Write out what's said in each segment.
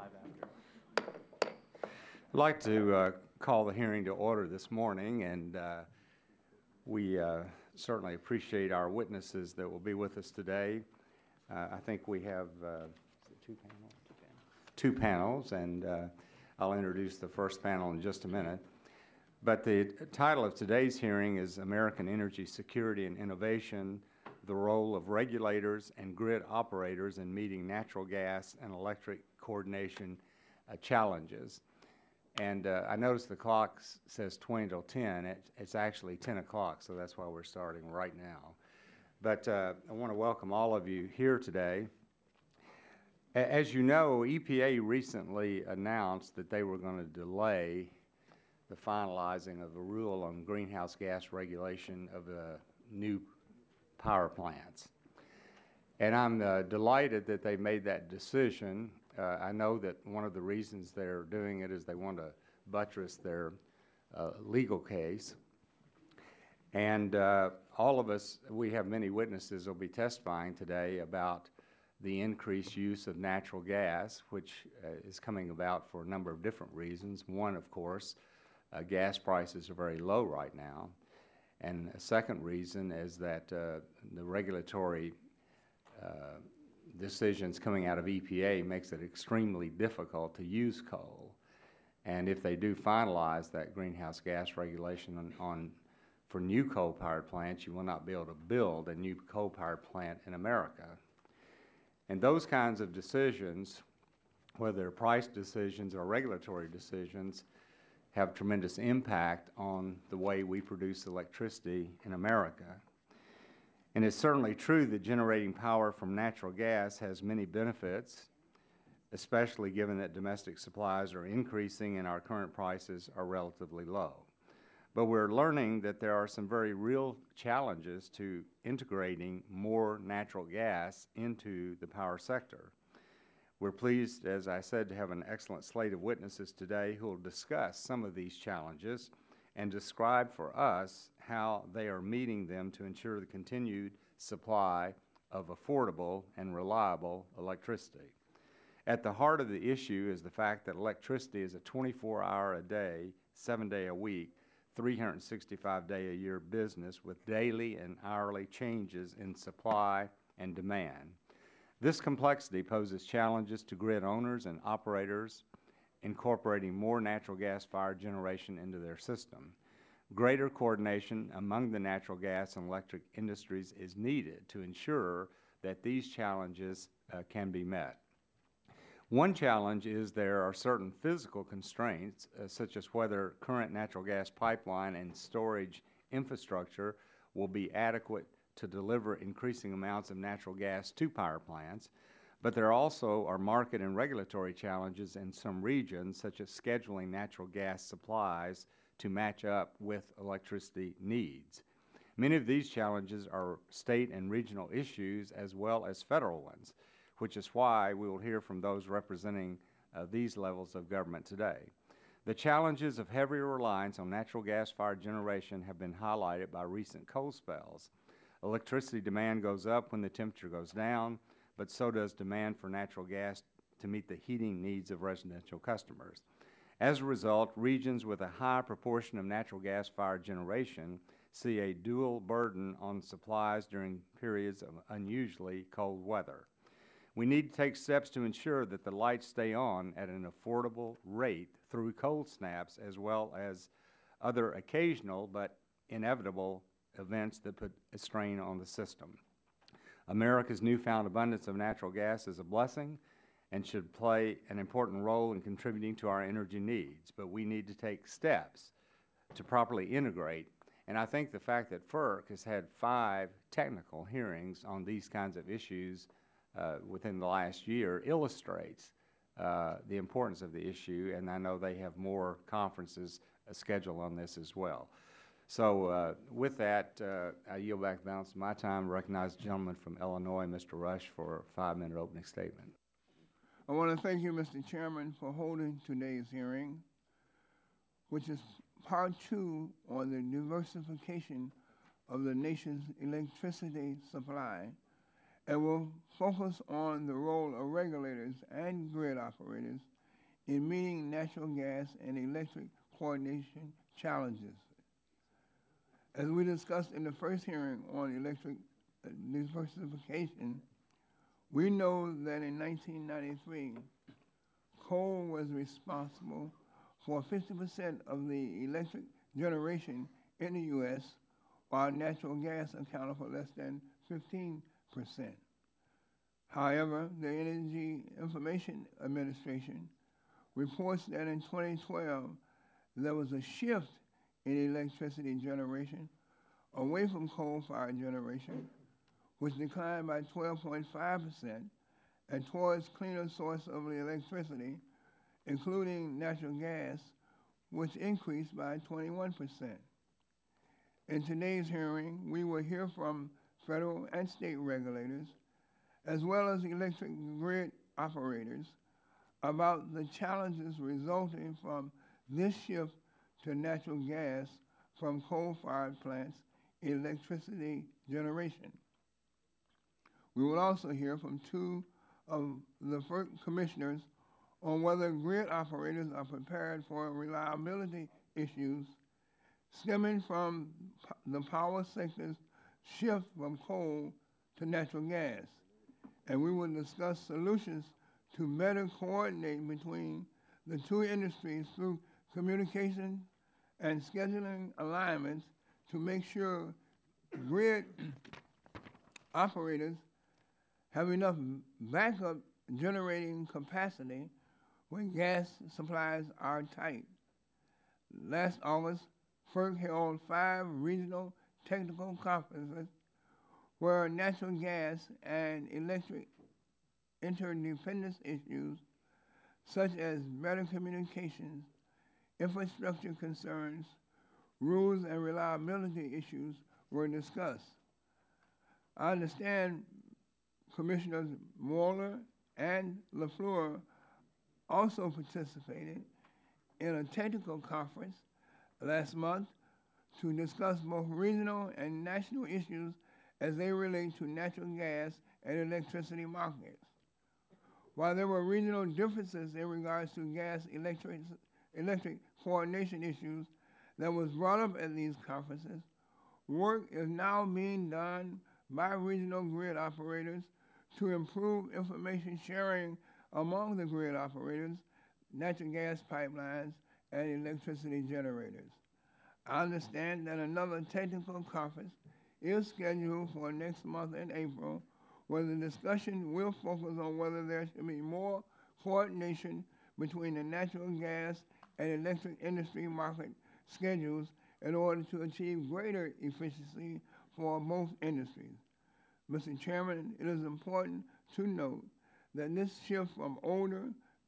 I'd like to call the hearing to order this morning, and we certainly appreciate our witnesses that will be with us today. I think we have two panels, and I'll introduce the first panel in just a minute. But the title of today's hearing is American Energy Security and Innovation, the Role of Regulators and Grid Operators in Meeting Natural Gas and Electric Coordination Challenges. And I noticed the clock says 20 till 10. It's actually 10 o'clock, so that's why we're starting right now. But I want to welcome all of you here today. As you know, EPA recently announced that they were going to delay the finalizing of the rule on greenhouse gas regulation of the new power plants. And I'm delighted that they made that decision. I know that one of the reasons they're doing it is they want to buttress their legal case. And all of us, we have many witnesses who will be testifying today about the increased use of natural gas, which is coming about for a number of different reasons. One, of course, gas prices are very low right now. And a second reason is that the regulatory decisions coming out of EPA makes it extremely difficult to use coal. And if they do finalize that greenhouse gas regulation for new coal-powered plants, you will not be able to build a new coal-powered plant in America. And those kinds of decisions, whether they're price decisions or regulatory decisions, have tremendous impact on the way we produce electricity in America. And it's certainly true that generating power from natural gas has many benefits, especially given that domestic supplies are increasing and our current prices are relatively low. But we're learning that there are some very real challenges to integrating more natural gas into the power sector. We're pleased, as I said, to have an excellent slate of witnesses today who will discuss some of these challenges and describe for us how they are meeting them to ensure the continued supply of affordable and reliable electricity. At the heart of the issue is the fact that electricity is a 24-hour-a-day, 7-day-a-week, 365-day-a-year business with daily and hourly changes in supply and demand. This complexity poses challenges to grid owners and operators incorporating more natural gas-fired generation into their system. Greater coordination among the natural gas and electric industries is needed to ensure that these challenges can be met. One challenge is there are certain physical constraints, such as whether current natural gas pipeline and storage infrastructure will be adequate to deliver increasing amounts of natural gas to power plants, but there also are market and regulatory challenges in some regions, such as scheduling natural gas supplies to match up with electricity needs. Many of these challenges are state and regional issues as well as federal ones, which is why we will hear from those representing these levels of government today. The challenges of heavier reliance on natural gas-fired generation have been highlighted by recent cold spells. Electricity demand goes up when the temperature goes down, but so does demand for natural gas to meet the heating needs of residential customers. As a result, regions with a high proportion of natural gas-fired generation see a dual burden on supplies during periods of unusually cold weather. We need to take steps to ensure that the lights stay on at an affordable rate through cold snaps as well as other occasional but inevitable events that put a strain on the system. America's newfound abundance of natural gas is a blessing and should play an important role in contributing to our energy needs, but we need to take steps to properly integrate. And I think the fact that FERC has had 5 technical hearings on these kinds of issues within the last year illustrates the importance of the issue, and I know they have more conferences scheduled on this as well. So with that, I yield back the balance of my time. I recognize the gentleman from Illinois, Mr. Rush, for a 5-minute opening statement. I want to thank you, Mr. Chairman, for holding today's hearing, which is part 2 on the diversification of the nation's electricity supply, and will focus on the role of regulators and grid operators in meeting natural gas and electric coordination challenges. As we discussed in the first hearing on electric diversification, we know that in 1993, coal was responsible for 50% of the electric generation in the U.S., while natural gas accounted for less than 15%. However, the Energy Information Administration reports that in 2012, there was a shift in electricity generation away from coal-fired generation, which declined by 12.5%, and towards cleaner source of electricity, including natural gas, which increased by 21%. In today's hearing, we will hear from federal and state regulators, as well as electric grid operators, about the challenges resulting from this shift to natural gas from coal-fired plants in electricity generation. We will also hear from two of the FERC commissioners on whether grid operators are prepared for reliability issues stemming from the power sector's shift from coal to natural gas. And we will discuss solutions to better coordinate between the two industries through communication and scheduling alignments to make sure grid operators have enough backup generating capacity when gas supplies are tight. Last August, FERC held 5 regional technical conferences where natural gas and electric interdependence issues such as better communications, infrastructure concerns, rules and reliability issues were discussed. I understand Commissioners Moeller and LaFleur also participated in a technical conference last month to discuss both regional and national issues as they relate to natural gas and electricity markets. While there were regional differences in regards to gas electric coordination issues that was brought up at these conferences, work is now being done by regional grid operators to improve information sharing among the grid operators, natural gas pipelines, and electricity generators. I understand that another technical conference is scheduled for next month in April, where the discussion will focus on whether there should be more coordination between the natural gas and electric industry market schedules in order to achieve greater efficiency for both industries. Mr. Chairman, it is important to note that this shift from older,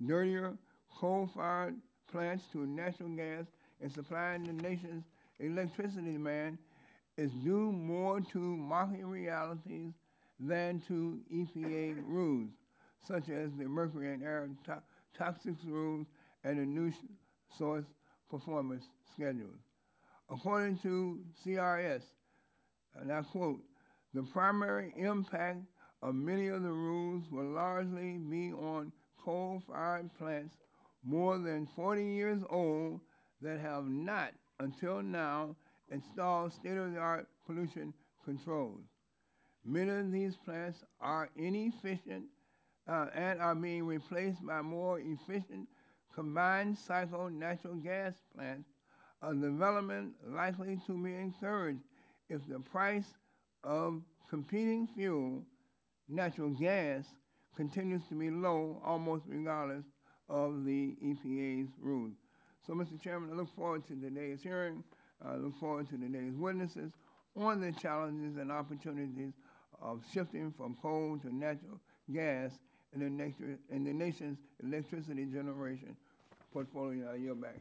dirtier, coal-fired plants to natural gas and supplying the nation's electricity demand is due more to market realities than to EPA rules, such as the mercury and air toxics rules and the new source performance schedules. According to CRS, and I quote, "The primary impact of many of the rules will largely be on coal-fired plants more than 40 years old that have not, until now, installed state-of-the-art pollution controls. Many of these plants are inefficient and are being replaced by more efficient combined cycle natural gas plants, a development likely to be encouraged if the price of competing fuel, natural gas, continues to be low almost regardless of the EPA's rules." So, Mr. Chairman, I look forward to today's hearing. I look forward to today's witnesses on the challenges and opportunities of shifting from coal to natural gas in the nation's electricity generation portfolio. I yield back.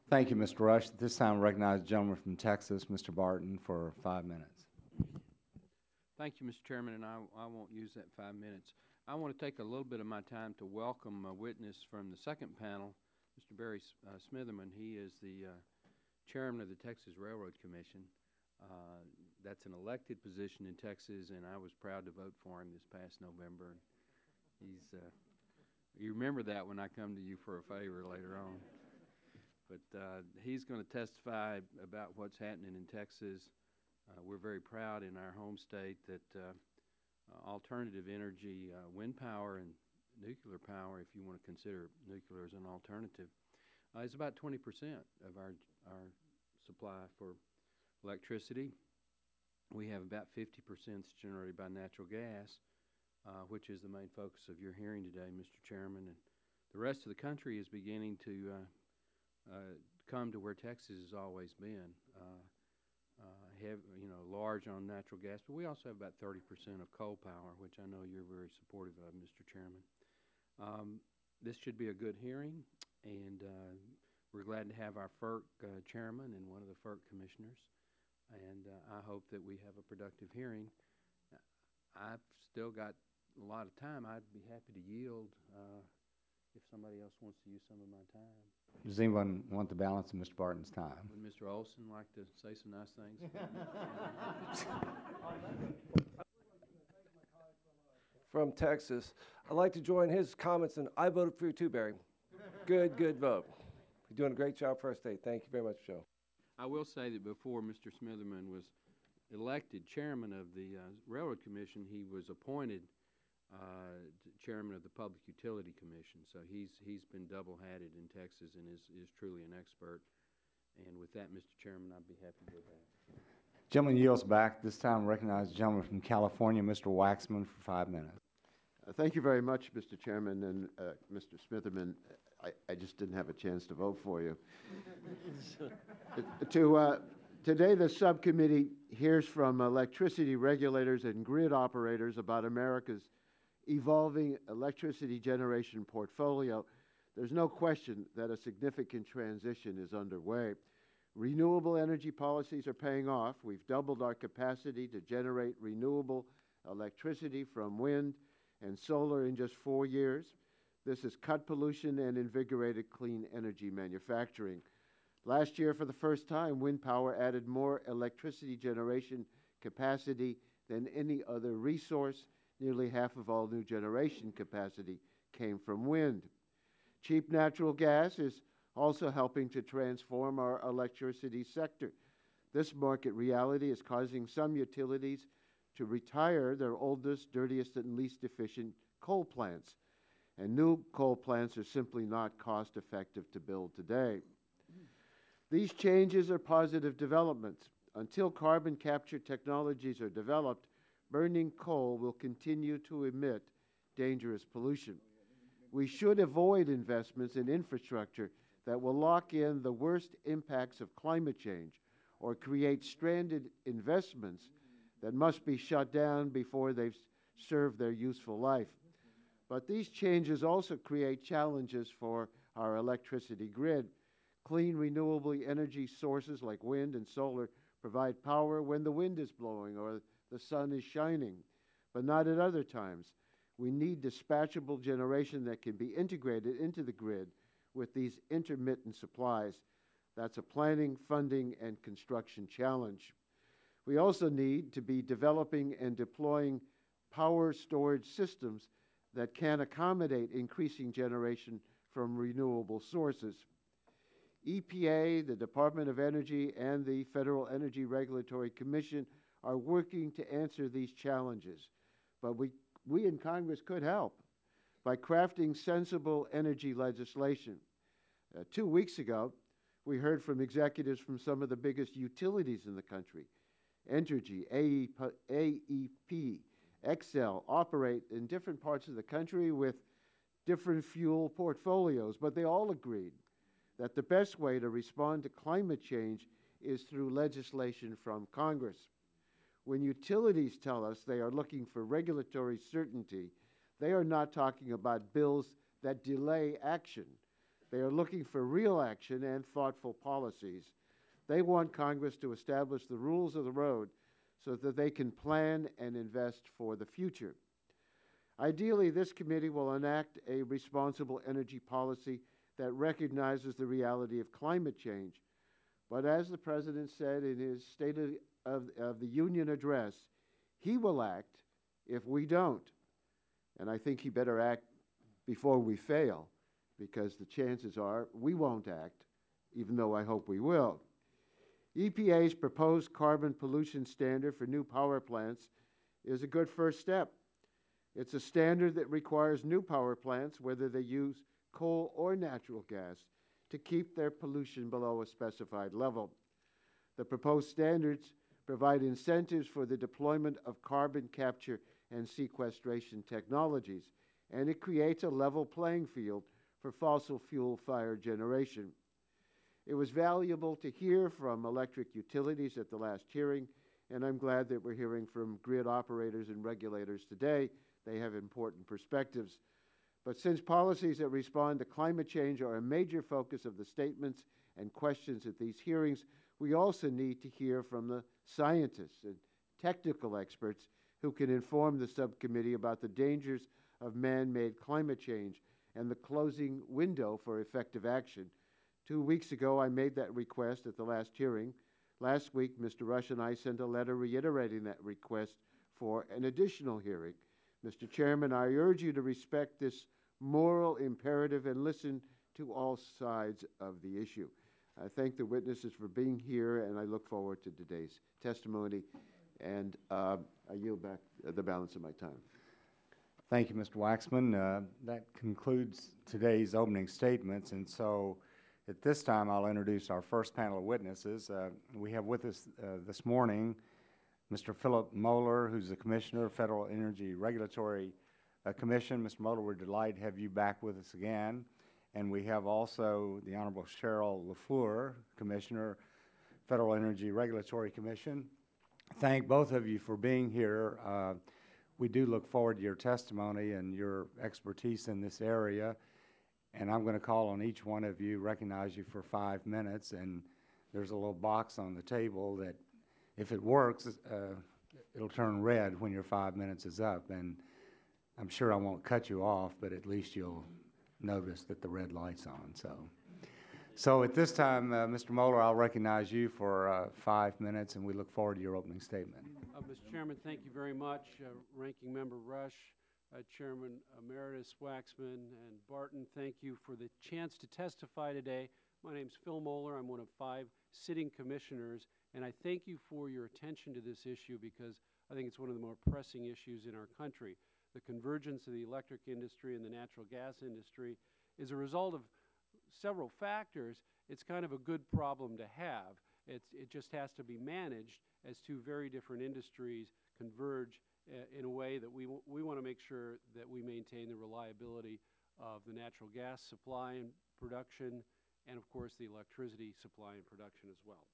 Thank you, Mr. Rush. At this time, I recognize the gentleman from Texas, Mr. Barton, for 5 minutes. Thank you, Mr. Chairman, and I won't use that 5 minutes. I want to take a little bit of my time to welcome a witness from the second panel, Mr. Barry Smitherman. He is the chairman of the Texas Railroad Commission. That's an elected position in Texas, and I was proud to vote for him this past November. He's You remember that when I come to you for a favor later on. But he's going to testify about what's happening in Texas. We're very proud in our home state that alternative energy, wind power and nuclear power, if you want to consider nuclear as an alternative, is about 20% of our supply for electricity. We have about 50% generated by natural gas, which is the main focus of your hearing today, Mr. Chairman. And the rest of the country is beginning to come to where Texas has always been, large on natural gas. But we also have about 30% of coal power, which I know you're very supportive of, Mr. Chairman. This should be a good hearing, and we're glad to have our FERC chairman and one of the FERC commissioners. And I hope that we have a productive hearing. I've still got a lot of time. I'd be happy to yield if somebody else wants to use some of my time. Does anyone want the balance of Mr. Barton's time? Would Mr. Olson like to say some nice things? From Texas, I'd like to join his comments, and I voted for you too, Barry. Good vote. You're doing a great job for our state. Thank you very much, Joe. I will say that before Mr. Smitherman was elected chairman of the Railroad Commission, he was appointed chairman of the Public Utility Commission. So he's been double-hatted in Texas and is truly an expert. And with that, Mr. Chairman, I'd be happy to go back. Gentleman yields back. This time recognize the gentleman from California, Mr. Waxman, for 5 minutes. Thank you very much, Mr. Chairman, and Mr. Smitherman. I just didn't have a chance to vote for you. Today, the subcommittee hears from electricity regulators and grid operators about America's evolving electricity generation portfolio. There's no question that a significant transition is underway. Renewable energy policies are paying off. We've doubled our capacity to generate renewable electricity from wind and solar in just 4 years. This has cut pollution and invigorated clean energy manufacturing. Last year, for the first time, wind power added more electricity generation capacity than any other resource. Nearly half of all new generation capacity came from wind. Cheap natural gas is also helping to transform our electricity sector. This market reality is causing some utilities to retire their oldest, dirtiest, and least efficient coal plants. And new coal plants are simply not cost-effective to build today. These changes are positive developments. Until carbon capture technologies are developed, burning coal will continue to emit dangerous pollution. We should avoid investments in infrastructure that will lock in the worst impacts of climate change or create stranded investments that must be shut down before they've served their useful life. But these changes also create challenges for our electricity grid. Clean, renewable energy sources like wind and solar provide power when the wind is blowing or the sun is shining, but not at other times. We need dispatchable generation that can be integrated into the grid with these intermittent supplies. That's a planning, funding, and construction challenge. We also need to be developing and deploying power storage systems that can accommodate increasing generation from renewable sources. EPA, the Department of Energy, and the Federal Energy Regulatory Commission are working to answer these challenges. But we in Congress could help by crafting sensible energy legislation. 2 weeks ago, we heard from executives from some of the biggest utilities in the country. Entergy, AEP, Xcel operate in different parts of the country with different fuel portfolios, but they all agreed that the best way to respond to climate change is through legislation from Congress. When utilities tell us they are looking for regulatory certainty, they are not talking about bills that delay action. They are looking for real action and thoughtful policies. They want Congress to establish the rules of the road so that they can plan and invest for the future. Ideally, this committee will enact a responsible energy policy that recognizes the reality of climate change. But as the President said in his State of the Union address, he will act if we don't. And I think he better act before we fail, because the chances are we won't act, even though I hope we will. EPA's proposed carbon pollution standard for new power plants is a good first step. It's a standard that requires new power plants, whether they use coal or natural gas, to keep their pollution below a specified level. The proposed standards provide incentives for the deployment of carbon capture and sequestration technologies, and it creates a level playing field for fossil fuel-fired generation. It was valuable to hear from electric utilities at the last hearing, and I'm glad that we're hearing from grid operators and regulators today. They have important perspectives. But since policies that respond to climate change are a major focus of the statements and questions at these hearings, we also need to hear from the scientists and technical experts who can inform the subcommittee about the dangers of man-made climate change and the closing window for effective action. 2 weeks ago, I made that request at the last hearing. Last week, Mr. Rush and I sent a letter reiterating that request for an additional hearing. Mr. Chairman, I urge you to respect this moral imperative and listen to all sides of the issue. I thank the witnesses for being here, and I look forward to today's testimony. And I yield back the balance of my time. Thank you, Mr. Waxman. That concludes today's opening statements, and so at this time I'll introduce our first panel of witnesses. We have with us this morning Mr. Philip Moeller, who's the Commissioner of Federal Energy Regulatory Commission. Mr. Moeller, we're delighted to have you back with us again. And we have also the Honorable Cheryl LaFleur, Commissioner, Federal Energy Regulatory Commission. Thank both of you for being here. We do look forward to your testimony and your expertise in this area. And I'm going to call on each one of you, recognize you for 5 minutes, and there's a little box on the table that if it works, it'll turn red when your 5 minutes is up. And I'm sure I won't cut you off, but at least you'll notice that the red light's on. So at this time, Mr. Moeller, I'll recognize you for 5 minutes, and we look forward to your opening statement. Mr. Chairman, thank you very much. Ranking Member Rush, Chairman Emeritus Waxman, and Barton, thank you for the chance to testify today. My name's Phil Moeller. I'm one of 5 sitting commissioners, and I thank you for your attention to this issue because I think it's one of the more pressing issues in our country. The convergence of the electric industry and the natural gas industry is a result of several factors. It's kind of a good problem to have. It just has to be managed as 2 very different industries converge in a way that we want to make sure that we maintain the reliability of the natural gas supply and production, and of course the electricity supply and production as well.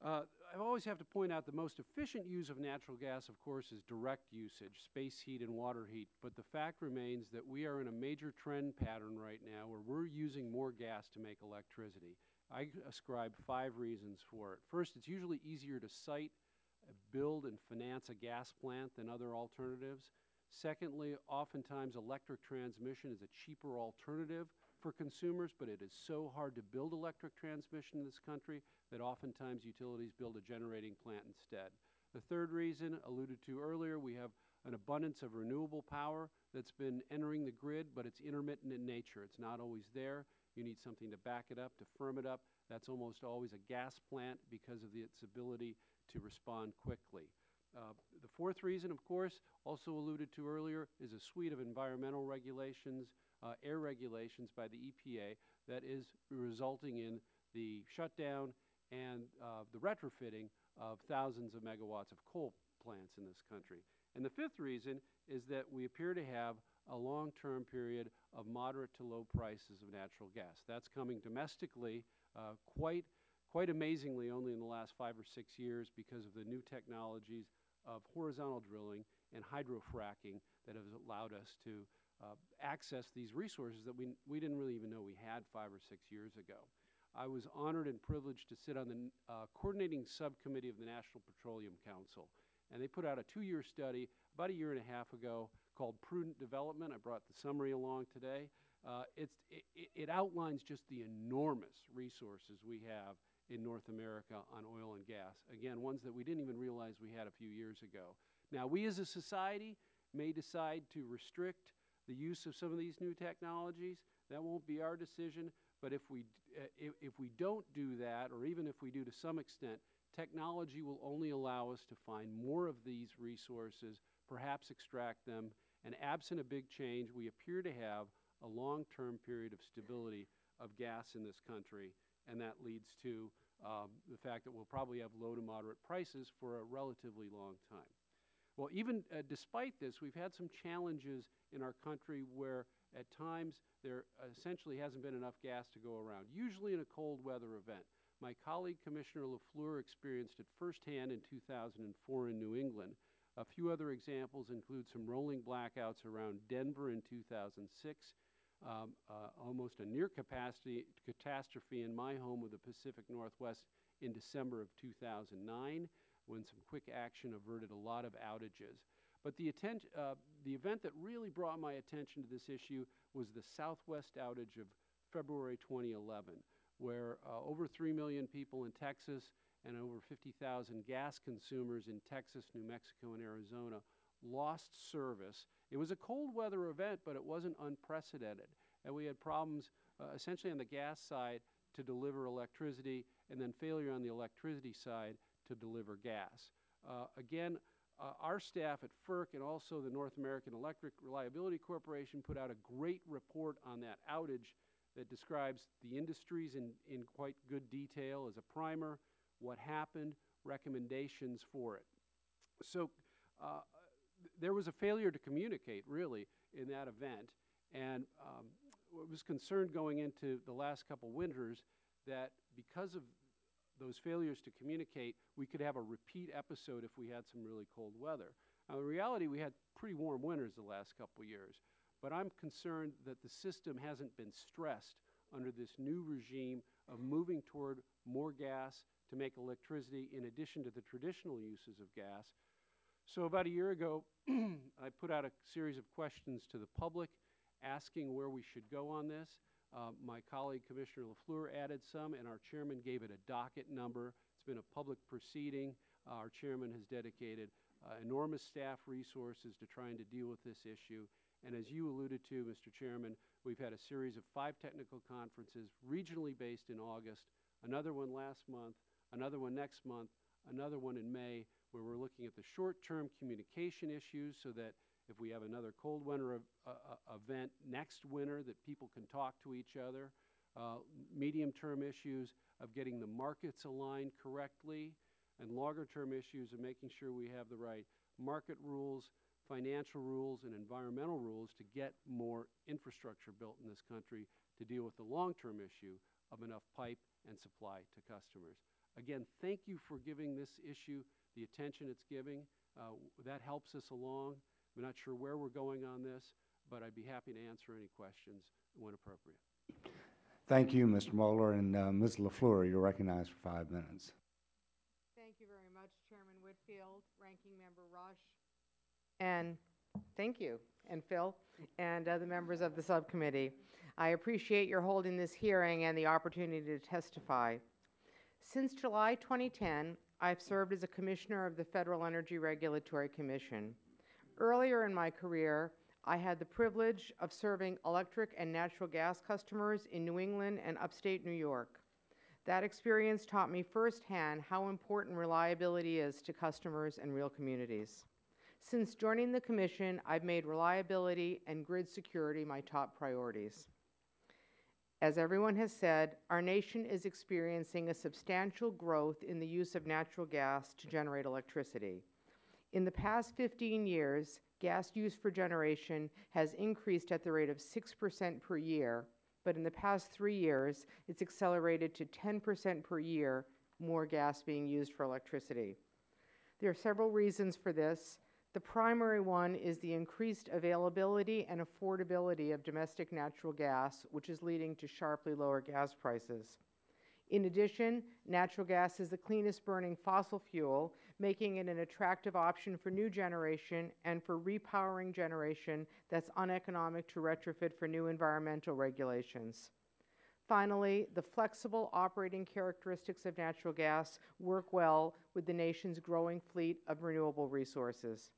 I always have to point out the most efficient use of natural gas, of course, is direct usage, space heat and water heat. But the fact remains that we are in a major trend pattern right now where we're using more gas to make electricity. I ascribe 5 reasons for it. First, it's usually easier to site, build, and finance a gas plant than other alternatives. Secondly, oftentimes electric transmission is a cheaper alternative for consumers, but it is so hard to build electric transmission in this country that oftentimes utilities build a generating plant instead. The third reason, alluded to earlier, we have an abundance of renewable power that's been entering the grid, but it's intermittent in nature. It's not always there. You need something to back it up, to firm it up. That's almost always a gas plant because of its ability to respond quickly. The fourth reason, of course, also alluded to earlier, is a suite of environmental regulations, air regulations by the EPA that is resulting in the shutdown and the retrofitting of thousands of megawatts of coal plants in this country. And the fifth reason is that we appear to have a long-term period of moderate to low prices of natural gas. That's coming domestically quite amazingly only in the last 5 or 6 years because of the new technologies of horizontal drilling and hydrofracking that has allowed us to access these resources that we didn't really even know we had 5 or 6 years ago. I was honored and privileged to sit on the coordinating subcommittee of the National Petroleum Council, and they put out a 2-year study about 1.5 years ago called Prudent Development. I brought the summary along today. It outlines just the enormous resources we have in North America on oil and gas. Again, ones that we didn't even realize we had a few years ago. Now, we as a society may decide to restrict the use of some of these new technologies. That won't be our decision, but if we don't do that, or even if we do to some extent, technology will only allow us to find more of these resources, perhaps extract them, and absent a big change, we appear to have a long-term period of stability of gas in this country, and that leads to the fact that we'll probably have low to moderate prices for a relatively long time. Well, even despite this, we've had some challenges in our country where at times there essentially hasn't been enough gas to go around, usually in a cold weather event. My colleague, Commissioner LaFleur, experienced it firsthand in 2004 in New England. A few other examples include some rolling blackouts around Denver in 2006, almost a near catastrophe in my home of the Pacific Northwest in December of 2009, when some quick action averted a lot of outages. But the event that really brought my attention to this issue was the Southwest outage of February 2011, where over 3 million people in Texas and over 50,000 gas consumers in Texas, New Mexico, and Arizona lost service. It was a cold weather event, but it wasn't unprecedented. And we had problems essentially on the gas side to deliver electricity, and then failure on the electricity side to deliver gas. Again, our staff at FERC and also the North American Electric Reliability Corporation put out a great report on that outage that describes the industries in quite good detail as a primer, what happened, recommendations for it. So there was a failure to communicate, really, in that event, and I was concerned going into the last couple winters that because of those failures to communicate, we could have a repeat episode if we had some really cold weather. Now, in reality, we had pretty warm winters the last couple years, but I'm concerned that the system hasn't been stressed under this new regime of moving toward more gas to make electricity in addition to the traditional uses of gas. So about a year ago, I put out a series of questions to the public asking where we should go on this. My colleague, Commissioner LaFleur, added some, and our chairman gave it a docket number. It's been a public proceeding. Our chairman has dedicated enormous staff resources to trying to deal with this issue. And as you alluded to, Mr. Chairman, we've had a series of 5 technical conferences, regionally based in August, another one last month, another one next month, another one in May, where we're looking at the short-term communication issues so that if we have another cold winter event next winter, that people can talk to each other. Medium-term issues of getting the markets aligned correctly, and longer-term issues of making sure we have the right market rules, financial rules, and environmental rules to get more infrastructure built in this country to deal with the long-term issue of enough pipe and supply to customers. Again, thank you for giving this issue the attention it's giving. That helps us along. I'm not sure where we're going on this, but I'd be happy to answer any questions when appropriate. Thank you, Mr. Moeller, and Ms. LaFleur, you're recognized for 5 minutes. Thank you very much, Chairman Whitfield, Ranking Member Rush, and thank you, and Phil, and other members of the subcommittee. I appreciate your holding this hearing and the opportunity to testify. Since July 2010, I've served as a commissioner of the Federal Energy Regulatory Commission. Earlier in my career, I had the privilege of serving electric and natural gas customers in New England and upstate New York. That experience taught me firsthand how important reliability is to customers and real communities. Since joining the Commission, I've made reliability and grid security my top priorities. As everyone has said, our nation is experiencing a substantial growth in the use of natural gas to generate electricity. In the past 15 years, gas use for generation has increased at the rate of 6% per year, but in the past 3 years, it's accelerated to 10% per year more gas being used for electricity. There are several reasons for this. The primary one is the increased availability and affordability of domestic natural gas, which is leading to sharply lower gas prices. In addition, natural gas is the cleanest burning fossil fuel, making it an attractive option for new generation and for repowering generation that's uneconomic to retrofit for new environmental regulations. Finally, the flexible operating characteristics of natural gas work well with the nation's growing fleet of renewable resources.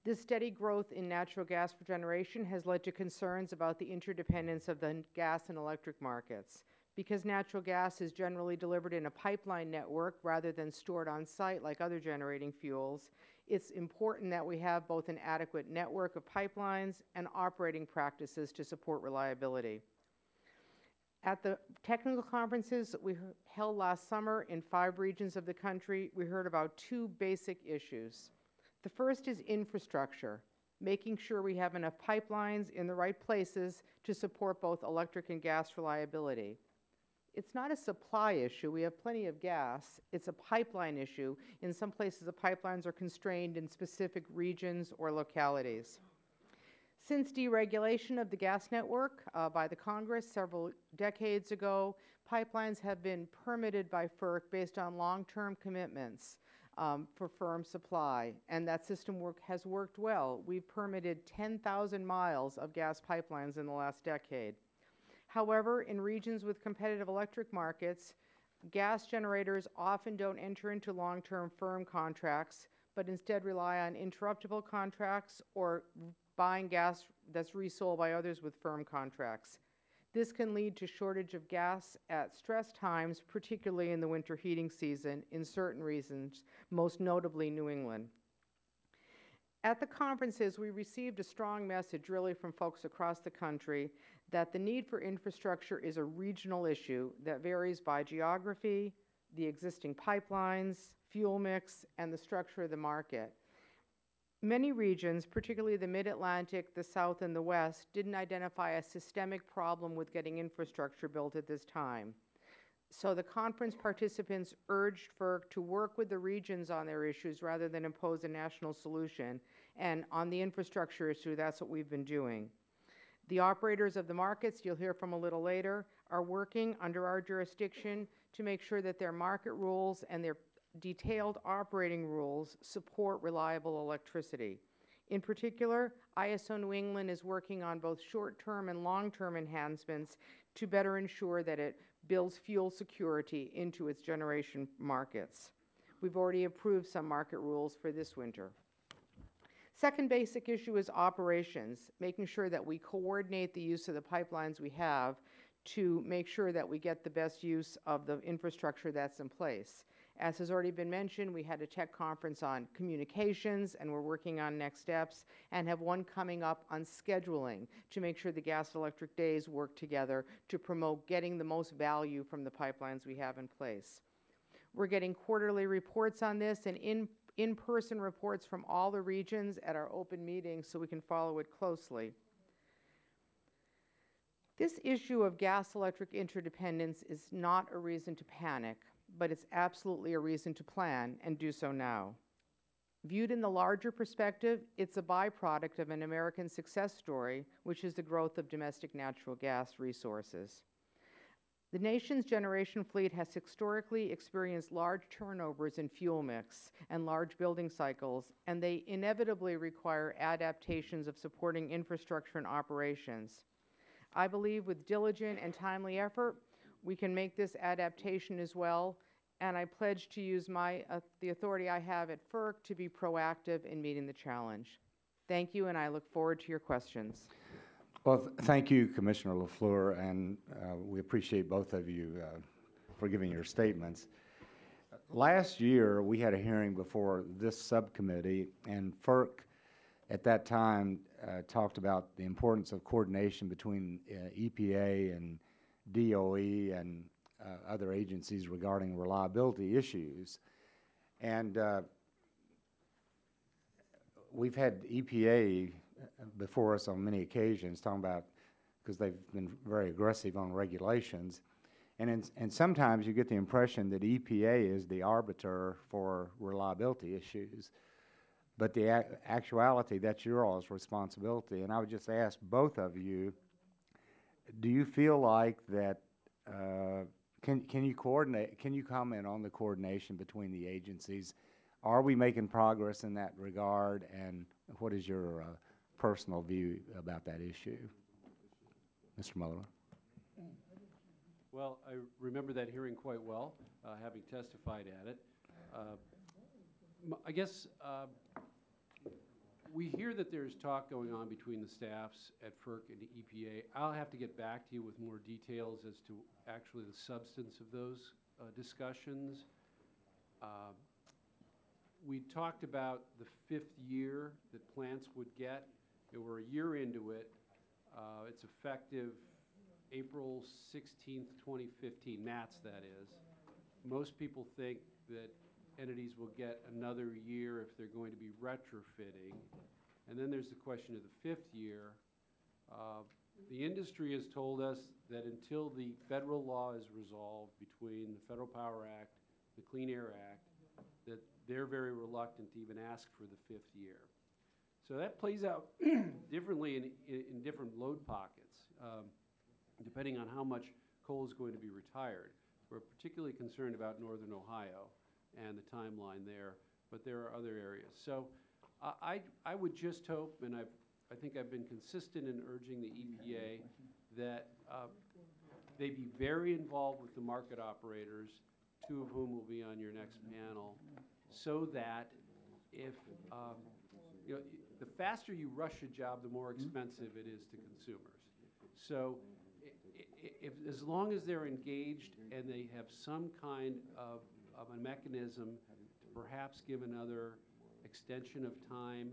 This steady growth in natural gas for generation has led to concerns about the interdependence of the gas and electric markets. Because natural gas is generally delivered in a pipeline network rather than stored on site like other generating fuels, it's important that we have both an adequate network of pipelines and operating practices to support reliability. At the technical conferences that we held last summer in 5 regions of the country, we heard about 2 basic issues. The first is infrastructure, making sure we have enough pipelines in the right places to support both electric and gas reliability. It's not a supply issue. We have plenty of gas. It's a pipeline issue. In some places, the pipelines are constrained in specific regions or localities. Since deregulation of the gas network by the Congress several decades ago, pipelines have been permitted by FERC based on long-term commitments for firm supply, and that system has worked well. We've permitted 10,000 miles of gas pipelines in the last decade. However, in regions with competitive electric markets, gas generators often don't enter into long-term firm contracts, but instead rely on interruptible contracts or buying gas that's resold by others with firm contracts. This can lead to shortage of gas at stress times, particularly in the winter heating season in certain regions, most notably New England. At the conferences, we received a strong message really from folks across the country that the need for infrastructure is a regional issue that varies by geography, the existing pipelines, fuel mix, and the structure of the market. Many regions, particularly the Mid-Atlantic, the South, and the West, didn't identify a systemic problem with getting infrastructure built at this time. So the conference participants urged FERC to work with the regions on their issues rather than impose a national solution. And on the infrastructure issue, that's what we've been doing. The operators of the markets, you'll hear from a little later, are working under our jurisdiction to make sure that their market rules and their detailed operating rules support reliable electricity. In particular, ISO New England is working on both short-term and long-term enhancements to better ensure that it builds fuel security into its generation markets. We've already approved some market rules for this winter. Second basic issue is operations, making sure that we coordinate the use of the pipelines we have to make sure that we get the best use of the infrastructure that's in place. As has already been mentioned, we had a tech conference on communications, and we're working on next steps, and have one coming up on scheduling to make sure the gas electric days work together to promote getting the most value from the pipelines we have in place. We're getting quarterly reports on this and in-person reports from all the regions at our open meetings so we can follow it closely. This issue of gas-electric interdependence is not a reason to panic, but it's absolutely a reason to plan and do so now. Viewed in the larger perspective, it's a byproduct of an American success story, which is the growth of domestic natural gas resources. The nation's generation fleet has historically experienced large turnovers in fuel mix and large building cycles, and they inevitably require adaptations of supporting infrastructure and operations. I believe with diligent and timely effort, we can make this adaptation as well, and I pledge to use the authority I have at FERC to be proactive in meeting the challenge. Thank you, and I look forward to your questions. Well, thank you, Commissioner LaFleur, and we appreciate both of you for giving your statements. Last year, we had a hearing before this subcommittee, and FERC at that time talked about the importance of coordination between EPA and DOE and other agencies regarding reliability issues. And we've had EPA before us on many occasions talking about, because they've been very aggressive on regulations. And sometimes you get the impression that EPA is the arbiter for reliability issues. But the actuality, that's your all's responsibility. And I would just ask both of you, do you feel like that, can you coordinate, can you comment on the coordination between the agencies? Are we making progress in that regard? And what is your personal view about that issue? Mr. Muller. Well, I remember that hearing quite well, having testified at it. I guess We hear that there's talk going on between the staffs at FERC and the EPA. I'll have to get back to you with more details as to actually the substance of those discussions. We talked about the 5th year that plants would get. We're a year into it. It's effective April 16th, 2015, MATS that is. Most people think that entities will get another year if they're going to be retrofitting. And then there's the question of the 5th year. The industry has told us that until the federal law is resolved between the Federal Power Act, the Clean Air Act, that they're very reluctant to even ask for the 5th year. So that plays out differently in different load pockets, depending on how much coal is going to be retired. We're particularly concerned about Northern Ohio and the timeline there, but there are other areas. So I would just hope, and I think I've been consistent in urging the EPA that they be very involved with the market operators, 2 of whom will be on your next panel, so that if, you know, the faster you rush a job, the more expensive it is to consumers. So as long as they're engaged and they have some kind of a mechanism to perhaps give another extension of time,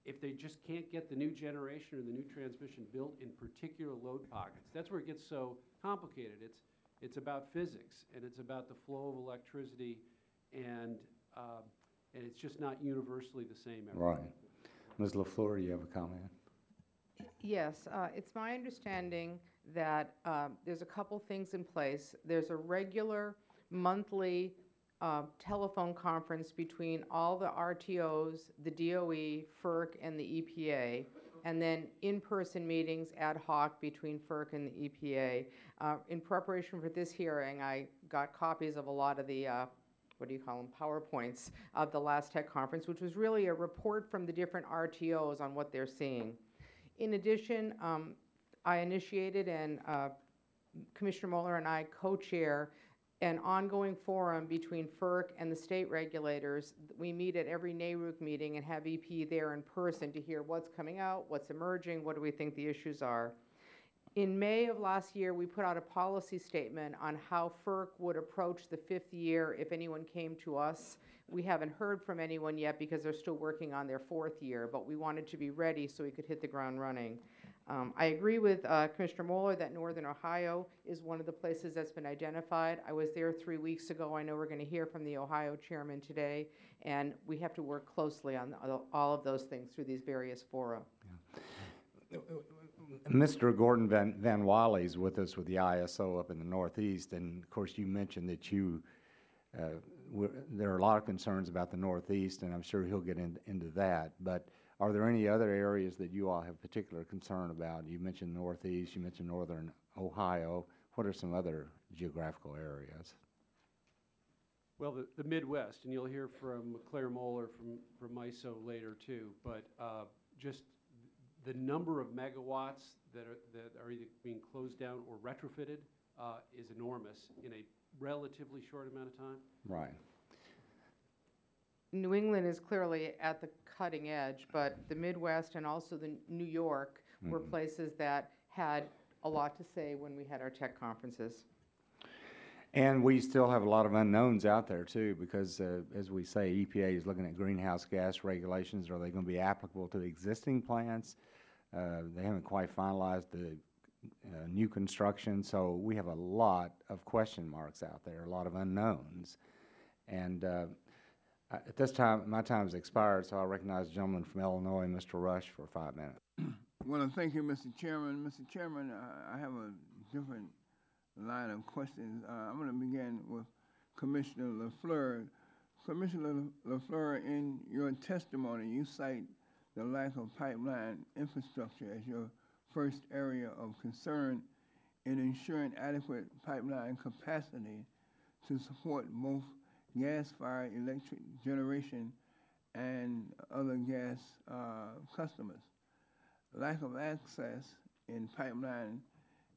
if they just can't get the new generation or the new transmission built in particular load pockets, that's where it gets so complicated. It's about physics, and it's about the flow of electricity, and it's just not universally the same everywhere. Right. Ms. LaFleur, do you have a comment? Yes, it's my understanding that there's a couple things in place. There's a regular monthly telephone conference between all the RTOs, the DOE, FERC, and the EPA, and then in-person meetings ad hoc between FERC and the EPA. In preparation for this hearing, I got copies of a lot of the what do you call them, PowerPoints of the last tech conference, which was really a report from the different RTOs on what they're seeing. In addition, I initiated and Commissioner Mueller and I co-chair an ongoing forum between FERC and the state regulators. We meet at every NARUC meeting and have EP there in person to hear what's coming out, what's emerging, what do we think the issues are. In May of last year, we put out a policy statement on how FERC would approach the 5th year if anyone came to us. We haven't heard from anyone yet because they're still working on their 4th year, but we wanted to be ready so we could hit the ground running. I agree with Commissioner Mueller that Northern Ohio is one of the places that's been identified. I was there 3 weeks ago. I know we're going to hear from the Ohio chairman today, and we have to work closely on all of those things through these various fora. Yeah. Mr. Gordon Van Wiley is with us with the ISO up in the Northeast, and of course you mentioned that there are a lot of concerns about the Northeast, and I'm sure he'll get into that, but are there any other areas that you all have particular concern about? You mentioned Northeast, you mentioned Northern Ohio. What are some other geographical areas? Well, the Midwest, and you'll hear from Claire Moeller from ISO later too, but just the number of megawatts that are either being closed down or retrofitted is enormous in a relatively short amount of time. Right. New England is clearly at the cutting edge, but the Midwest and also the New York were places that had a lot to say when we had our tech conferences. And we still have a lot of unknowns out there too, because as we say, EPA is looking at greenhouse gas regulations. Are they going to be applicable to the existing plants? They haven't quite finalized the new construction, so we have a lot of question marks out there, a lot of unknowns. And at this time, my time has expired, so I'll recognize the gentleman from Illinois, Mr. Rush, for 5 minutes. Well, thank you, Mr. Chairman. Mr. Chairman, I have a different line of questions. I'm going to begin with Commissioner LaFleur. Commissioner LaFleur, in your testimony, you cite the lack of pipeline infrastructure as your first area of concern in ensuring adequate pipeline capacity to support both gas-fired electric generation and other gas customers. Lack of access in pipeline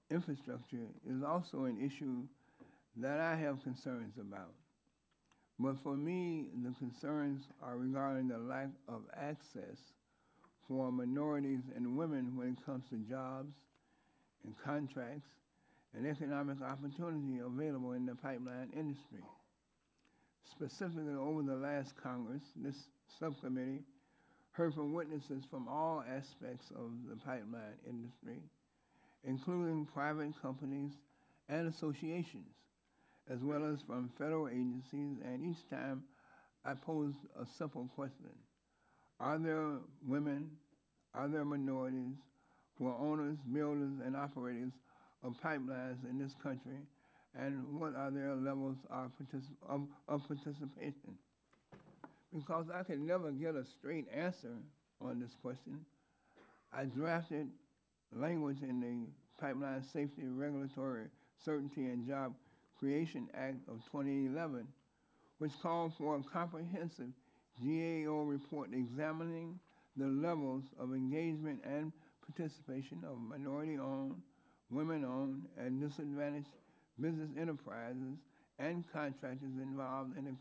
infrastructure is also an issue that I have concerns about. But for me, the concerns are regarding the lack of access for minorities and women when it comes to jobs and contracts and economic opportunity available in the pipeline industry. Specifically, over the last Congress, this subcommittee heard from witnesses from all aspects of the pipeline industry, including private companies and associations, as well as from federal agencies, and each time I posed a simple question. Are there women, are there minorities who are owners, builders, and operators of pipelines in this country, and what are their levels of participation? Because I could never get a straight answer on this question, I drafted language in the Pipeline Safety, Regulatory Certainty, and Job Creation Act of 2011, which called for a comprehensive GAO report examining the levels of engagement and participation of minority-owned, women-owned, and disadvantaged business enterprises and contractors involved in the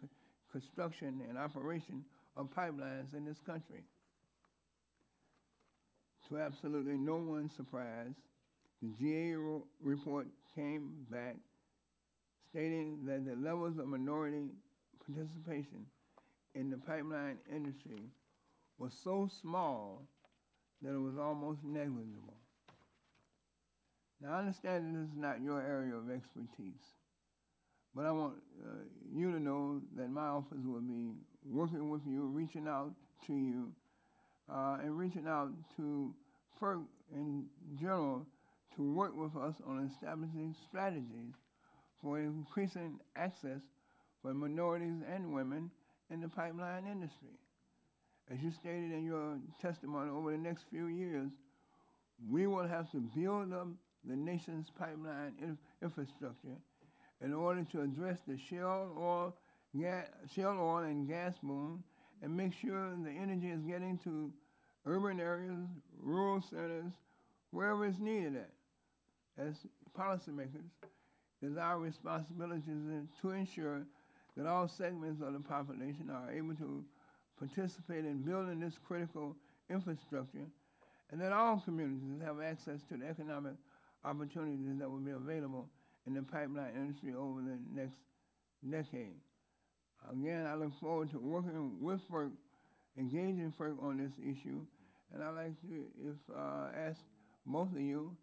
construction and operation of pipelines in this country. To absolutely no one's surprise, the GAO report came back stating that the levels of minority participation in the pipeline industry was so small that it was almost negligible. Now, I understand that this is not your area of expertise, but I want you to know that my office will be working with you, reaching out to you, and reaching out to FERC in general to work with us on establishing strategies for increasing access for minorities and women in the pipeline industry. As you stated in your testimony, over the next few years, we will have to build up the nation's pipeline infrastructure in order to address the shale oil and gas boom and make sure the energy is getting to urban areas, rural centers, wherever it's needed at. As policymakers, it is our responsibility to ensure that all segments of the population are able to participate in building this critical infrastructure, and that all communities have access to the economic opportunities that will be available in the pipeline industry over the next decade. Again, I look forward to working with FERC, engaging FERC on this issue, and I'd like to ask both of you,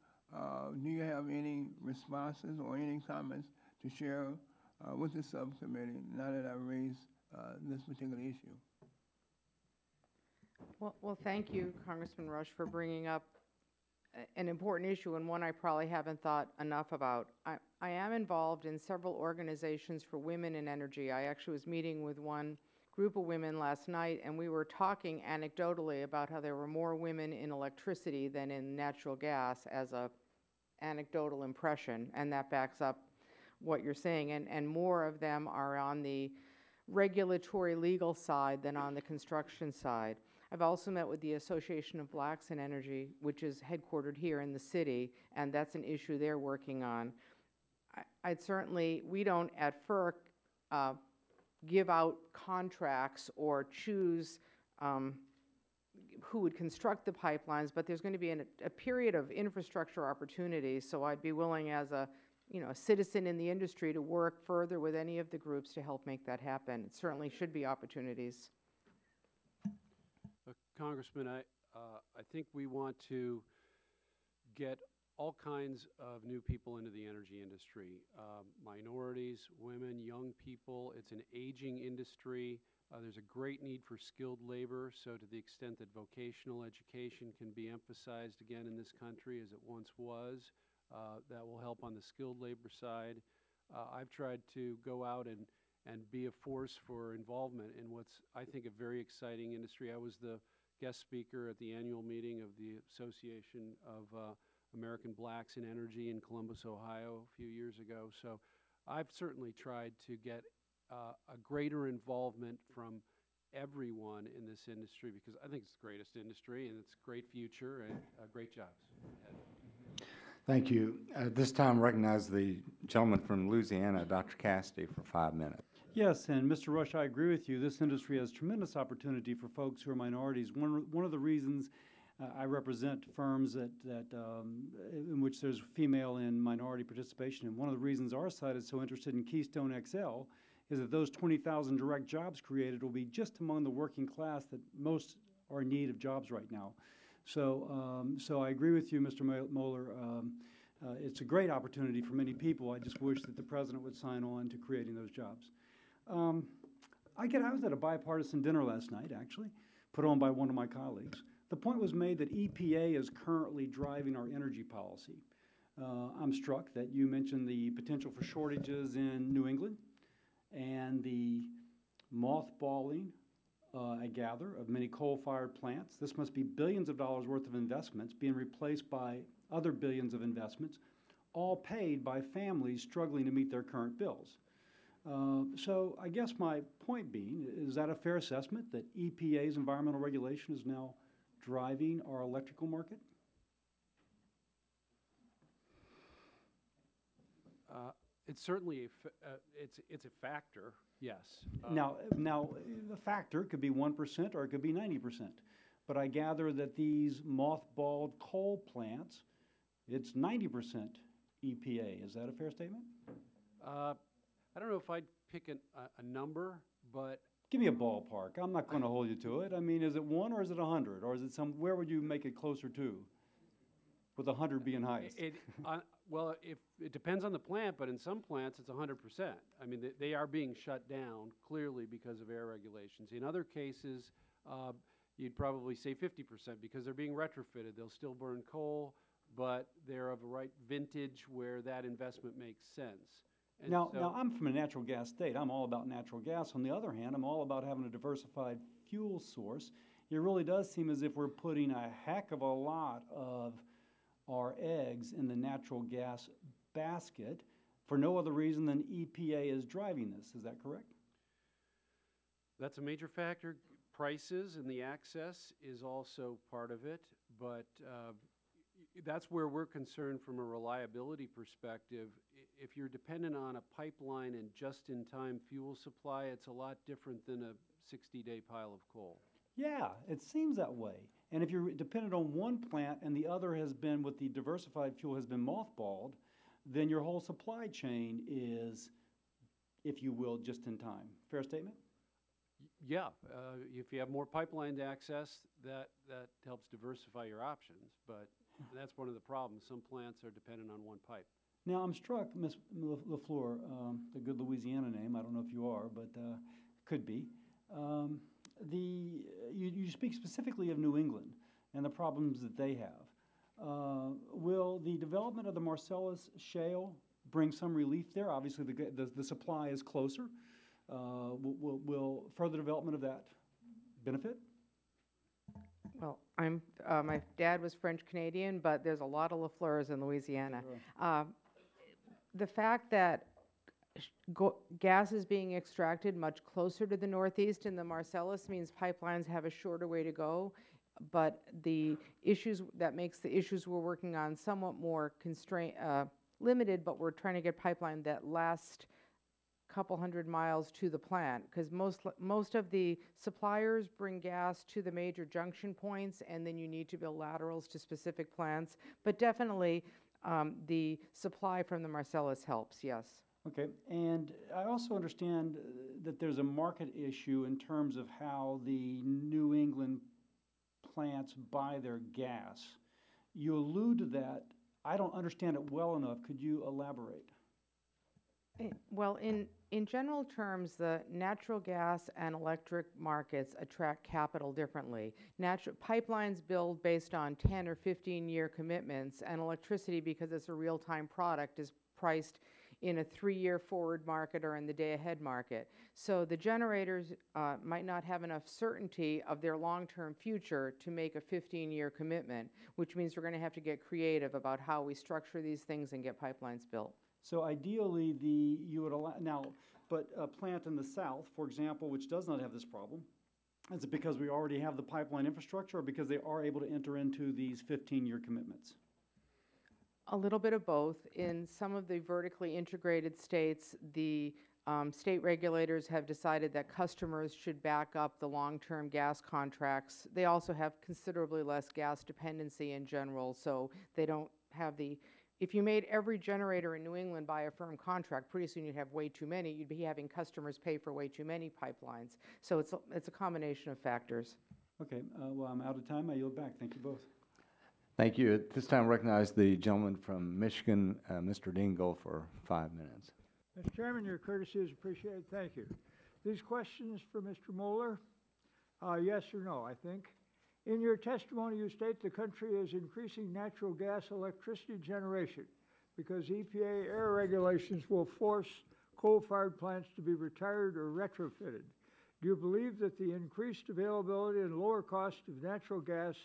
do you have any responses or any comments to share with the subcommittee now that I've raised this particular issue? Well, thank you, Congressman Rush, for bringing up an important issue and one I probably haven't thought enough about. I am involved in several organizations for women in energy. I actually was meeting with one group of women last night, and we were talking anecdotally about how there were more women in electricity than in natural gas as a anecdotal impression, and that backs up what you're saying. And more of them are on the regulatory legal side than on the construction side. I've also met with the Association of Blacks in Energy, which is headquartered here in the city, and that's an issue they're working on. I'd certainly, we don't at FERC give out contracts or choose who would construct the pipelines, but there's going to be a period of infrastructure opportunities, so I'd be willing as a citizen in the industry to work further with any of the groups to help make that happen. It certainly should be opportunities. Congressman, I think we want to get all kinds of new people into the energy industry, minorities, women, young people. It's an aging industry. There's a great need for skilled labor, so to the extent that vocational education can be emphasized again in this country as it once was, that will help on the skilled labor side. I've tried to go out and be a force for involvement in what's, I think, a very exciting industry. I was the guest speaker at the annual meeting of the Association of American Blacks in Energy in Columbus, Ohio a few years ago. So I've certainly tried to get a greater involvement from everyone in this industry because I think it's the greatest industry and it's a great future and great jobs. Thank you. At this time, recognize the gentleman from Louisiana, Dr. Cassidy, for 5 minutes. Yes, and Mr. Rush, I agree with you. This industry has tremendous opportunity for folks who are minorities. One of the reasons I represent firms in which there's female and minority participation, and one of the reasons our side is so interested in Keystone XL is that those 20,000 direct jobs created will be just among the working class that most are in need of jobs right now. So I agree with you, Mr. Moeller. It's a great opportunity for many people. I just wish that the president would sign on to creating those jobs. I was at a bipartisan dinner last night, actually, put on by one of my colleagues. The point was made that EPA is currently driving our energy policy. I'm struck that you mentioned the potential for shortages in New England and the mothballing, I gather, of many coal-fired plants. This must be billions of dollars worth of investments being replaced by other billions of investments, all paid by families struggling to meet their current bills. So I guess my point being, is that a fair assessment that EPA's environmental regulation is now driving our electrical market? It's certainly it's a factor, yes. Now, the factor could be 1% or it could be 90%. But I gather that these mothballed coal plants, it's 90% EPA. Is that a fair statement? I don't know if I'd pick a number, but Give me a ballpark. I'm not going to hold you to it. I mean, is it 1 or is it 100? Or is it where would you make it closer to? With 100 being highest. Well, it depends on the plant, but in some plants it's 100%. I mean, they are being shut down clearly because of air regulations. In other cases, you'd probably say 50% because they're being retrofitted. They'll still burn coal, but they're of a right vintage where that investment makes sense. And Now, I'm from a natural gas state. I'm all about natural gas. On the other hand, I'm all about having a diversified fuel source. It really does seem as if we're putting a heck of a lot of our eggs in the natural gas basket for no other reason than EPA is driving this. Is that correct? That's a major factor. Prices and the access is also part of it, but that's where we're concerned from a reliability perspective. If you're dependent on a pipeline and just-in-time fuel supply, it's a lot different than a 60-day pile of coal. Yeah, it seems that way. And if you're dependent on one plant and the other has been, with the diversified fuel, has been mothballed, then your whole supply chain is, if you will, just in time. Fair statement? Yeah, if you have more pipeline access, that helps diversify your options, but that's one of the problems. Some plants are dependent on one pipe. Now, I'm struck, Ms. LaFleur, the good Louisiana name, I don't know if you are, but could be. You speak specifically of New England and the problems that they have. Will the development of the Marcellus Shale bring some relief there? Obviously, the supply is closer. Will further development of that benefit? Well, my dad was French Canadian, but there's a lot of LaFleurs in Louisiana. Sure. The fact that gas is being extracted much closer to the Northeast in the Marcellus means pipelines have a shorter way to go, but the issues that makes the issues we're working on somewhat more limited, but we're trying to get pipeline that last couple hundred miles to the plant, because most of the suppliers bring gas to the major junction points, and then you need to build laterals to specific plants. But definitely, the supply from the Marcellus helps, yes. Okay, and I also understand that there's a market issue in terms of how the New England plants buy their gas. You allude to that. I don't understand it well enough. Could you elaborate? Well, in general terms, the natural gas and electric markets attract capital differently. Pipelines build based on 10 or 15-year commitments, and electricity, because it's a real-time product, is priced in a 3-year forward market or in the day-ahead market. So the generators might not have enough certainty of their long-term future to make a 15-year commitment, which means we're going to have to get creative about how we structure these things and get pipelines built. So ideally, you would allow now, but a plant in the south, for example, which does not have this problem, is it because we already have the pipeline infrastructure, or because they are able to enter into these 15-year commitments? A little bit of both. In some of the vertically integrated states, the State regulators have decided that customers should back up the long-term gas contracts. They also have considerably less gas dependency in general, so they don't have the, if you made every generator in New England buy a firm contract, pretty soon you'd have way too many. You'd be having customers pay for way too many pipelines. So it's a combination of factors. Okay, well, I'm out of time. I yield back. Thank you both. Thank you. At this time, recognize the gentleman from Michigan, Mr. Dingell, for 5 minutes. Mr. Chairman, your courtesy is appreciated. Thank you. These questions for Mr. Moeller, yes or no, I think. In your testimony, you state the country is increasing natural gas electricity generation because EPA air regulations will force coal-fired plants to be retired or retrofitted. Do you believe that the increased availability and lower cost of natural gas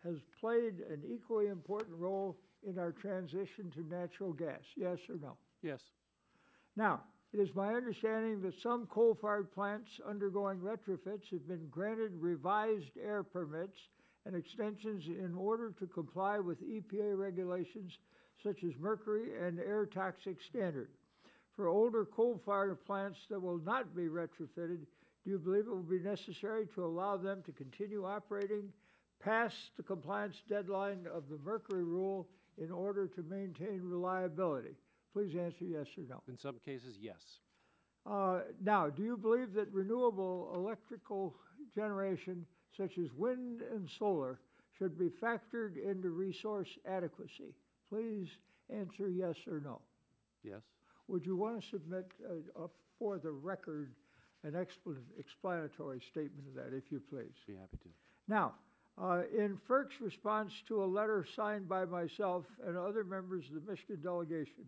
has played an equally important role in our transition to natural gas? Yes or no? Yes. Now, it is my understanding that some coal-fired plants undergoing retrofits have been granted revised air permits and extensions in order to comply with EPA regulations such as mercury and air toxic standard. For older coal-fired plants that will not be retrofitted, do you believe it will be necessary to allow them to continue operating past the compliance deadline of the mercury rule in order to maintain reliability? Please answer yes or no. In some cases, yes. Now, do you believe that renewable electrical generation, such as wind and solar, should be factored into resource adequacy? Please answer yes or no. Yes. Would you want to submit for the record an explanatory statement of that, if you please? Be happy to. Now, in FERC's response to a letter signed by myself and other members of the Michigan delegation,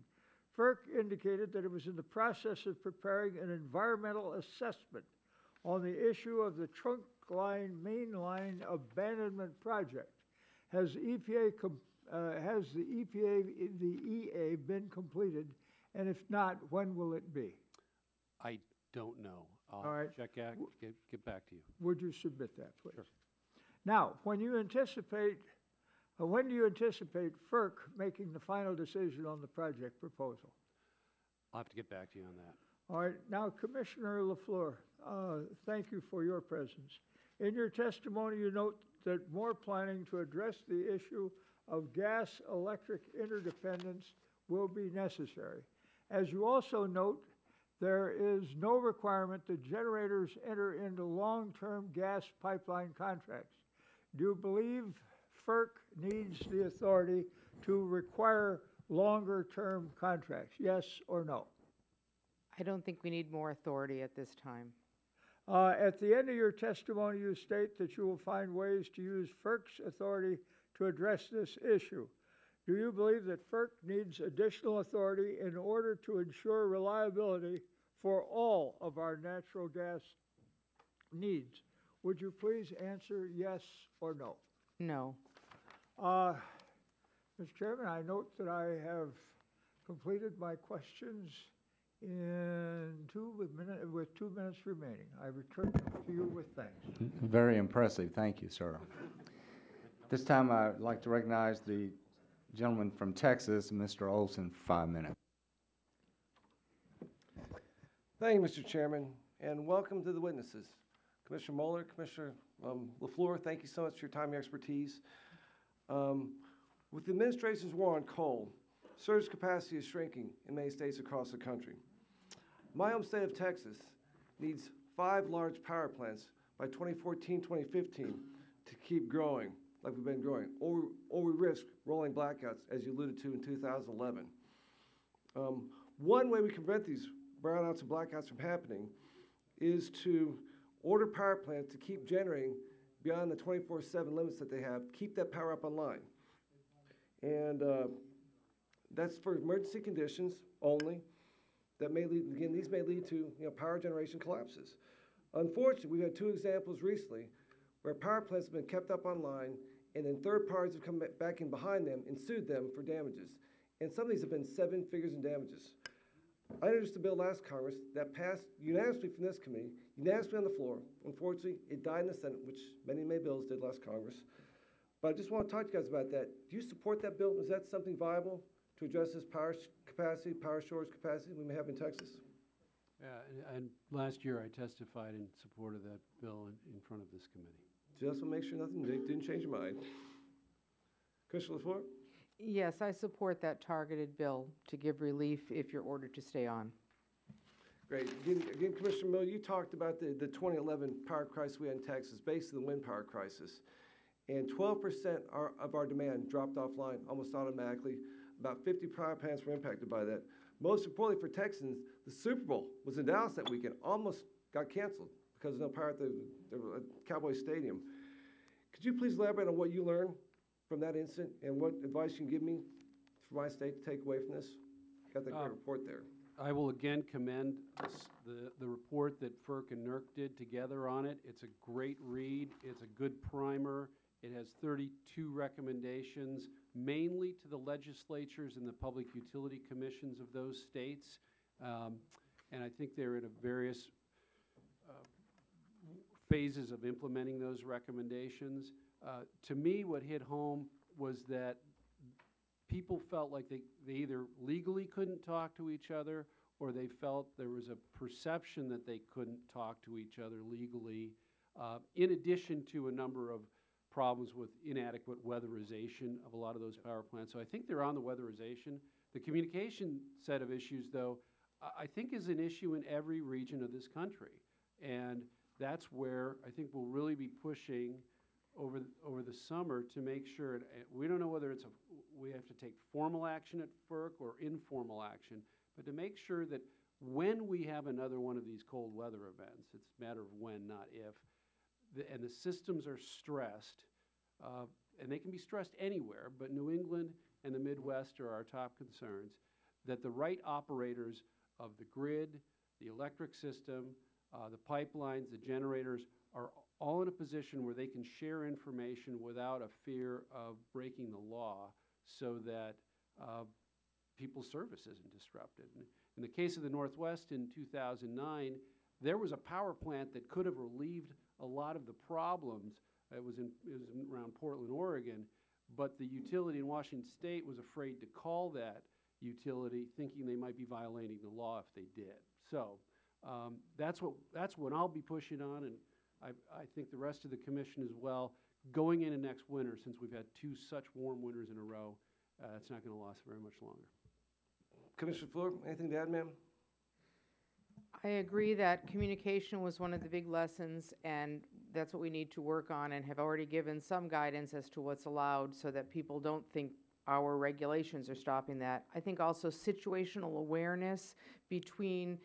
FERC indicated that it was in the process of preparing an environmental assessment on the issue of the trunk line mainline abandonment project. Has the EA been completed, and if not, when will it be? I don't know. I'll All right. check out, get back to you. Would you submit that, please? Sure. Now, when do you anticipate FERC making the final decision on the project proposal? I'll have to get back to you on that. All right. Now, Commissioner LaFleur, thank you for your presence. In your testimony, you note that more planning to address the issue of gas-electric interdependence will be necessary. As you also note, there is no requirement that generators enter into long-term gas pipeline contracts. Do you believe FERC needs the authority to require longer-term contracts? Yes or no? I don't think we need more authority at this time. At the end of your testimony, you state that you will find ways to use FERC's authority to address this issue. Do you believe that FERC needs additional authority in order to ensure reliability for all of our natural gas needs? Would you please answer yes or no? No. Mr. Chairman, I note that I have completed my questions with 2 minutes remaining. I return to you with thanks. Very impressive. Thank you, sir. This time, I'd like to recognize the gentleman from Texas, Mr. Olson, for 5 minutes. Thank you, Mr. Chairman, and welcome to the witnesses. Commissioner Moeller, Commissioner LaFleur, thank you so much for your time and expertise. With the administration's war on coal, surge capacity is shrinking in many states across the country. My home state of Texas needs 5 large power plants by 2014-2015 to keep growing like we've been growing, or we risk rolling blackouts, as you alluded to in 2011. One way we can prevent these brownouts and blackouts from happening is to order power plants to keep generating beyond the 24/7 limits that they have, keep that power up online. And that's for emergency conditions only. That may lead, again, these may lead to power generation collapses. Unfortunately, we've had 2 examples recently where power plants have been kept up online and then third parties have come back in behind them and sued them for damages. And some of these have been 7 figures in damages. I introduced a bill last Congress that passed unanimously from this committee, unanimously on the floor. Unfortunately, it died in the Senate, which many bills did last Congress. But I just want to talk to you guys about that. Do you support that bill? Is that something viable to address this power capacity, power storage capacity we may have in Texas? And last year I testified in support of that bill in front of this committee. Just to make sure nothing didn't change your mind. Commissioner LaFleur? Yes, I support that targeted bill to give relief if you're ordered to stay on. Great. Again, Commissioner Miller, you talked about the 2011 power crisis we had in Texas, basically the wind power crisis. And 12% of our demand dropped offline almost automatically. About 50 power plants were impacted by that. Most importantly for Texans, the Super Bowl was in Dallas that weekend, almost got canceled because of no power at the Cowboy Stadium. Could you please elaborate on what you learned from that incident and what advice you can give me for my state to take away from this? Got that great report there. I will again commend the report that FERC and NERC did together on it. It's a great read. It's a good primer. It has 32 recommendations, mainly to the legislatures and the public utility commissions of those states. And I think they're in various phases of implementing those recommendations. To me, what hit home was that people felt like they either legally couldn't talk to each other, or they felt there was a perception that they couldn't talk to each other legally, in addition to a number of problems with inadequate weatherization of a lot of those power plants. So I think they're on the weatherization. The communication set of issues, though, I think is an issue in every region of this country. And that's where I think we'll really be pushing over the summer to make sure, we don't know whether we have to take formal action at FERC or informal action, but to make sure that when we have another one of these cold weather events, it's a matter of when, not if, and the systems are stressed, and they can be stressed anywhere, but New England and the Midwest are our top concerns, that the right operators of the grid, the electric system, the pipelines, the generators are all in a position where they can share information without a fear of breaking the law, so that people's service isn't disrupted. In the case of the Northwest in 2009, there was a power plant that could have relieved a lot of the problems. It was around Portland, Oregon, but the utility in Washington State was afraid to call that utility, thinking they might be violating the law if they did. So that's what I'll be pushing on, and I think the rest of the commission as well. Going into next winter, since we've had two such warm winters in a row, it's not going to last very much longer. Commissioner LaFleur, anything to add, ma'am? I agree that communication was one of the big lessons, and that's what we need to work on, and have already given some guidance as to what's allowed so that people don't think our regulations are stopping that. I think also situational awareness between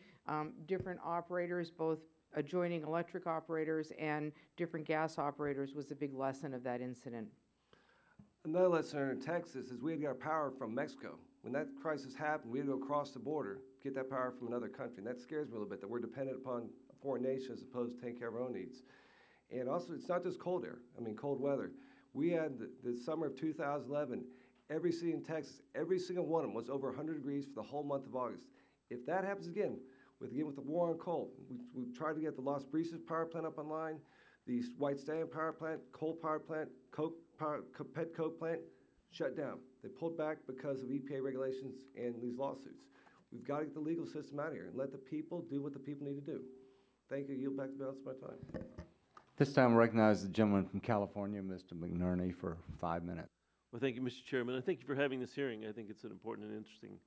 different operators, both adjoining electric operators and different gas operators, was a big lesson of that incident. Another lesson in Texas is we had to get our power from Mexico. When that crisis happened, we had to go across the border, get that power from another country. And that scares me a little bit, that we're dependent upon a foreign nation as opposed to taking care of our own needs. And also, it's not just cold air, cold weather. We had the summer of 2011, every city in Texas, every single one of them was over 100 degrees for the whole month of August. If that happens again with the war on coal, we tried to get the Las Brisas power plant up online, the White Stallion power plant, coal power plant, pet coke plant, shut down. They pulled back because of EPA regulations and these lawsuits. We've got to get the legal system out of here and let the people do what the people need to do. Thank you. Yield back the balance of my time. This time I recognize the gentleman from California, Mr. McNerney, for 5 minutes. Well, thank you, Mr. Chairman, and thank you for having this hearing. I think it's an important and interesting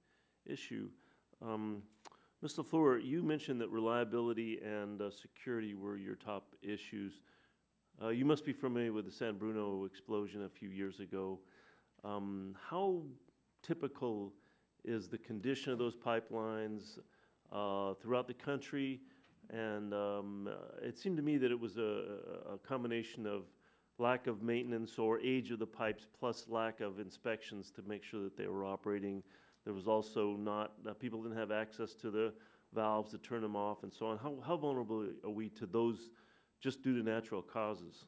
issue. Ms. LaFleur, you mentioned that reliability and security were your top issues. You must be familiar with the San Bruno explosion a few years ago. How typical is the condition of those pipelines throughout the country? And it seemed to me that it was a combination of lack of maintenance or age of the pipes plus lack of inspections to make sure that they were operating. There was also people didn't have access to the valves to turn them off and so on. How vulnerable are we to those just due to natural causes?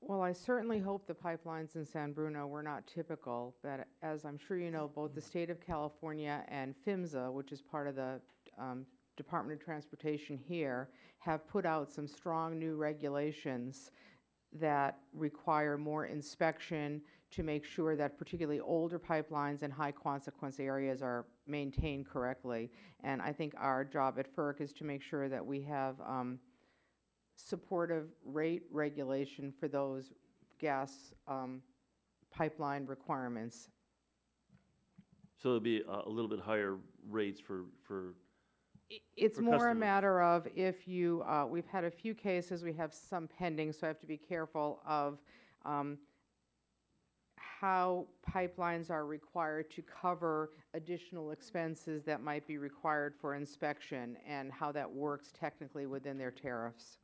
Well, I certainly hope the pipelines in San Bruno were not typical, but as I'm sure you know, both the state of California and PHMSA, which is part of the Department of Transportation here, have put out some strong new regulations that require more inspection to make sure that particularly older pipelines in high consequence areas are maintained correctly. And I think our job at FERC is to make sure that we have supportive rate regulation for those gas pipeline requirements. So it'll be a little bit higher rates for It's for more a customers. matter of if you, we've had a few cases, we have some pending, so I have to be careful of how pipelines are required to cover additional expenses that might be required for inspection and how that works technically within their tariffs.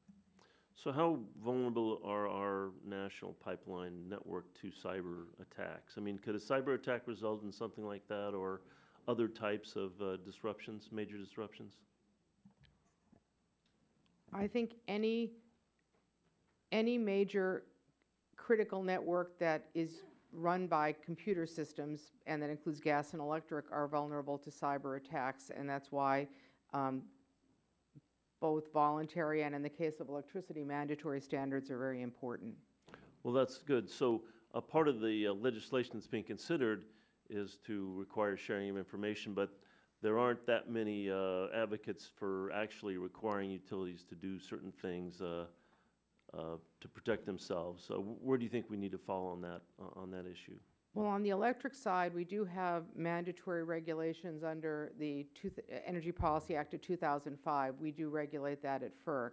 So how vulnerable are our national pipeline network to cyber attacks? I mean, could a cyber attack result in something like that, or other types of disruptions, major disruptions? I think any major critical network that is run by computer systems, and that includes gas and electric, are vulnerable to cyber attacks, and that's why both voluntary and, in the case of electricity, mandatory standards are very important. Well, that's good. So a part of the legislation that's being considered is to require sharing of information, but there aren't that many advocates for actually requiring utilities to do certain things to protect themselves. So where do you think we need to fall on that issue? Well, on the electric side, we do have mandatory regulations under the Energy Policy Act of 2005. We do regulate that at FERC.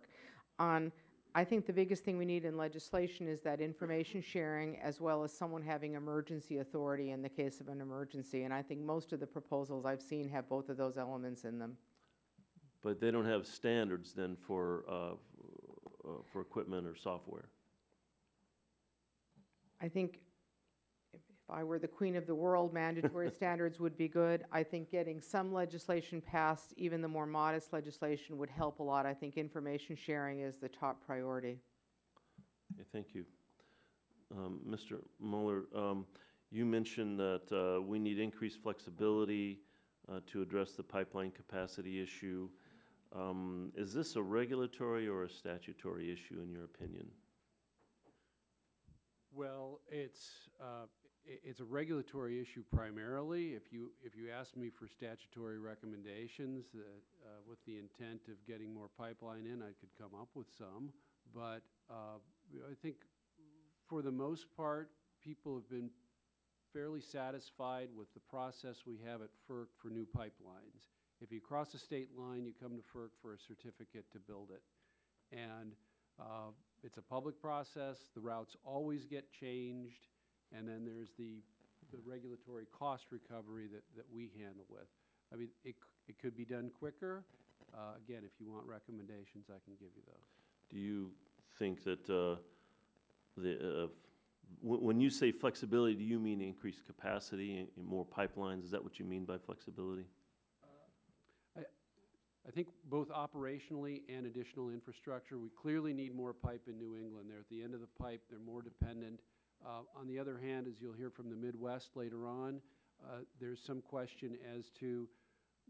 I think the biggest thing we need in legislation is that information sharing, as well as someone having emergency authority in the case of an emergency. And I think most of the proposals I've seen have both of those elements in them. But they don't have standards then for equipment or software. I think if I were the queen of the world, mandatory standards would be good. I think getting some legislation passed, even the more modest legislation, would help a lot. I think information sharing is the top priority. Okay, thank you. Mr. Mueller, you mentioned that we need increased flexibility to address the pipeline capacity issue. Is this a regulatory or a statutory issue, in your opinion? Well, it's a regulatory issue primarily. If you ask me for statutory recommendations with the intent of getting more pipeline in, I could come up with some. But I think for the most part, people have been fairly satisfied with the process we have at FERC for new pipelines. If you cross a state line, you come to FERC for a certificate to build it. And it's a public process. The routes always get changed. And then there's the regulatory cost recovery that we handle with. I mean, it could be done quicker. Again, if you want recommendations, I can give you those. Do you think that when you say flexibility, do you mean increased capacity and more pipelines? Is that what you mean by flexibility? I think both operationally and additional infrastructure. We clearly need more pipe in New England. They're at the end of the pipe. They're more dependent. On the other hand, as you'll hear from the Midwest later on, there's some question as to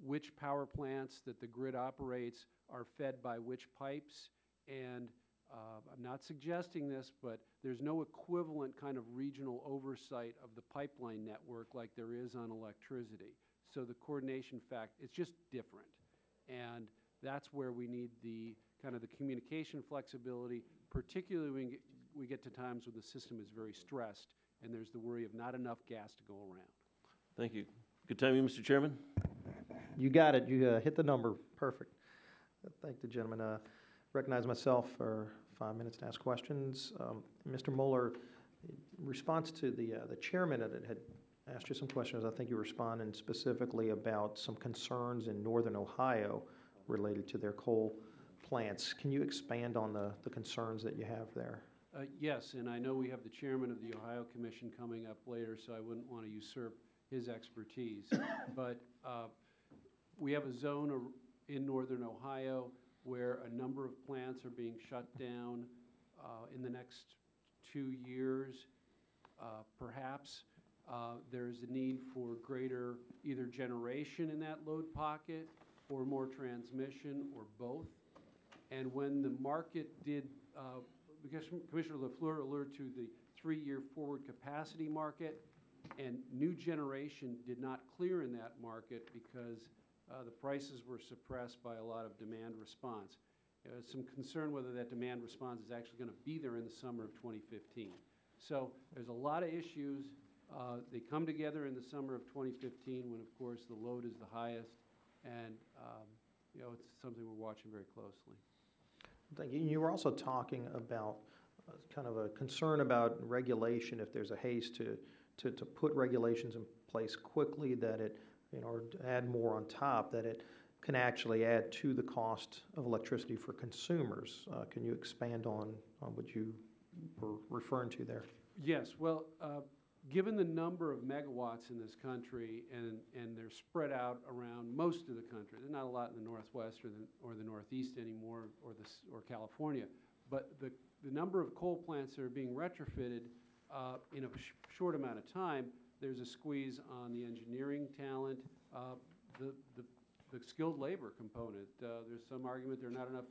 which power plants that the grid operates are fed by which pipes. And I'm not suggesting this, but there's no equivalent kind of regional oversight of the pipeline network like there is on electricity. So the coordination it's just different. And that's where we need the kind of the communication flexibility, particularly when we get to times when the system is very stressed and there's the worry of not enough gas to go around. Thank you. Good time, you, Mr. Chairman. You got it. You hit the number. Perfect. Thank the gentleman. Recognize myself for 5 minutes to ask questions. Mr. Mueller, in response to the chairman that had asked you some questions, I think you responded specifically about some concerns in northern Ohio related to their coal plants. Can you expand on the concerns that you have there? Yes, and I know we have the chairman of the Ohio Commission coming up later, so I wouldn't want to usurp his expertise. But we have a zone in northern Ohio where a number of plants are being shut down in the next 2 years, perhaps. There's a need for greater either generation in that load pocket or more transmission or both. And when the market did because Commissioner LaFleur alluded to the 3-year forward capacity market, and new generation did not clear in that market because the prices were suppressed by a lot of demand response. Some concern whether that demand response is actually going to be there in the summer of 2015. So there's a lot of issues. They come together in the summer of 2015 when, of course, the load is the highest, and it's something we're watching very closely. Thank you. You were also talking about kind of a concern about regulation, if there's a haste to put regulations in place quickly, that it, or to add more on top, that it can actually add to the cost of electricity for consumers. Can you expand on what you were referring to there? Yes. Well, given the number of megawatts in this country, and they're spread out around most of the country, there's not a lot in the Northwest or the Northeast anymore, or California, but the number of coal plants that are being retrofitted in a short amount of time, there's a squeeze on the engineering talent, the skilled labor component. There's some argument there are not enough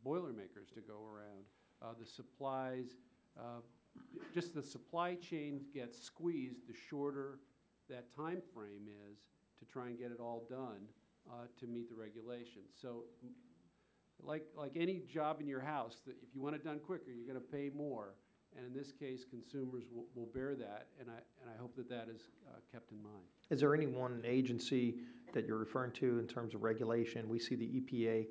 Boilermakers to go around. The supplies, just the supply chain gets squeezed the shorter that time frame is to try and get it all done to meet the regulations. So like any job in your house, that if you want it done quicker, you're going to pay more. And in this case, consumers will bear that, and I hope that is kept in mind. Is there any one agency that you're referring to in terms of regulation? We see the EPA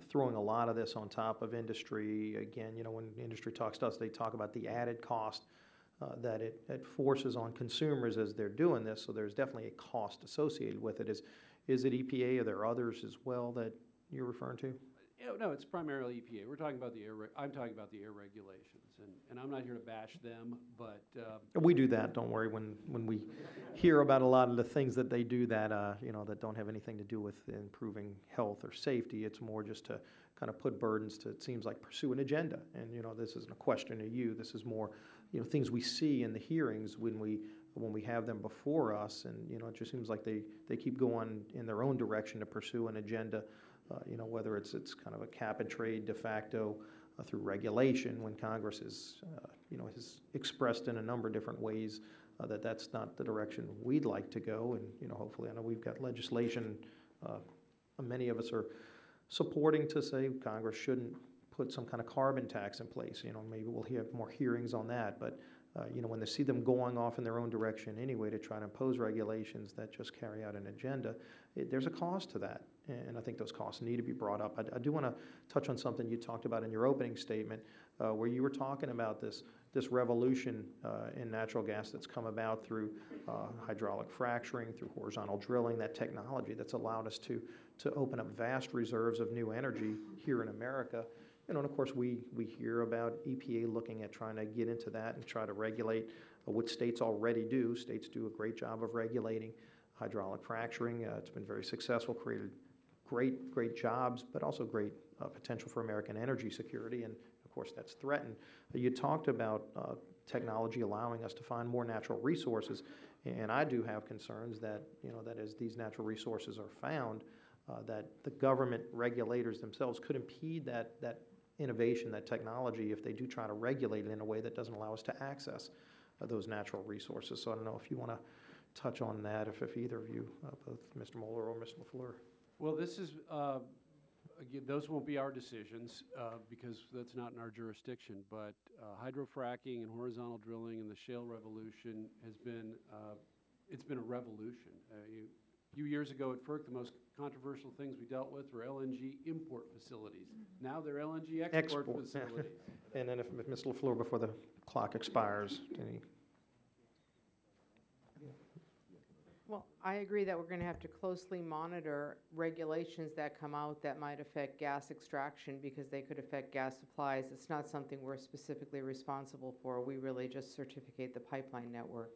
throwing a lot of this on top of industry. Again, when industry talks to us, they talk about the added cost that it forces on consumers as they're doing this. So there's definitely a cost associated with it. Is it EPA? Are there others as well that you're referring to? No, it's primarily EPA. We're talking about I'm talking about the air regulations, and I'm not here to bash them, but we do that. Don't worry. When we hear about a lot of the things that they do that that don't have anything to do with improving health or safety, it's more just to kind of put burdens to, it seems like, pursue an agenda. And this isn't a question to you. This is more things we see in the hearings when we have them before us, and it just seems like they keep going in their own direction to pursue an agenda. Whether it's kind of a cap and trade de facto through regulation, when Congress is, has expressed in a number of different ways that that's not the direction we'd like to go. And, hopefully, I know we've got legislation, many of us are supporting to say Congress shouldn't put some kind of carbon tax in place. Maybe we'll have more hearings on that. But, when they see them going off in their own direction anyway to try to impose regulations that just carry out an agenda, there's a cost to that. And I think those costs need to be brought up. I do want to touch on something you talked about in your opening statement, where you were talking about this revolution in natural gas that's come about through hydraulic fracturing, through horizontal drilling, that technology that's allowed us to open up vast reserves of new energy here in America. And of course, we hear about EPA looking at trying to get into that and try to regulate what states already do. States do a great job of regulating hydraulic fracturing. It's been very successful, created great jobs, but also great potential for American energy security. And of course, that's threatened. You talked about technology allowing us to find more natural resources. And I do have concerns that, that as these natural resources are found, that the government regulators themselves could impede that innovation, that technology, if they do try to regulate it in a way that doesn't allow us to access those natural resources. So I don't know if you want to touch on that, if either of you, both Mr. Moeller or Mr. LaFleur. Well, this is, again, those won't be our decisions because that's not in our jurisdiction, but hydrofracking and horizontal drilling and the shale revolution has been, it's been a revolution. A few years ago at FERC, the most controversial things we dealt with were LNG import facilities. Now they're LNG export facilities. And then if Ms. LaFleur, before the clock expires, any? Well, I agree that we're going to have to closely monitor regulations that come out that might affect gas extraction because they could affect gas supplies. It's not something we're specifically responsible for. We really just certificate the pipeline network.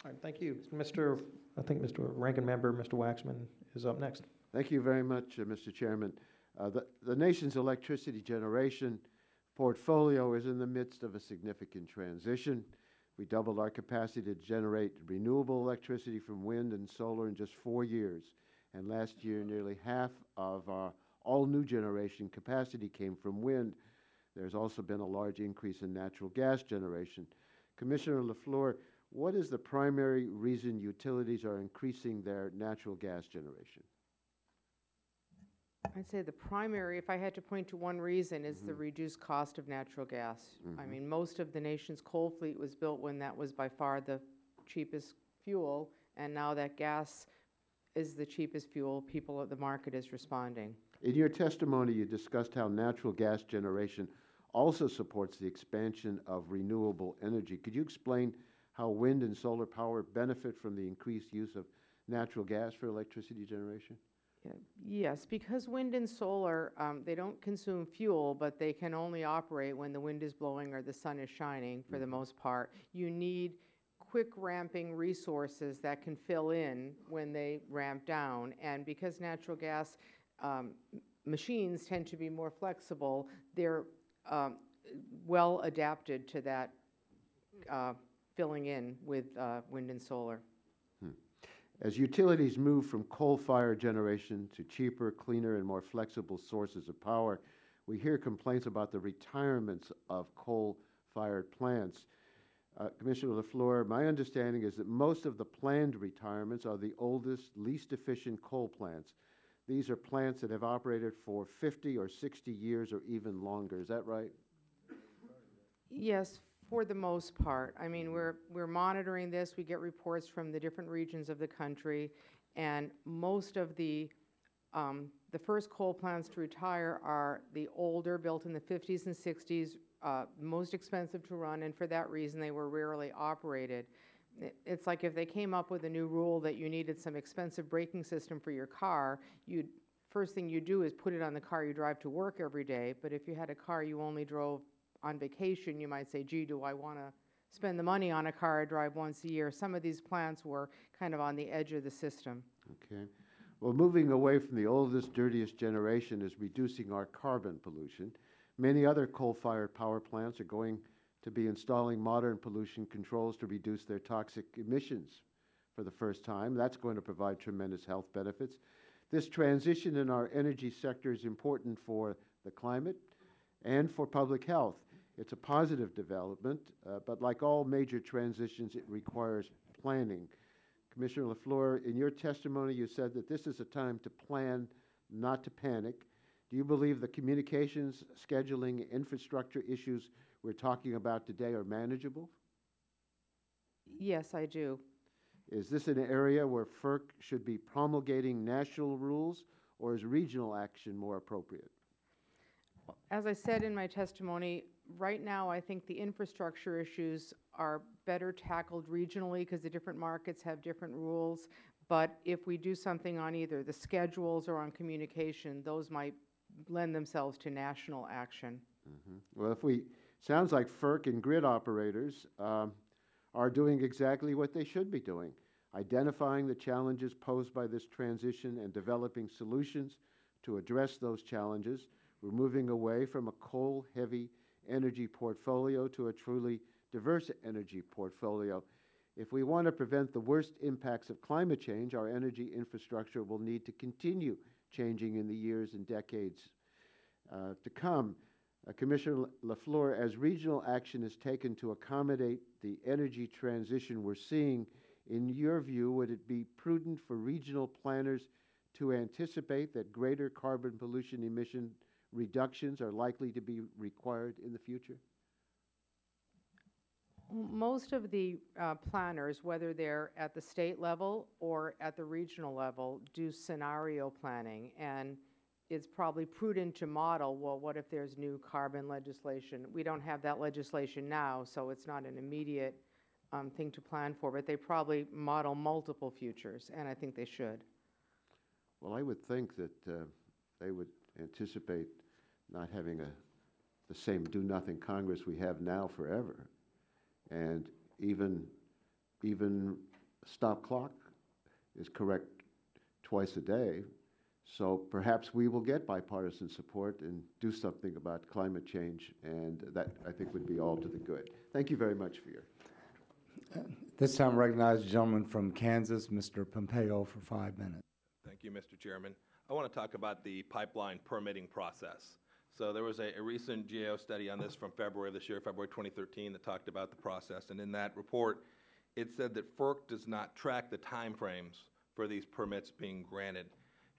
All right, thank you. I think Mr. Ranking Member, Mr. Waxman, is up next. Thank you very much, Mr. Chairman. The nation's electricity generation portfolio is in the midst of a significant transition. We doubled our capacity to generate renewable electricity from wind and solar in just 4 years. And last year, nearly half of our all new generation capacity came from wind. There's also been a large increase in natural gas generation. Commissioner LaFleur, what is the primary reason utilities are increasing their natural gas generation? I'd say the primary, if I had to point to one reason, is the reduced cost of natural gas. I mean, most of the nation's coal fleet was built when that was by far the cheapest fuel, and now that gas is the cheapest fuel, people at the market is responding. In your testimony, you discussed how natural gas generation also supports the expansion of renewable energy. Could you explain how wind and solar power benefit from the increased use of natural gas for electricity generation? Yes, because wind and solar, they don't consume fuel, but they can only operate when the wind is blowing or the sun is shining for the most part. You need quick ramping resources that can fill in when they ramp down. And because natural gas machines tend to be more flexible, they're well adapted to that filling in with wind and solar. As utilities move from coal-fired generation to cheaper, cleaner, and more flexible sources of power, we hear complaints about the retirements of coal-fired plants. Commissioner LaFleur, my understanding is that most of the planned retirements are the oldest, least efficient coal plants. These are plants that have operated for 50 or 60 years or even longer. Is that right? Yes, for the most part. I mean, we're monitoring this. We get reports from the different regions of the country, and most of the first coal plants to retire are the older, built in the 50s and 60s, most expensive to run, and for that reason they were rarely operated. It's like if they came up with a new rule that you needed some expensive braking system for your car, first thing you do is put it on the car you drive to work every day. But if you had a car you only drove on vacation, you might say, gee, do I want to spend the money on a car I drive once a year? Some of these plants were kind of on the edge of the system. Okay. Well, moving away from the oldest, dirtiest generation is reducing our carbon pollution. Many other coal-fired power plants are going to be installing modern pollution controls to reduce their toxic emissions for the first time. That's going to provide tremendous health benefits. This transition in our energy sector is important for the climate and for public health. It's a positive development, but like all major transitions, it requires planning. Commissioner LaFleur, in your testimony, you said that this is a time to plan, not to panic. Do you believe the communications, scheduling, infrastructure issues we're talking about today are manageable? Yes, I do. Is this an area where FERC should be promulgating national rules, or is regional action more appropriate? As I said in my testimony, right now I think the infrastructure issues are better tackled regionally because the different markets have different rules. But if we do something on either the schedules or on communication, those might lend themselves to national action. Well, sounds like FERC and grid operators are doing exactly what they should be doing, identifying the challenges posed by this transition and developing solutions to address those challenges. We're moving away from a coal-heavy energy portfolio to a truly diverse energy portfolio. If we want to prevent the worst impacts of climate change, our energy infrastructure will need to continue changing in the years and decades to come. Commissioner LaFleur, as regional action is taken to accommodate the energy transition we're seeing, in your view, would it be prudent for regional planners to anticipate that greater carbon pollution emission reductions are likely to be required in the future? Most of the planners, whether they're at the state level or at the regional level, do scenario planning, and it's probably prudent to model, well, what if there's new carbon legislation? We don't have that legislation now, so it's not an immediate thing to plan for, but they probably model multiple futures, and I think they should. Well, I would think that they would anticipate not having the same do-nothing Congress we have now forever. And even stop clock is correct twice a day. So perhaps we will get bipartisan support and do something about climate change, and that, I think, would be all to the good. Thank you very much for your... This time I recognize the gentleman from Kansas, Mr. Pompeo, for 5 minutes. Thank you, Mr. Chairman. I want to talk about the pipeline permitting process. So there was a recent GAO study on this from February of this year, February 2013, that talked about the process. And in that report, it said that FERC does not track the timeframes for these permits being granted.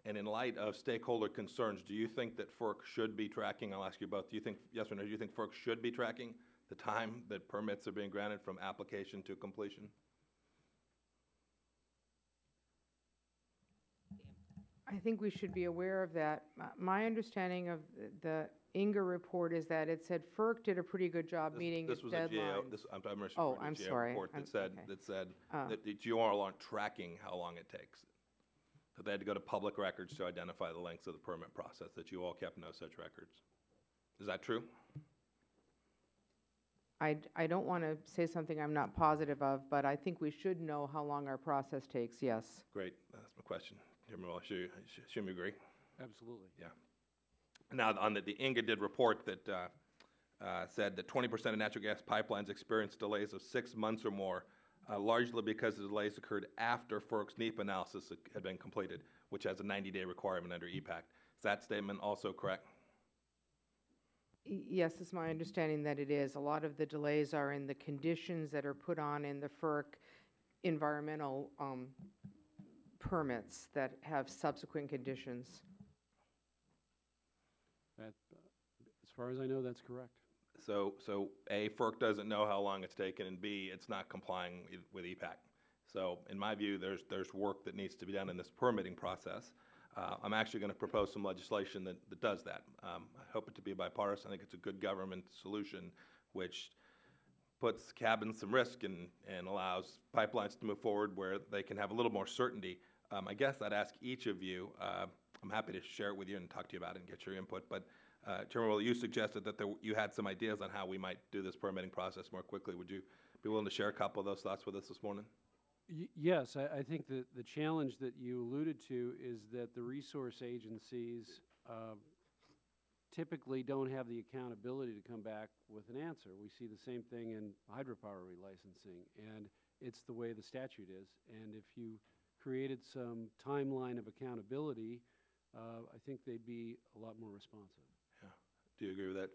And in light of stakeholder concerns, do you think that FERC should be tracking, I'll ask you both, do you think, yes or no, do you think FERC should be tracking the time that permits are being granted from application to completion? I think we should be aware of that. My understanding of the Inga report is that it said FERC did a pretty good job meeting its This was a GAO, deadlines. I'm referring Oh, to I'm a GAO sorry. report that said, Oh. that you all aren't tracking how long it takes. That they had to go to public records to identify the lengths of the permit process, that you all kept no such records. Is that true? I don't want to say something I'm not positive of, but I think we should know how long our process takes, yes. Great, that's my question. Chairman, I assume you agree? Absolutely. Yeah. Now, on the Inga did report that said that 20% of natural gas pipelines experienced delays of 6 months or more, largely because the delays occurred after FERC's NEPA analysis had been completed, which has a 90-day requirement under EPAC. Is that statement also correct? Yes, it's my understanding that it is. A lot of the delays are in the conditions that are put on in the FERC environmental permits that have subsequent conditions. That, as far as I know, that's correct. So A, FERC doesn't know how long it's taken, and B, it's not complying with EPAC. So in my view, there's work that needs to be done in this permitting process. I'm actually going to propose some legislation that does that. I hope it to be bipartisan. I think it's a good government solution which puts cabins some risk and allows pipelines to move forward where they can have a little more certainty. I guess I'd ask each of you, I'm happy to share it with you and talk to you about it and get your input, but Chairman Will, you suggested that you had some ideas on how we might do this permitting process more quickly. Would you be willing to share a couple of those thoughts with us this morning? Yes, I think that the challenge that you alluded to is that the resource agencies typically don't have the accountability to come back with an answer. We see the same thing in hydropower relicensing, and it's the way the statute is. And if you created some timeline of accountability, I think they'd be a lot more responsive. Yeah. Do you agree with that,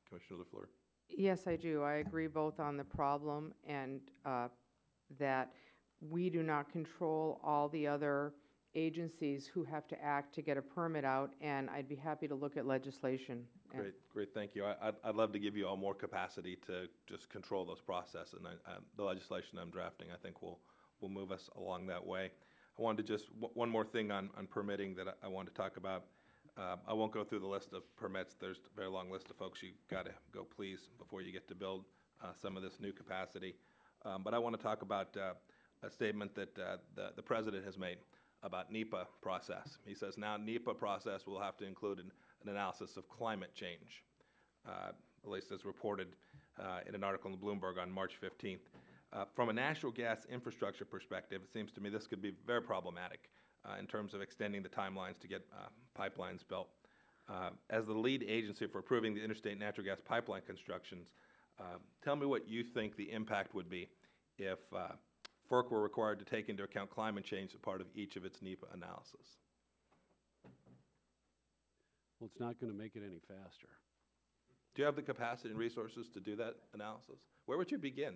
Commissioner LaFleur? Yes, I do. I agree both on the problem and that we do not control all the other agencies who have to act to get a permit out, and I'd be happy to look at legislation. Great, thank you. I'd love to give you all more capacity to just control those processes, and the legislation I'm drafting, I think, will move us along that way. I wanted to just, one more thing on permitting that I want to talk about. I won't go through the list of permits. There's a very long list of folks you've got to go please before you get to build some of this new capacity. But I want to talk about a statement that the President has made about NEPA process. He says now NEPA process will have to include an analysis of climate change, at least as reported in an article in Bloomberg on March 15th. From a natural gas infrastructure perspective, it seems to me this could be very problematic in terms of extending the timelines to get pipelines built. As the lead agency for approving the interstate natural gas pipeline constructions, tell me what you think the impact would be if FERC were required to take into account climate change as part of each of its NEPA analysis. Well, it's not going to make it any faster. Do you have the capacity and resources to do that analysis? Where would you begin?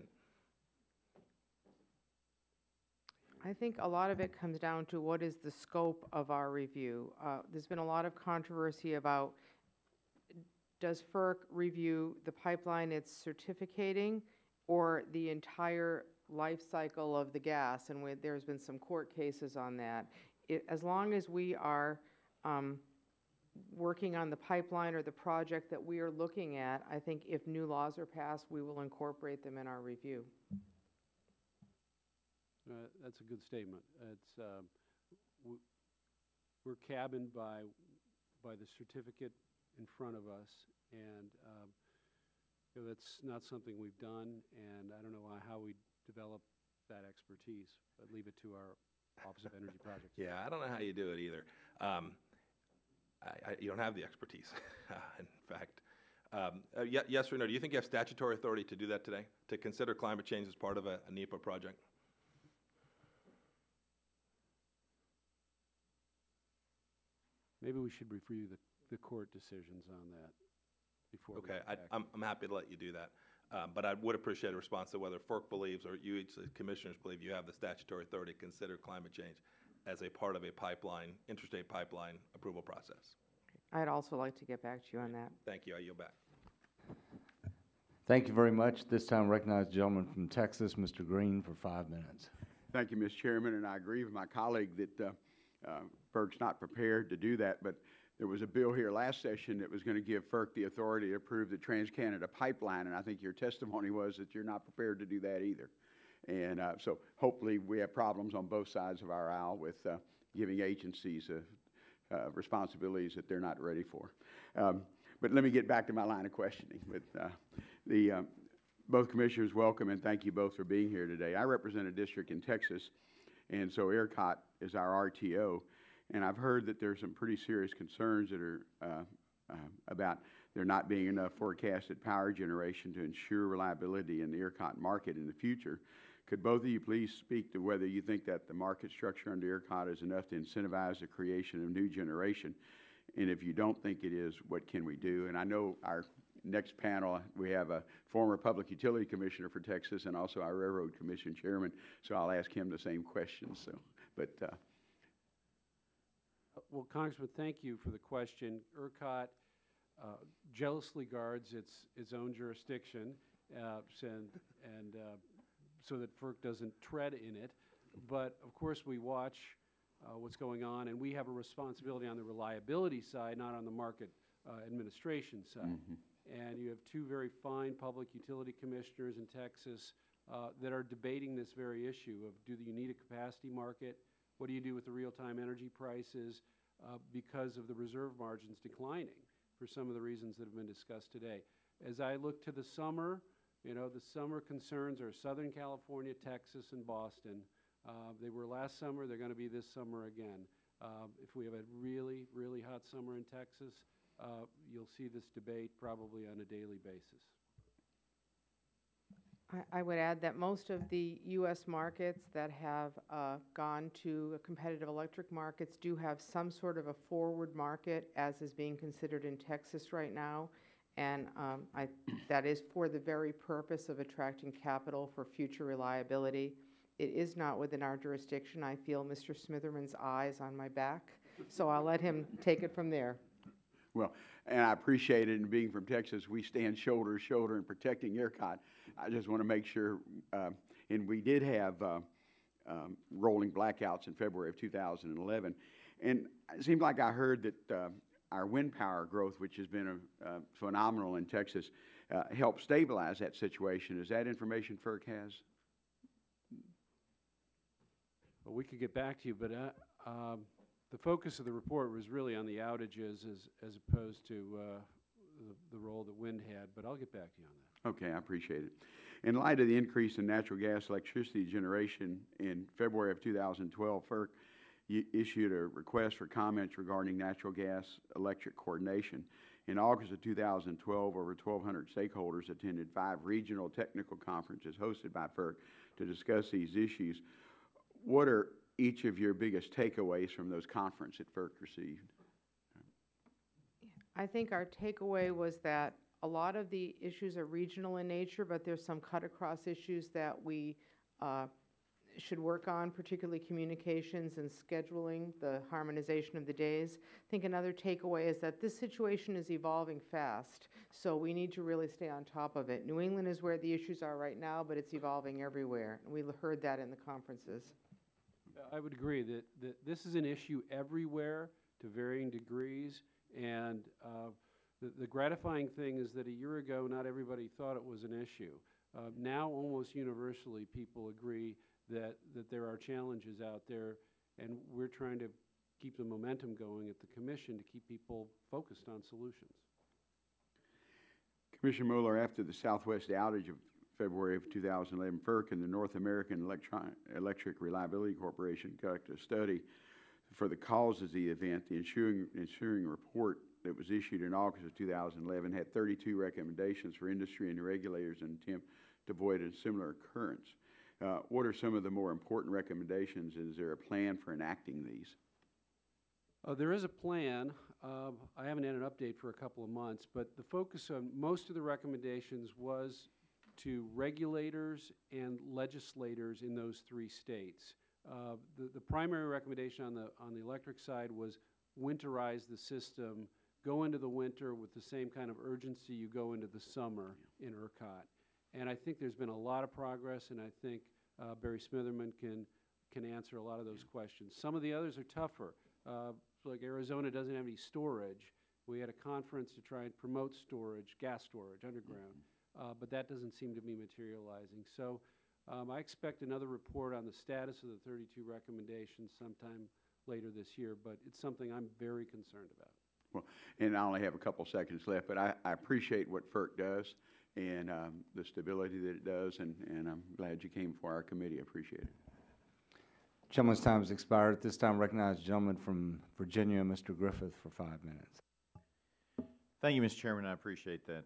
I think a lot of it comes down to what is the scope of our review. There's been a lot of controversy about, does FERC review the pipeline it's certificating or the entire life cycle of the gas? And there's been some court cases on that. As long as we are working on the pipeline or the project that we are looking at, I think if new laws are passed, we will incorporate them in our review. That's a good statement. It's we're cabined by the certificate in front of us, and that's not something we've done. And I don't know how we develop that expertise. But leave it to our Office of Energy Projects. Yeah, I don't know how you do it either. You don't have the expertise, in fact. Yes or no? Do you think you have statutory authority to do that today, to consider climate change as part of a NEPA project? Maybe we should review the court decisions on that before. we Okay, get back. I'm happy to let you do that. But I would appreciate a response to whether FERC believes, or you each, the commissioners, believe you have the statutory authority to consider climate change as a part of a pipeline, interstate pipeline approval process. I'd also like to get back to you on that. Thank you. I yield back. Thank you very much. This time recognize the gentleman from Texas, Mr. Green, for 5 minutes. Thank you, Mr. Chairman, and I agree with my colleague that FERC's not prepared to do that, but there was a bill here last session that was going to give FERC the authority to approve the Trans-Canada pipeline, and I think your testimony was that you're not prepared to do that either. And so hopefully we have problems on both sides of our aisle with giving agencies responsibilities that they're not ready for. But let me get back to my line of questioning. Both commissioners, welcome, and thank you both for being here today. I represent a district in Texas, and so ERCOT is our RTO, and I've heard that there's some pretty serious concerns that are about there not being enough forecasted power generation to ensure reliability in the ERCOT market in the future. Could both of you please speak to whether you think that the market structure under ERCOT is enough to incentivize the creation of new generation? And if you don't think it is, what can we do? And I know our next panel, we have a former Public Utility Commissioner for Texas and also our Railroad Commission Chairman, so I'll ask him the same questions. So, but Well, Congressman, thank you for the question. ERCOT jealously guards its own jurisdiction, so that FERC doesn't tread in it. But of course, we watch what's going on, and we have a responsibility on the reliability side, not on the market administration side. And you have two very fine public utility commissioners in Texas that are debating this very issue of, do you need a capacity market? What do you do with the real-time energy prices because of the reserve margins declining for some of the reasons that have been discussed today? As I look to the summer, the summer concerns are Southern California, Texas, and Boston. They were last summer. They're going to be this summer again. If we have a really, really hot summer in Texas, you'll see this debate probably on a daily basis. I would add that most of the U.S. markets that have gone to competitive electric markets do have some sort of a forward market, as is being considered in Texas right now. And that is for the very purpose of attracting capital for future reliability. It is not within our jurisdiction. I feel Mr. Smitherman's eyes on my back, so I'll let him take it from there. well, and I appreciate it, and being from Texas, we stand shoulder to shoulder in protecting ERCOT. I just want to make sure, and we did have rolling blackouts in February of 2011, and it seemed like I heard that our wind power growth, which has been phenomenal in Texas, helped stabilize that situation. Is that information FERC has? Well, we could get back to you, but the focus of the report was really on the outages as opposed to the role that wind had, but I'll get back to you on that. Okay, I appreciate it. In light of the increase in natural gas electricity generation in February of 2012, FERC issued a request for comments regarding natural gas electric coordination. In August of 2012, over 1,200 stakeholders attended 5 regional technical conferences hosted by FERC to discuss these issues. What are each of your biggest takeaways from those conferences that FERC received? I think our takeaway was that a lot of the issues are regional in nature, but there's some cut-across issues that we should work on, particularly communications and scheduling, the harmonization of the days. I think another takeaway is that this situation is evolving fast, so we need to really stay on top of it. New England is where the issues are right now, but it's evolving everywhere, and we heard that in the conferences. I would agree that this is an issue everywhere to varying degrees, and the gratifying thing is that a year ago, not everybody thought it was an issue. Now, almost universally, people agree that there are challenges out there, and we're trying to keep the momentum going at the Commission to keep people focused on solutions. Commissioner Mueller, after the Southwest outage of February of 2011, FERC and the North American Electric Reliability Corporation conducted a study for the causes of the event. The ensuing report that was issued in August of 2011 had 32 recommendations for industry and regulators in an attempt to avoid a similar occurrence. What are some of the more important recommendations? Is there a plan for enacting these? There is a plan. I haven't had an update for a couple of months, but the focus on most of the recommendations was to regulators and legislators in those 3 states. The primary recommendation on the electric side was winterize the system, go into the winter with the same kind of urgency you go into the summer in ERCOT. And I think there's been a lot of progress, and I think Barry Smitherman can answer a lot of those questions. Some of the others are tougher. Like Arizona doesn't have any storage. We had a conference to try and promote storage, gas storage, underground, but that doesn't seem to be materializing. So I expect another report on the status of the 32 recommendations sometime later this year, but it's something I'm very concerned about. Well, and I only have a couple seconds left, but I appreciate what FERC does and the stability that it does, and I'm glad you came for our committee. I appreciate it. Gentleman's time has expired. At this time, recognize the gentleman from Virginia, Mr. Griffith, for 5 minutes. Thank you, Mr. Chairman. I appreciate that,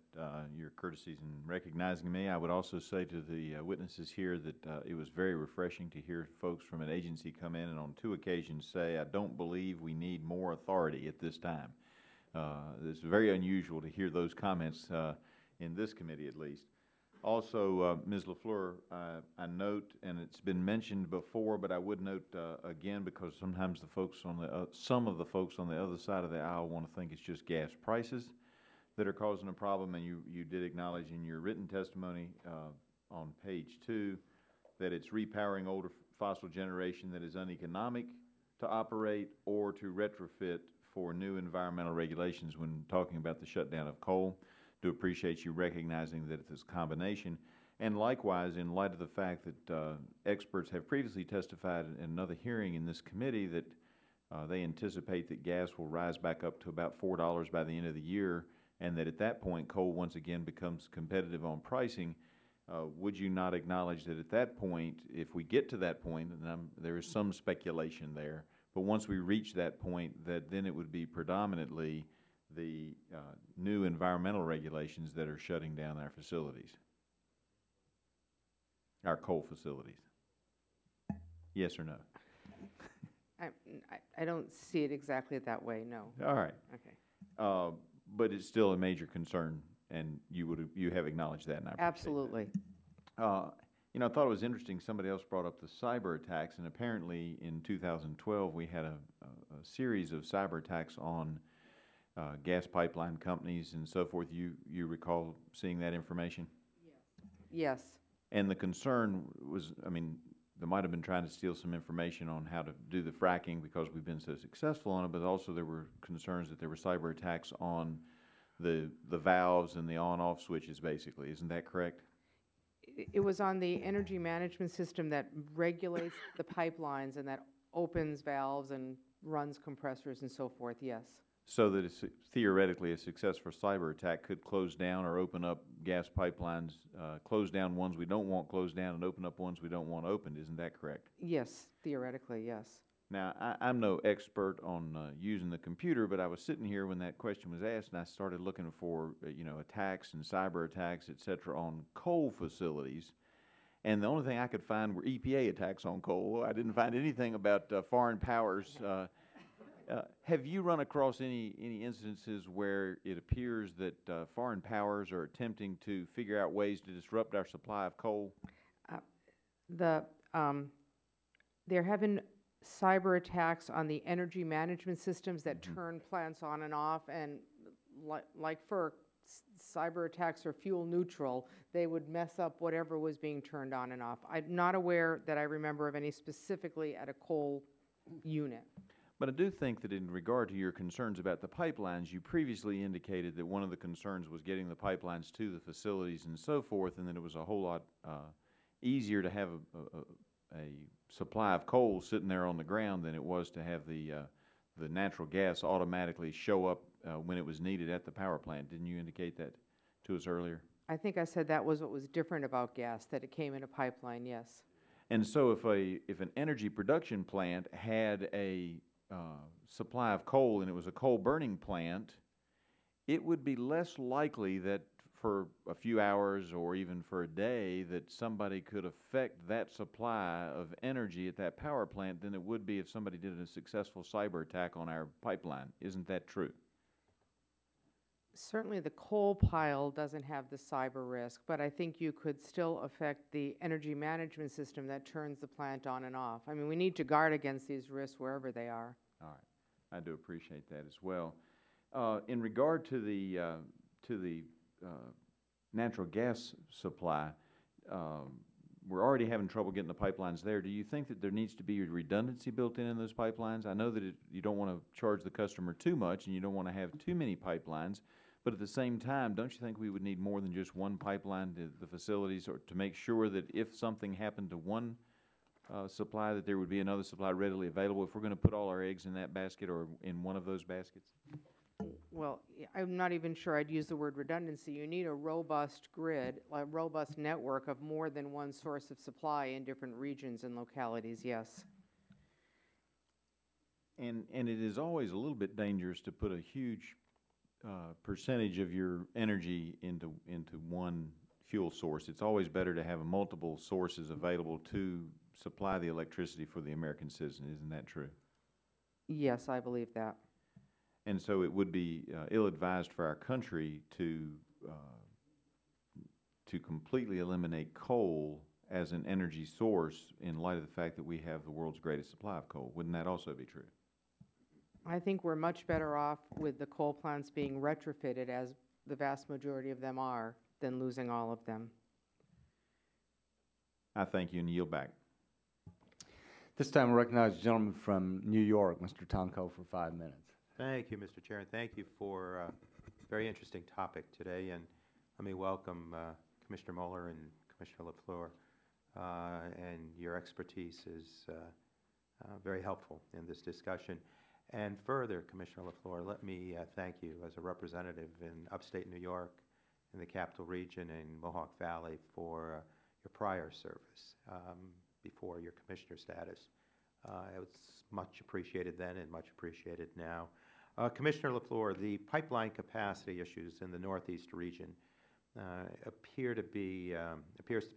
your courtesies in recognizing me. I would also say to the witnesses here that it was very refreshing to hear folks from an agency come in and on 2 occasions say, I don't believe we need more authority at this time. It's very unusual to hear those comments in this committee, at least. Also, Ms. LaFleur, I note, and it's been mentioned before, but I would note again, because sometimes the folks on the some of the folks on the other side of the aisle want to think it's just gas prices that are causing a problem, and you did acknowledge in your written testimony on page 2 that it's repowering older fossil generation that is uneconomic to operate or to retrofit for new environmental regulations when talking about the shutdown of coal. Do appreciate you recognizing that it's a combination. And likewise, in light of the fact that experts have previously testified in another hearing in this committee that they anticipate that gas will rise back up to about $4 by the end of the year, and that at that point coal once again becomes competitive on pricing, would you not acknowledge that at that point, if we get to that point, and there is some speculation there, but once we reach that point, that then it would be predominantly the new environmental regulations that are shutting down our facilities, our coal facilities? Yes or no? I don't see it exactly that way, no. All right. Okay. But it's still a major concern, and you have acknowledged that, and I appreciate Absolutely. that. You know, I thought it was interesting, somebody else brought up the cyber attacks, and apparently in 2012 we had a series of cyber attacks on gas pipeline companies and so forth. You recall seeing that information? Yes. And the concern was, I mean, they might have been trying to steal some information on how to do the fracking because we've been so successful on it, but also there were concerns that there were cyber attacks on the valves and the on-off switches, basically. Isn't that correct? It was on the energy management system that regulates the pipelines and that opens valves and runs compressors and so forth, yes. So that it's theoretically a successful cyber attack could close down or open up gas pipelines, close down ones we don't want closed down and open up ones we don't want opened. Isn't that correct? Yes, theoretically, yes. Now, I'm no expert on using the computer, but I was sitting here when that question was asked, and I started looking for, you know, attacks and cyber attacks, et cetera, on coal facilities. And the only thing I could find were EPA attacks on coal. I didn't find anything about foreign powers. Have you run across any instances where it appears that foreign powers are attempting to figure out ways to disrupt our supply of coal? There have been cyber attacks on the energy management systems that turn plants on and off, and like FERC, cyber attacks are fuel neutral. They would mess up whatever was being turned on and off. I'm not aware that I remember of any specifically at a coal unit. But I do think that in regard to your concerns about the pipelines, you previously indicated that one of the concerns was getting the pipelines to the facilities and so forth, and that it was a whole lot easier to have a supply of coal sitting there on the ground than it was to have the natural gas automatically show up when it was needed at the power plant. Didn't you indicate that to us earlier? I think I said that was what was different about gas, that it came in a pipeline, yes. And so if an energy production plant had a supply of coal and it was a coal burning plant, it would be less likely that for a few hours or even for a day that somebody could affect that supply of energy at that power plant than it would be if somebody did a successful cyber attack on our pipeline. Isn't that true? Certainly, the coal pile doesn't have the cyber risk, but I think you could still affect the energy management system that turns the plant on and off. I mean, we need to guard against these risks wherever they are. All right. I do appreciate that as well. In regard to the natural gas supply, we're already having trouble getting the pipelines there. Do you think that there needs to be redundancy built in those pipelines? I know that you don't want to charge the customer too much and you don't want to have too many pipelines, but at the same time, don't you think we would need more than just one pipeline to the facilities, or to make sure that if something happened to one supply, that there would be another supply readily available if we're going to put all our eggs in that basket or in one of those baskets? Well, I'm not even sure I'd use the word redundancy. You need a robust grid, a robust network of more than one source of supply in different regions and localities, yes. And it is always a little bit dangerous to put a huge percentage of your energy into one fuel source. It's always better to have multiple sources available to supply the electricity for the American citizen. Isn't that true? Yes, I believe that. And so it would be ill-advised for our country to completely eliminate coal as an energy source in light of the fact that we have the world's greatest supply of coal. Wouldn't that also be true? I think we're much better off with the coal plants being retrofitted, as the vast majority of them are, than losing all of them. I thank you and yield back. This time I recognize the gentleman from New York, Mr. Tonko, for 5 minutes. Thank you, Mr. Chair, and thank you for a very interesting topic today. And let me welcome Commissioner Moeller and Commissioner LaFleur. And your expertise is very helpful in this discussion. And further, Commissioner LaFleur, let me thank you as a representative in upstate New York, in the Capital Region, and Mohawk Valley for your prior service before your commissioner status. It was much appreciated then and much appreciated now. Commissioner LaFleur, the pipeline capacity issues in the Northeast region appears to be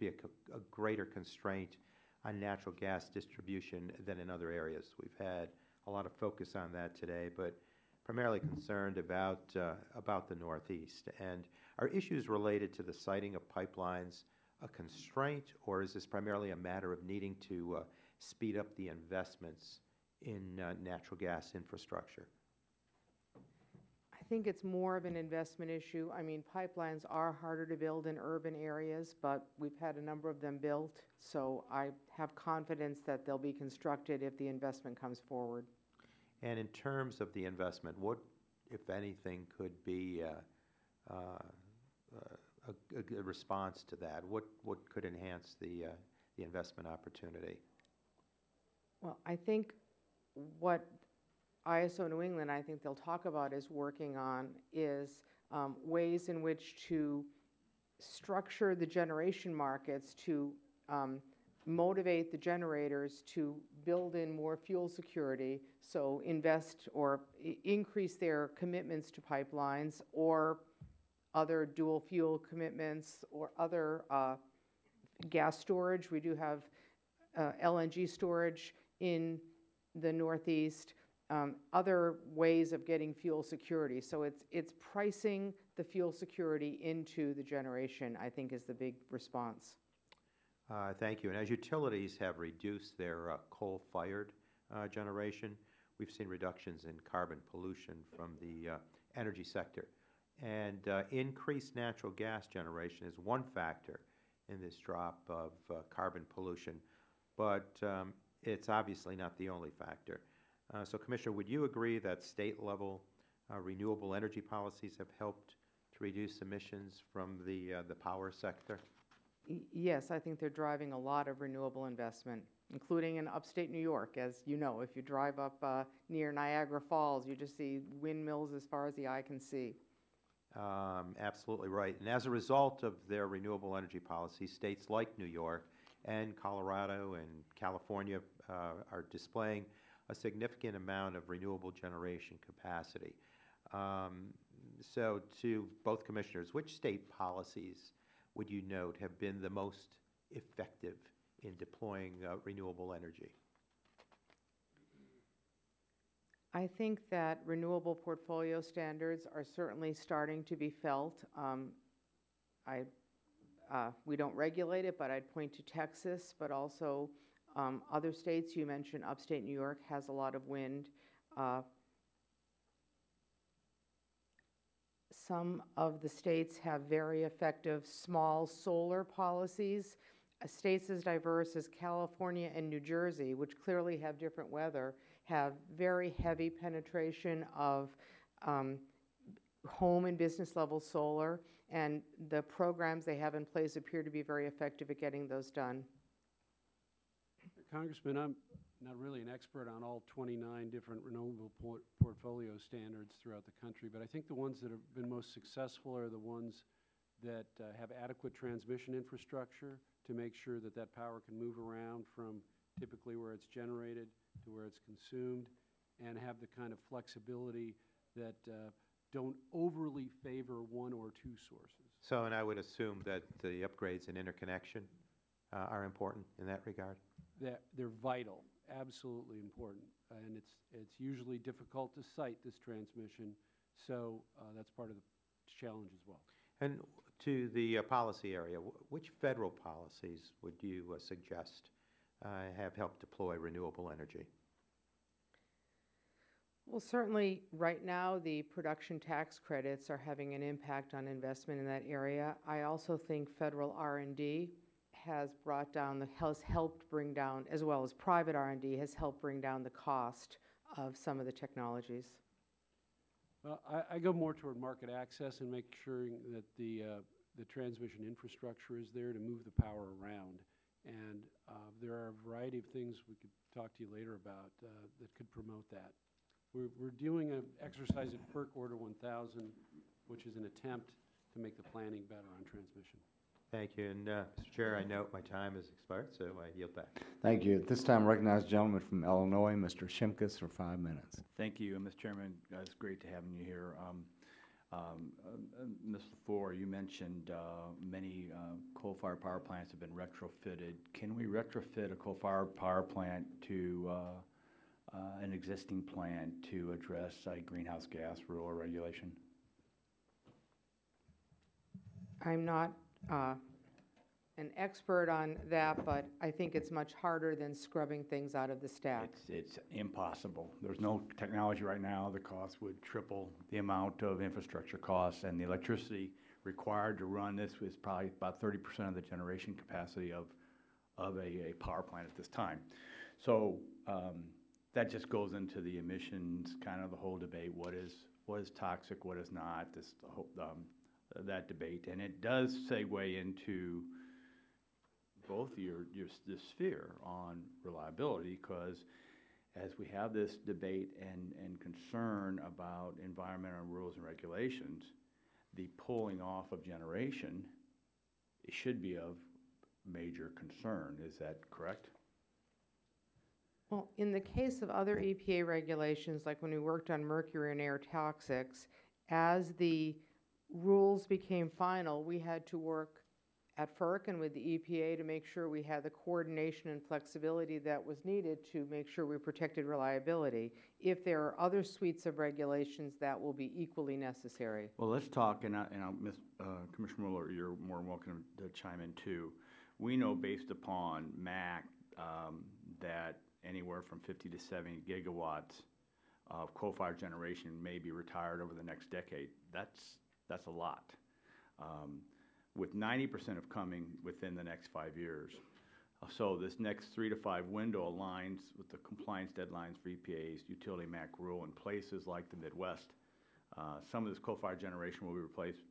a greater constraint on natural gas distribution than in other areas. We've had a lot of focus on that today, but primarily concerned about the Northeast. And are issues related to the siting of pipelines a constraint, or is this primarily a matter of needing to speed up the investments in natural gas infrastructure? I think it's more of an investment issue. I mean, pipelines are harder to build in urban areas, but we've had a number of them built, so I have confidence that they'll be constructed if the investment comes forward. And in terms of the investment, what, if anything, could be a response to that? What could enhance the investment opportunity? Well, I think what ISO New England, I think they'll talk about, is working on is ways in which to structure the generation markets to motivate the generators to build in more fuel security, so invest or increase their commitments to pipelines or other dual fuel commitments or other gas storage. We do have LNG storage in the Northeast, other ways of getting fuel security. So it's pricing the fuel security into the generation, I think, is the big response. Thank you. And as utilities have reduced their coal-fired generation, we've seen reductions in carbon pollution from the energy sector. And increased natural gas generation is one factor in this drop of carbon pollution, but it's obviously not the only factor. So, Commissioner, would you agree that state-level renewable energy policies have helped to reduce emissions from the power sector? Yes, I think they're driving a lot of renewable investment, including in upstate New York. As you know, if you drive up near Niagara Falls, you just see windmills as far as the eye can see. Absolutely right. And as a result of their renewable energy policy, states like New York and Colorado and California are displaying a significant amount of renewable generation capacity. So to both commissioners, which state policies would you note have been the most effective in deploying renewable energy? I think that renewable portfolio standards are certainly starting to be felt. We don't regulate it, but I'd point to Texas, but also other states. You mentioned upstate New York has a lot of wind. Some of the states have very effective small solar policies. States as diverse as California and New Jersey, which clearly have different weather, have very heavy penetration of home and business level solar, and the programs they have in place appear to be very effective at getting those done. Congressman, I'm not really an expert on all 29 different renewable portfolio standards throughout the country, but I think the ones that have been most successful are the ones that have adequate transmission infrastructure to make sure that that power can move around from typically where it's generated to where it's consumed, and have the kind of flexibility that don't overly favor one or two sources. So, and I would assume that the upgrades in interconnection are important in that regard? They're vital, absolutely important, and it's usually difficult to site this transmission, so that's part of the challenge as well. And to the policy area, which federal policies would you suggest have helped deploy renewable energy? Well, certainly right now the production tax credits are having an impact on investment in that area. I also think federal R&D has helped bring down, as well as private R&D, has helped bring down the cost of some of the technologies. Well, I go more toward market access and make sure that the transmission infrastructure is there to move the power around. And there are a variety of things we could talk to you later about that could promote that. We're doing an exercise at FERC Order 1000, which is an attempt to make the planning better on transmission. Thank you. And Mr. Chair, I note my time has expired, so I yield back. Thank you. At this time, I recognize the gentleman from Illinois, Mr. Shimkus, for 5 minutes. Thank you, Mr. Chairman. It's great to have you here. Ms. LaFleur, you mentioned many coal-fired power plants have been retrofitted. Can we retrofit a coal-fired power plant to an existing plant to address a greenhouse gas rule or regulation? I'm not an expert on that, but I think it's much harder than scrubbing things out of the stack. It's impossible. There's no technology right now. The cost would triple the amount of infrastructure costs, and the electricity required to run this was probably about 30% of the generation capacity of a power plant at this time. So that just goes into the emissions, kind of the whole debate. What is toxic, what is not, that debate. And it does segue into both your sphere on reliability, because as we have this debate and concern about environmental rules and regulations, the pulling off of generation, it should be of major concern. Is that correct? Well, in the case of other EPA regulations, like when we worked on mercury and air toxics, as the rules became final, we had to work at FERC and with the EPA to make sure we had the coordination and flexibility that was needed to make sure we protected reliability. If there are other suites of regulations, that will be equally necessary. Well, let's talk, and Commissioner Mueller, you're more than welcome to chime in too. We know based upon MAC that anywhere from 50 to 70 gigawatts of coal-fired generation may be retired over the next decade. That's a lot. With 90% of coming within the next 5 years. So this next 3 to 5 window aligns with the compliance deadlines for EPA's utility MAC rule in places like the Midwest. Some of this coal-fired generation will be replaced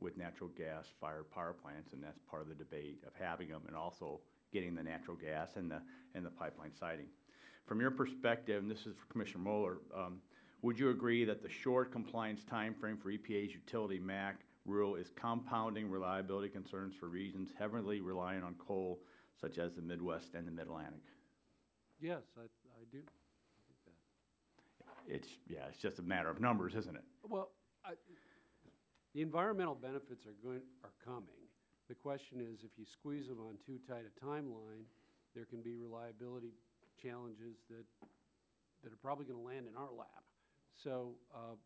with natural gas-fired power plants, and that's part of the debate of having them and also getting the natural gas and the pipeline siting. From your perspective, and this is for Commissioner Mueller, would you agree that the short compliance timeframe for EPA's utility MAC rule is compounding reliability concerns for regions heavily reliant on coal, such as the Midwest and the Mid-Atlantic? Yes, I do. It's just a matter of numbers, isn't it? Well, The environmental benefits are coming. The question is, if you squeeze them on too tight a timeline, there can be reliability challenges that are probably going to land in our lap. So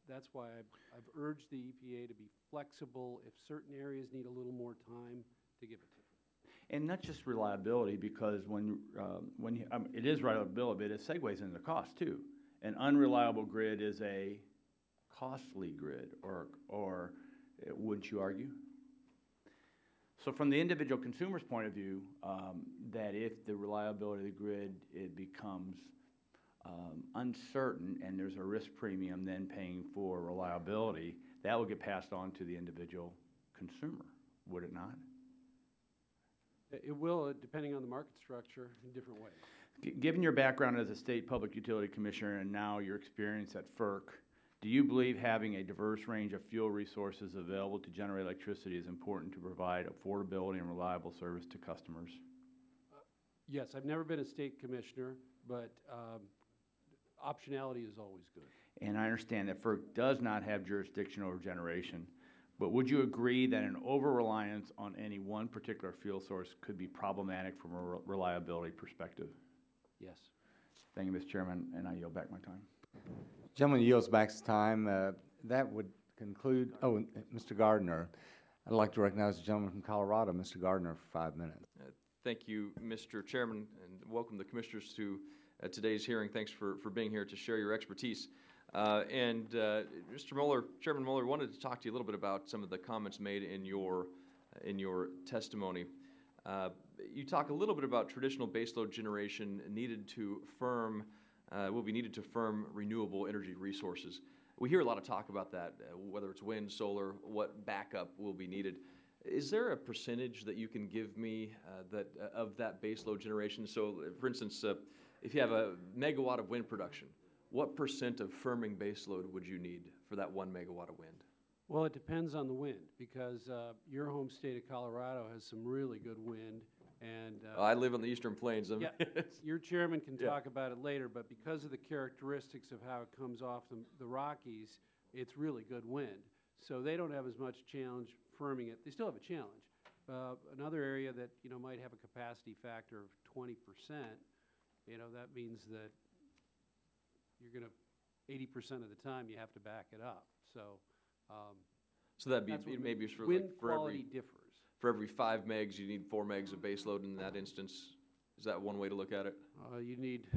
that's why I've urged the EPA to be flexible. If certain areas need a little more time, to give it to them. And not just reliability, because it is reliability, but it segues into cost too. An unreliable grid is a costly grid, or wouldn't you argue? So from the individual consumer's point of view, that if the reliability of the grid, it becomes uncertain and there's a risk premium then paying for reliability, that will get passed on to the individual consumer, would it not? It will, depending on the market structure, in different ways. Given your background as a state public utility commissioner and now your experience at FERC, do you believe having a diverse range of fuel resources available to generate electricity is important to provide affordability and reliable service to customers? Yes, I've never been a state commissioner, but optionality is always good. And I understand that FERC does not have jurisdiction over generation, but would you agree that an over-reliance on any one particular fuel source could be problematic from a reliability perspective? Yes. Thank you, Mr. Chairman, and I yield back my time. Gentleman yields back his time. That would conclude, Mr. Gardner. I'd like to recognize the gentleman from Colorado, Mr. Gardner, for 5 minutes. Thank you, Mr. Chairman, and welcome the commissioners to today's hearing. Thanks for being here to share your expertise. Mr. Mueller, Chairman Mueller, wanted to talk to you a little bit about some of the comments made in your testimony. You talk a little bit about traditional baseload generation needed to will be needed to firm renewable energy resources. We hear a lot of talk about that, whether it's wind, solar, what backup will be needed. Is there a percentage that you can give me of that baseload generation? So, for instance, if you have a megawatt of wind production, what percent of firming baseload would you need for that 1 megawatt of wind? Well, it depends on the wind, because your home state of Colorado has some really good wind. And I live on the Eastern Plains. Yeah, your chairman can talk about it later, but because of the characteristics of how it comes off the Rockies, it's really good wind. So they don't have as much challenge firming it. They still have a challenge. Another area that might have a capacity factor of 20%, that means that you're going to 80% of the time you have to back it up. So so that'd be maybe for wind like for quality every differs. For every 5 megs, you need 4 megs of baseload in that instance. Is that one way to look at it? You need,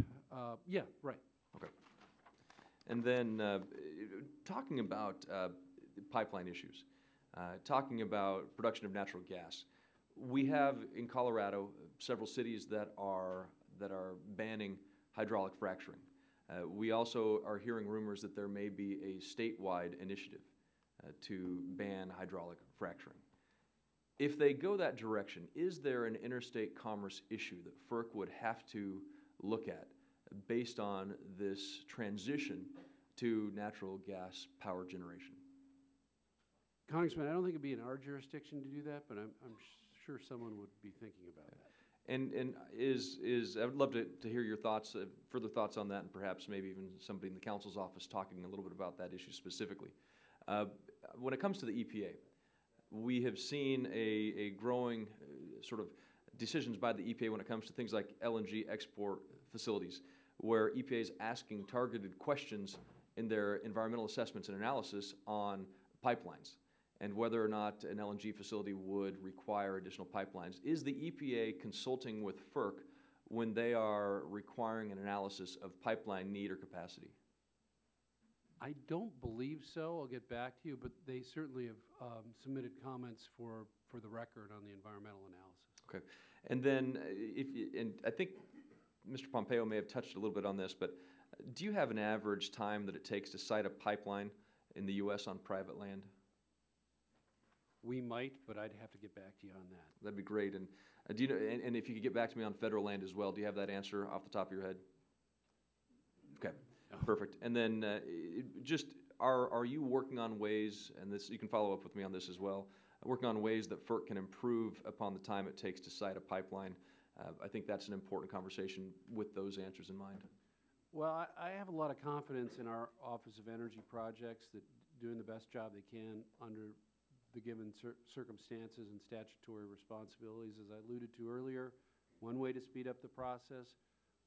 yeah, right. Okay. And then talking about pipeline issues, talking about production of natural gas, we have in Colorado several cities that are banning hydraulic fracturing. We also are hearing rumors that there may be a statewide initiative to ban hydraulic fracturing. If they go that direction, is there an interstate commerce issue that FERC would have to look at based on this transition to natural gas power generation? Congressman, I don't think it'd be in our jurisdiction to do that, but I'm sure someone would be thinking about that. And I would love to hear your thoughts, further thoughts on that, and perhaps maybe even somebody in the council's office talking a little bit about that issue specifically. When it comes to the EPA, we have seen a growing sort of decisions by the EPA when it comes to things like LNG export facilities, where EPA is asking targeted questions in their environmental assessments and analysis on pipelines and whether or not an LNG facility would require additional pipelines. Is the EPA consulting with FERC when they are requiring an analysis of pipeline need or capacity? I don't believe so. I'll get back to you, but they certainly have submitted comments for the record on the environmental analysis. Okay. And then, and I think Mr. Pompeo may have touched a little bit on this, but do you have an average time that it takes to site a pipeline in the U.S. on private land? We might, but I'd have to get back to you on that. That'd be great. And do you know? And if you could get back to me on federal land as well, do you have that answer off the top of your head? Okay. Perfect. And then are you working on ways, and this you can follow up with me on this as well, working on ways that FERC can improve upon the time it takes to site a pipeline? I think that's an important conversation with those answers in mind. Well, I have a lot of confidence in our Office of Energy Projects that doing the best job they can under the given circumstances and statutory responsibilities. As I alluded to earlier, one way to speed up the process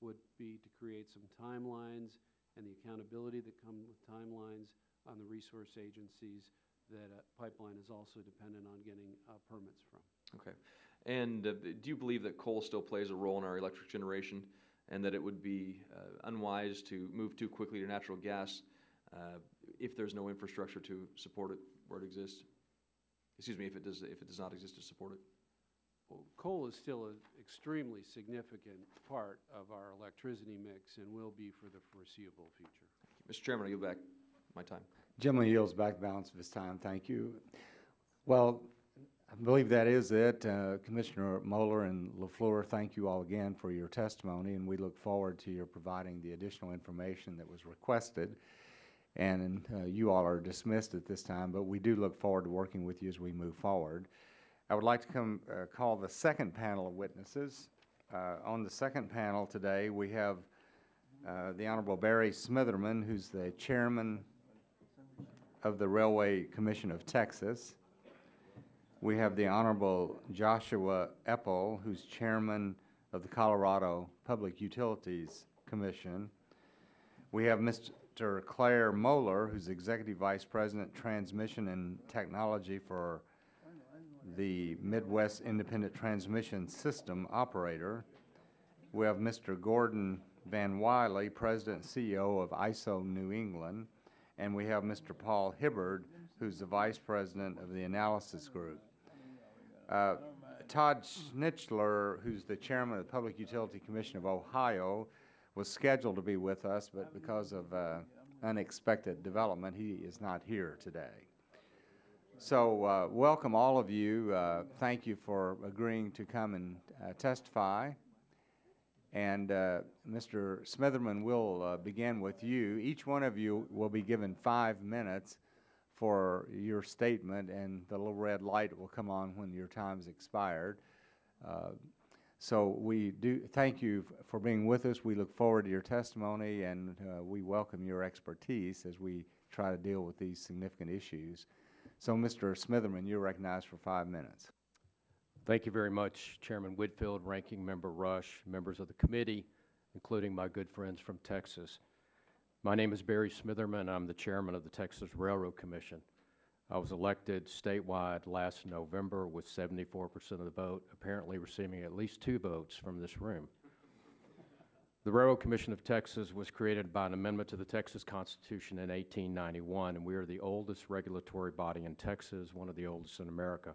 would be to create some timelines and the accountability that come with timelines on the resource agencies that pipeline is also dependent on getting permits from. Okay. And do you believe that coal still plays a role in our electric generation, and that it would be unwise to move too quickly to natural gas if there's no infrastructure to support it where it exists? Excuse me, if it does not exist to support it? Well, coal is still an extremely significant part of our electricity mix and will be for the foreseeable future. Mr. Chairman, I yield back my time. Gentleman yields back the balance of his time. Thank you. Well, I believe that is it. Commissioner Moeller and LaFleur, thank you all again for your testimony, and we look forward to your providing the additional information that was requested. And you all are dismissed at this time, but we do look forward to working with you as we move forward. I would like to call the second panel of witnesses. On the second panel today, we have the Honorable Barry Smitherman, who's the chairman of the Railway Commission of Texas. We have the Honorable Joshua Epple, who's chairman of the Colorado Public Utilities Commission. We have Mr. Claire Moeller, who's Executive Vice President, Transmission and Technology for the Midwest Independent Transmission System Operator. We have Mr. Gordon Van Wiley, President and CEO of ISO New England. And we have Mr. Paul Hibbard, who's the Vice President of the Analysis Group. Todd Schnitzler, who's the Chairman of the Public Utility Commission of Ohio, was scheduled to be with us, but because of unexpected development, he is not here today. So welcome all of you. Thank you for agreeing to come and testify. And Mr. Smitherman, we'll begin with you. Each one of you will be given 5 minutes for your statement, and the little red light will come on when your time's expired. So we do thank you for being with us. We look forward to your testimony, and we welcome your expertise as we try to deal with these significant issues. So, Mr. Smitherman, you're recognized for 5 minutes. Thank you very much, Chairman Whitfield, Ranking Member Rush, members of the committee, including my good friends from Texas. My name is Barry Smitherman. I'm the chairman of the Texas Railroad Commission. I was elected statewide last November with 74% of the vote, apparently receiving at least 2 votes from this room. The Railroad Commission of Texas was created by an amendment to the Texas Constitution in 1891, and we are the oldest regulatory body in Texas, one of the oldest in America.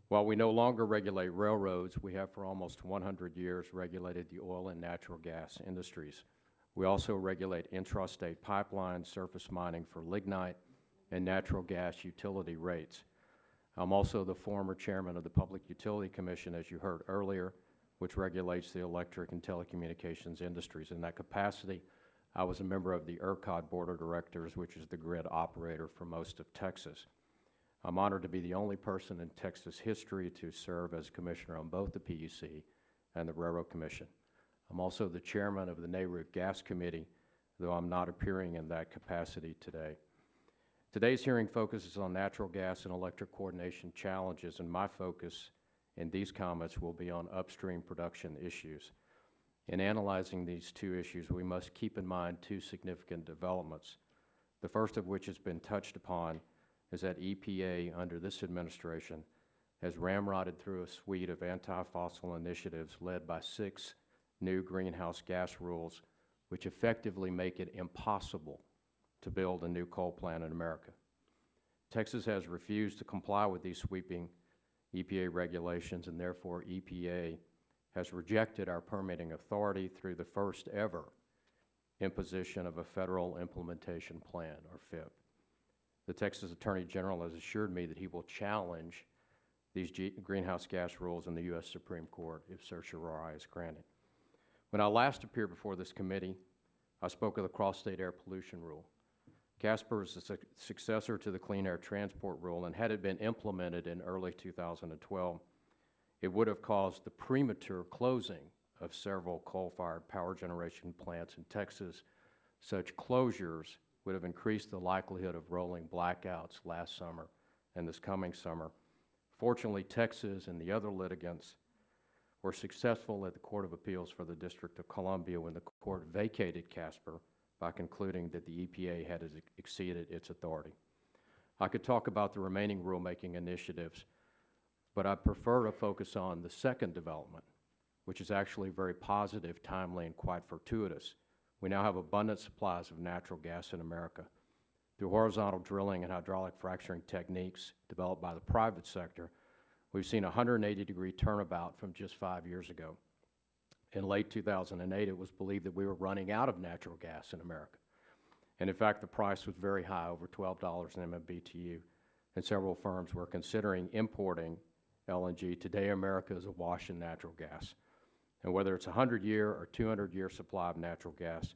While we no longer regulate railroads, we have for almost 100 years regulated the oil and natural gas industries. We also regulate intrastate pipelines, surface mining for lignite, and natural gas utility rates. I'm also the former chairman of the Public Utility Commission, as you heard earlier, which regulates the electric and telecommunications industries. In that capacity, I was a member of the ERCOT Board of Directors, which is the grid operator for most of Texas. I'm honored to be the only person in Texas history to serve as commissioner on both the PUC and the Railroad Commission. I'm also the chairman of the NARUC Gas Committee, though I'm not appearing in that capacity today. Today's hearing focuses on natural gas and electric coordination challenges, and my focus in these comments will be on upstream production issues. In analyzing these 2 issues, we must keep in mind 2 significant developments. The first of which has been touched upon is that EPA, under this administration, has ramrodded through a suite of anti-fossil initiatives led by 6 new greenhouse gas rules, which effectively make it impossible to build a new coal plant in America. Texas has refused to comply with these sweeping EPA regulations, and therefore EPA has rejected our permitting authority through the first ever imposition of a Federal Implementation Plan, or FIP. The Texas Attorney General has assured me that he will challenge these greenhouse gas rules in the U.S. Supreme Court if certiorari is granted. When I last appeared before this committee, I spoke of the cross-state air pollution rule. CASPER is the successor to the Clean Air Transport Rule, and had it been implemented in early 2012, it would have caused the premature closing of several coal-fired power generation plants in Texas. Such closures would have increased the likelihood of rolling blackouts last summer and this coming summer. Fortunately, Texas and the other litigants were successful at the Court of Appeals for the District of Columbia when the court vacated CASPR by concluding that the EPA had exceeded its authority. I could talk about the remaining rulemaking initiatives, but I prefer to focus on the second development, which is actually very positive, timely, and quite fortuitous. We now have abundant supplies of natural gas in America. Through horizontal drilling and hydraulic fracturing techniques developed by the private sector, we've seen a 180-degree turnabout from just 5 years ago. In late 2008, it was believed that we were running out of natural gas in America. And in fact, the price was very high, over $12 an MMBTU, and several firms were considering importing LNG. Today, America is awash in natural gas. And whether it's a 100-year or 200-year supply of natural gas,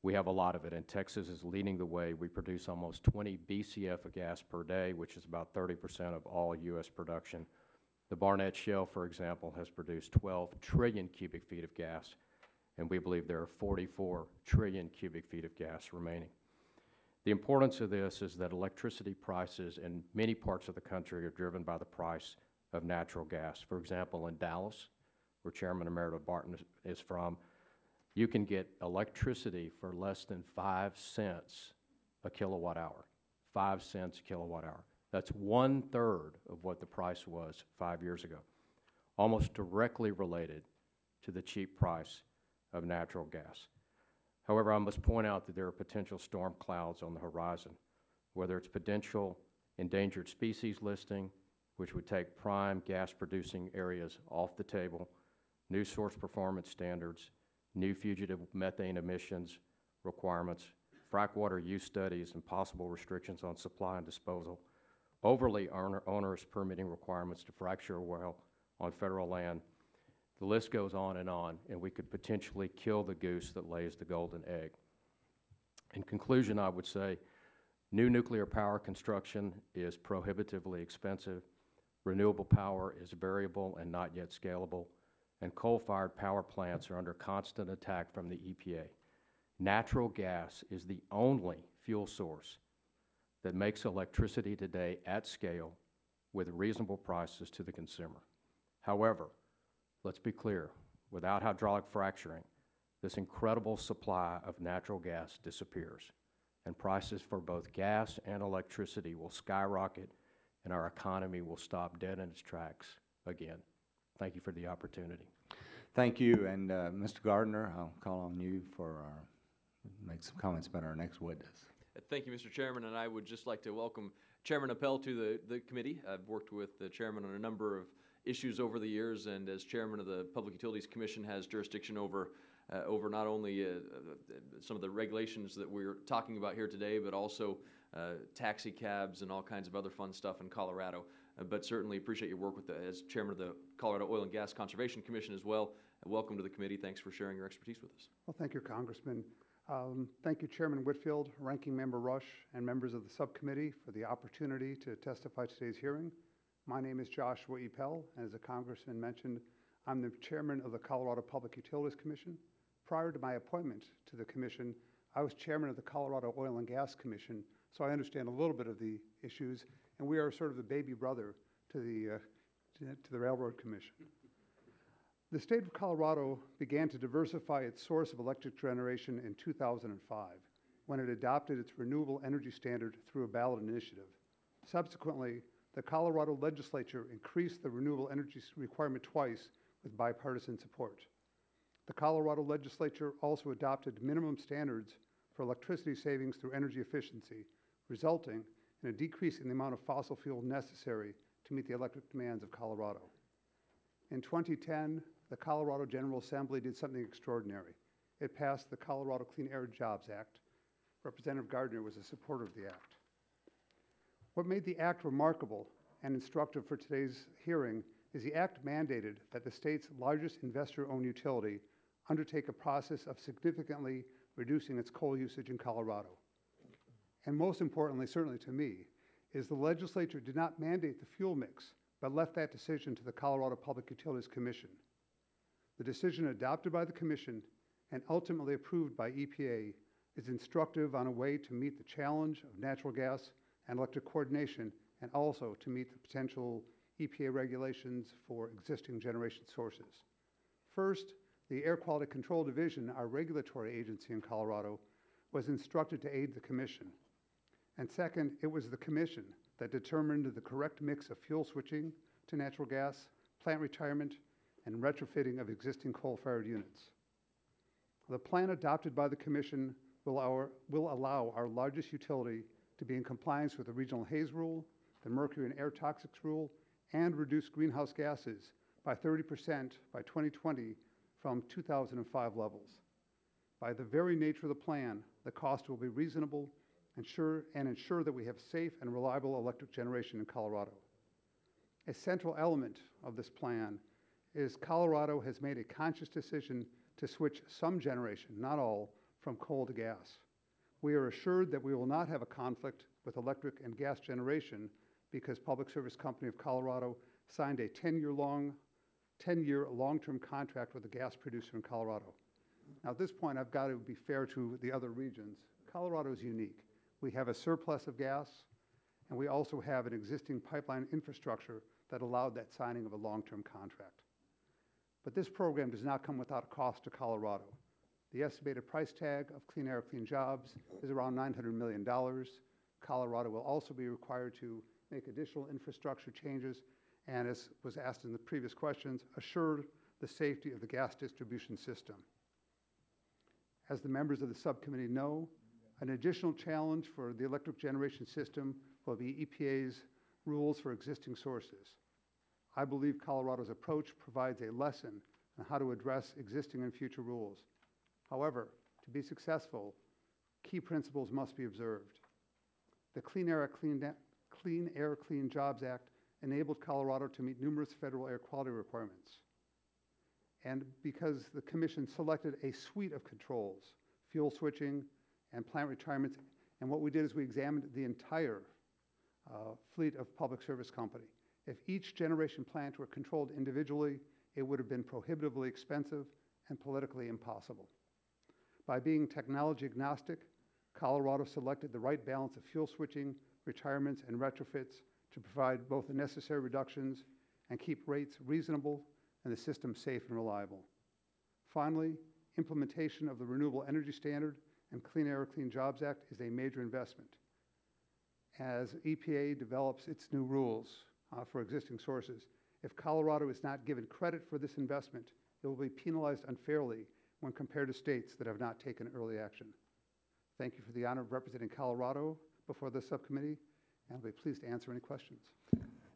we have a lot of it, and Texas is leading the way. We produce almost 20 BCF of gas per day, which is about 30% of all U.S. production. The Barnett Shale, for example, has produced 12 trillion cubic feet of gas, and we believe there are 44 trillion cubic feet of gas remaining. The importance of this is that electricity prices in many parts of the country are driven by the price of natural gas. For example, in Dallas, where Chairman Emerita Barton is from, you can get electricity for less than 5 cents a kilowatt hour. 5 cents a kilowatt hour. That's 1/3 of what the price was 5 years ago, almost directly related to the cheap price of natural gas. However, I must point out that there are potential storm clouds on the horizon, whether it's potential endangered species listing, which would take prime gas-producing areas off the table, new source performance standards, new fugitive methane emissions requirements, frac water use studies, and possible restrictions on supply and disposal, overly onerous permitting requirements to fracture a well on federal land. The list goes on, and we could potentially kill the goose that lays the golden egg. In conclusion, I would say new nuclear power construction is prohibitively expensive, renewable power is variable and not yet scalable, and coal-fired power plants are under constant attack from the EPA. Natural gas is the only fuel source that makes electricity today at scale with reasonable prices to the consumer. However, let's be clear, without hydraulic fracturing, this incredible supply of natural gas disappears, and prices for both gas and electricity will skyrocket, and our economy will stop dead in its tracks again. Thank you for the opportunity. Thank you, and Mr. Gardner, I'll call on you for make some comments about our next witness. Thank you, Mr. Chairman, and I would just like to welcome Chairman Appel to the committee. I've worked with the chairman on a number of issues over the years, and as chairman of the Public Utilities Commission, has jurisdiction over not only some of the regulations that we're talking about here today, but also taxi cabs and all kinds of other fun stuff in Colorado. But certainly appreciate your work with as chairman of the Colorado Oil and Gas Conservation Commission as well. Welcome to the committee. Thanks for sharing your expertise with us. Well, thank you, Congressman. Thank you, Chairman Whitfield, Ranking Member Rush, and members of the subcommittee for the opportunity to testify at today's hearing. My name is Joshua E. Pell, and as the Congressman mentioned, I'm the chairman of the Colorado Public Utilities Commission. Prior to my appointment to the commission, I was chairman of the Colorado Oil and Gas Commission, so I understand a little bit of the issues, and we are sort of the baby brother to the Railroad Commission. The state of Colorado began to diversify its source of electric generation in 2005, when it adopted its renewable energy standard through a ballot initiative. Subsequently, the Colorado legislature increased the renewable energy requirement twice with bipartisan support. The Colorado legislature also adopted minimum standards for electricity savings through energy efficiency, resulting in a decrease in the amount of fossil fuel necessary to meet the electric demands of Colorado. In 2010, the Colorado General Assembly did something extraordinary. It passed the Colorado Clean Air Jobs Act. Representative Gardner was a supporter of the act. What made the act remarkable and instructive for today's hearing is the act mandated that the state's largest investor-owned utility undertake a process of significantly reducing its coal usage in Colorado. And most importantly, certainly to me, is the legislature did not mandate the fuel mix, but left that decision to the Colorado Public Utilities Commission. The decision adopted by the Commission and ultimately approved by EPA is instructive on a way to meet the challenge of natural gas and electric coordination and also to meet the potential EPA regulations for existing generation sources. First, the Air Quality Control Division, our regulatory agency in Colorado, was instructed to aid the Commission. And second, it was the Commission that determined the correct mix of fuel switching to natural gas, plant retirement, and retrofitting of existing coal-fired units. The plan adopted by the Commission will allow our largest utility to be in compliance with the Regional Haze Rule, the Mercury and Air Toxics Rule, and reduce greenhouse gases by 30% by 2020 from 2005 levels. By the very nature of the plan, the cost will be reasonable and ensure that we have safe and reliable electric generation in Colorado. A central element of this plan is Colorado has made a conscious decision to switch some generation, not all, from coal to gas. We are assured that we will not have a conflict with electric and gas generation because Public Service Company of Colorado signed a 10-year long-term contract with a gas producer in Colorado. Now, at this point, I've got to be fair to the other regions. Colorado is unique. We have a surplus of gas, and we also have an existing pipeline infrastructure that allowed that signing of a long-term contract. But this program does not come without a cost to Colorado. The estimated price tag of Clean Air, Clean Jobs is around $900 million. Colorado will also be required to make additional infrastructure changes and, as was asked in the previous questions, assure the safety of the gas distribution system. As the members of the subcommittee know, an additional challenge for the electric generation system will be EPA's rules for existing sources. I believe Colorado's approach provides a lesson on how to address existing and future rules. However, to be successful, key principles must be observed. The Clean Air, Clean Jobs Act enabled Colorado to meet numerous federal air quality requirements. And because the Commission selected a suite of controls, fuel switching and plant retirements, and what we did is we examined the entire fleet of Public Service Company. If each generation plant were controlled individually, it would have been prohibitively expensive and politically impossible. By being technology agnostic, Colorado selected the right balance of fuel switching, retirements, and retrofits to provide both the necessary reductions and keep rates reasonable and the system safe and reliable. Finally, implementation of the Renewable Energy Standard and Clean Air, Clean Jobs Act is a major investment. As EPA develops its new rules for existing sources, if Colorado is not given credit for this investment, it will be penalized unfairly when compared to states that have not taken early action. Thank you for the honor of representing Colorado before the subcommittee, and I'll be pleased to answer any questions.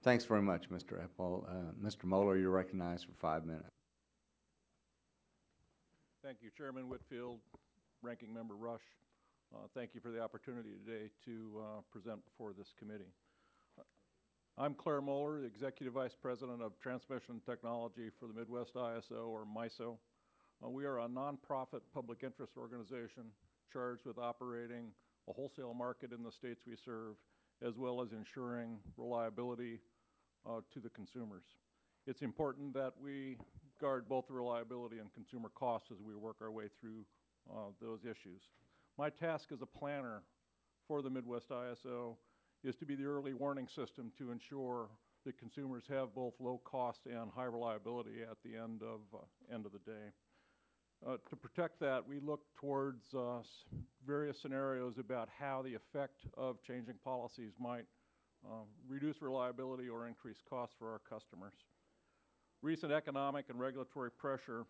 Thanks very much, Mr. Eppel. Mr. Moeller, you're recognized for 5 minutes. Thank you, Chairman Whitfield, Ranking Member Rush. Thank you for the opportunity today to present before this committee. I'm Claire Moeller, the Executive Vice President of Transmission Technology for the Midwest ISO, or MISO. We are a nonprofit public interest organization charged with operating a wholesale market in the states we serve, as well as ensuring reliability to the consumers. It's important that we guard both the reliability and consumer costs as we work our way through those issues. My task as a planner for the Midwest ISO is to be the early warning system to ensure that consumers have both low cost and high reliability at the end of the day. To protect that, we look towards various scenarios about how the effect of changing policies might reduce reliability or increase costs for our customers. Recent economic and regulatory pressure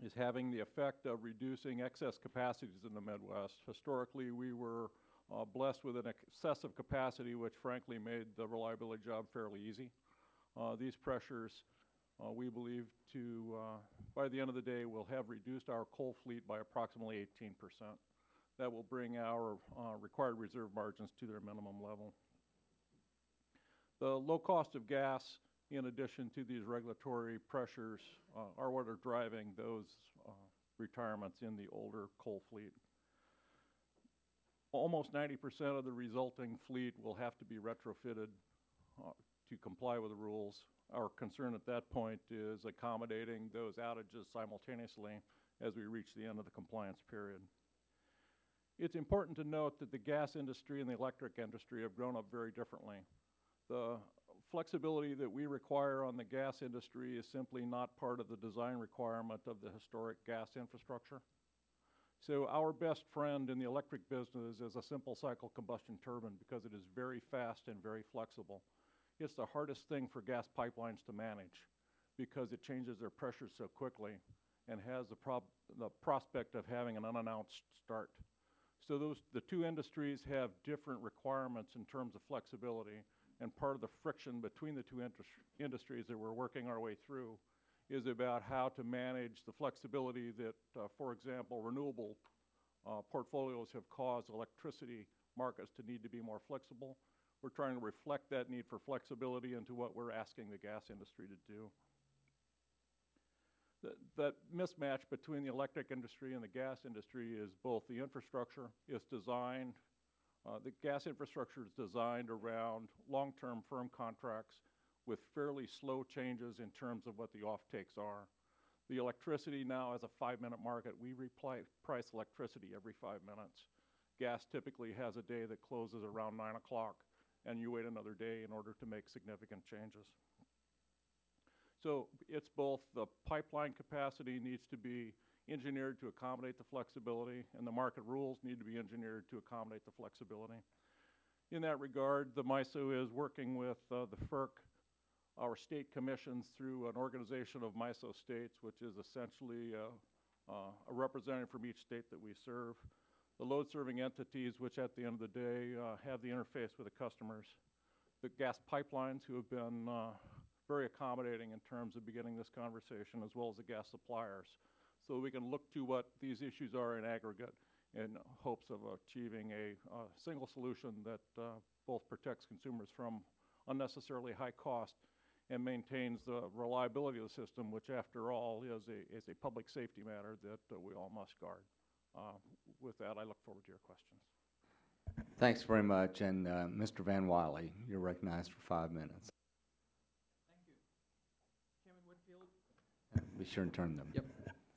is having the effect of reducing excess capacities in the Midwest. Historically, we were blessed with an excessive capacity, which frankly made the reliability job fairly easy. These pressures, we believe, by the end of the day, will have reduced our coal fleet by approximately 18%. That will bring our required reserve margins to their minimum level. The low cost of gas, in addition to these regulatory pressures, are what are driving those retirements in the older coal fleet. Almost 90% of the resulting fleet will have to be retrofitted to comply with the rules. Our concern at that point is accommodating those outages simultaneously as we reach the end of the compliance period. It's important to note that the gas industry and the electric industry have grown up very differently. The flexibility that we require on the gas industry is simply not part of the design requirement of the historic gas infrastructure. So our best friend in the electric business is a simple cycle combustion turbine because it is very fast and very flexible. It's the hardest thing for gas pipelines to manage because it changes their pressure so quickly and has the prospect of having an unannounced start. So the two industries have different requirements in terms of flexibility, and part of the friction between the two industries that we're working our way through is about how to manage the flexibility that, for example, renewable portfolios have caused electricity markets to need to be more flexible. We're trying to reflect that need for flexibility into what we're asking the gas industry to do. That mismatch between the electric industry and the gas industry is both the infrastructure is designed, the gas infrastructure is designed around long-term firm contracts with fairly slow changes in terms of what the off-takes are. The electricity now has a 5-minute market. We price electricity every 5 minutes. Gas typically has a day that closes around 9 o'clock, and you wait another day in order to make significant changes. So it's both the pipeline capacity needs to be engineered to accommodate the flexibility, and the market rules need to be engineered to accommodate the flexibility. In that regard, the MISO is working with the FERC, our state commissions, through an organization of MISO states, which is essentially a representative from each state that we serve. The load-serving entities, which at the end of the day have the interface with the customers. The gas pipelines, who have been very accommodating in terms of beginning this conversation, as well as the gas suppliers, so we can look to what these issues are in aggregate in hopes of achieving a single solution that both protects consumers from unnecessarily high cost and maintains the reliability of the system, which after all is a public safety matter that we all must guard. With that, I look forward to your questions. Thanks very much. And Mr. Van Wiley, you're recognized for 5 minutes. Be sure and turn them. Yep.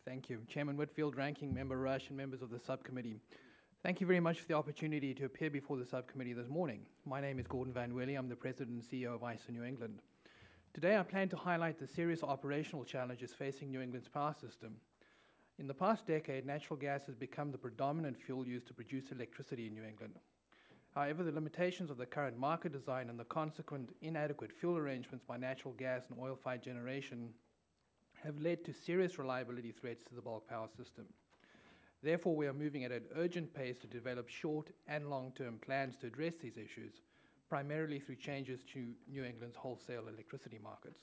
Thank you. Chairman Whitfield, Ranking Member Rush, and members of the subcommittee. Thank you very much for the opportunity to appear before the subcommittee this morning. My name is Gordon Van Wiley. I'm the President and CEO of AESI New England. Today I plan to highlight the serious operational challenges facing New England's power system. In the past decade, natural gas has become the predominant fuel used to produce electricity in New England. However, the limitations of the current market design and the consequent inadequate fuel arrangements by natural gas and oil-fired generation have led to serious reliability threats to the bulk power system. Therefore, we are moving at an urgent pace to develop short and long-term plans to address these issues, primarily through changes to New England's wholesale electricity markets.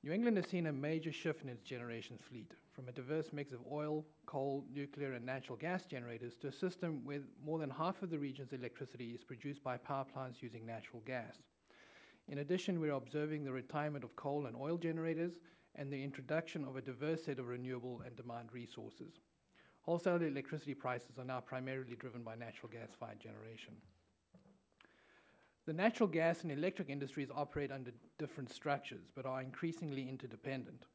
New England has seen a major shift in its generation fleet, from a diverse mix of oil, coal, nuclear, and natural gas generators to a system where more than half of the region's electricity is produced by power plants using natural gas. In addition, we are observing the retirement of coal and oil generators and the introduction of a diverse set of renewable and demand resources. Wholesale electricity prices are now primarily driven by natural gas-fired generation. The natural gas and electric industries operate under different structures, but are increasingly interdependent.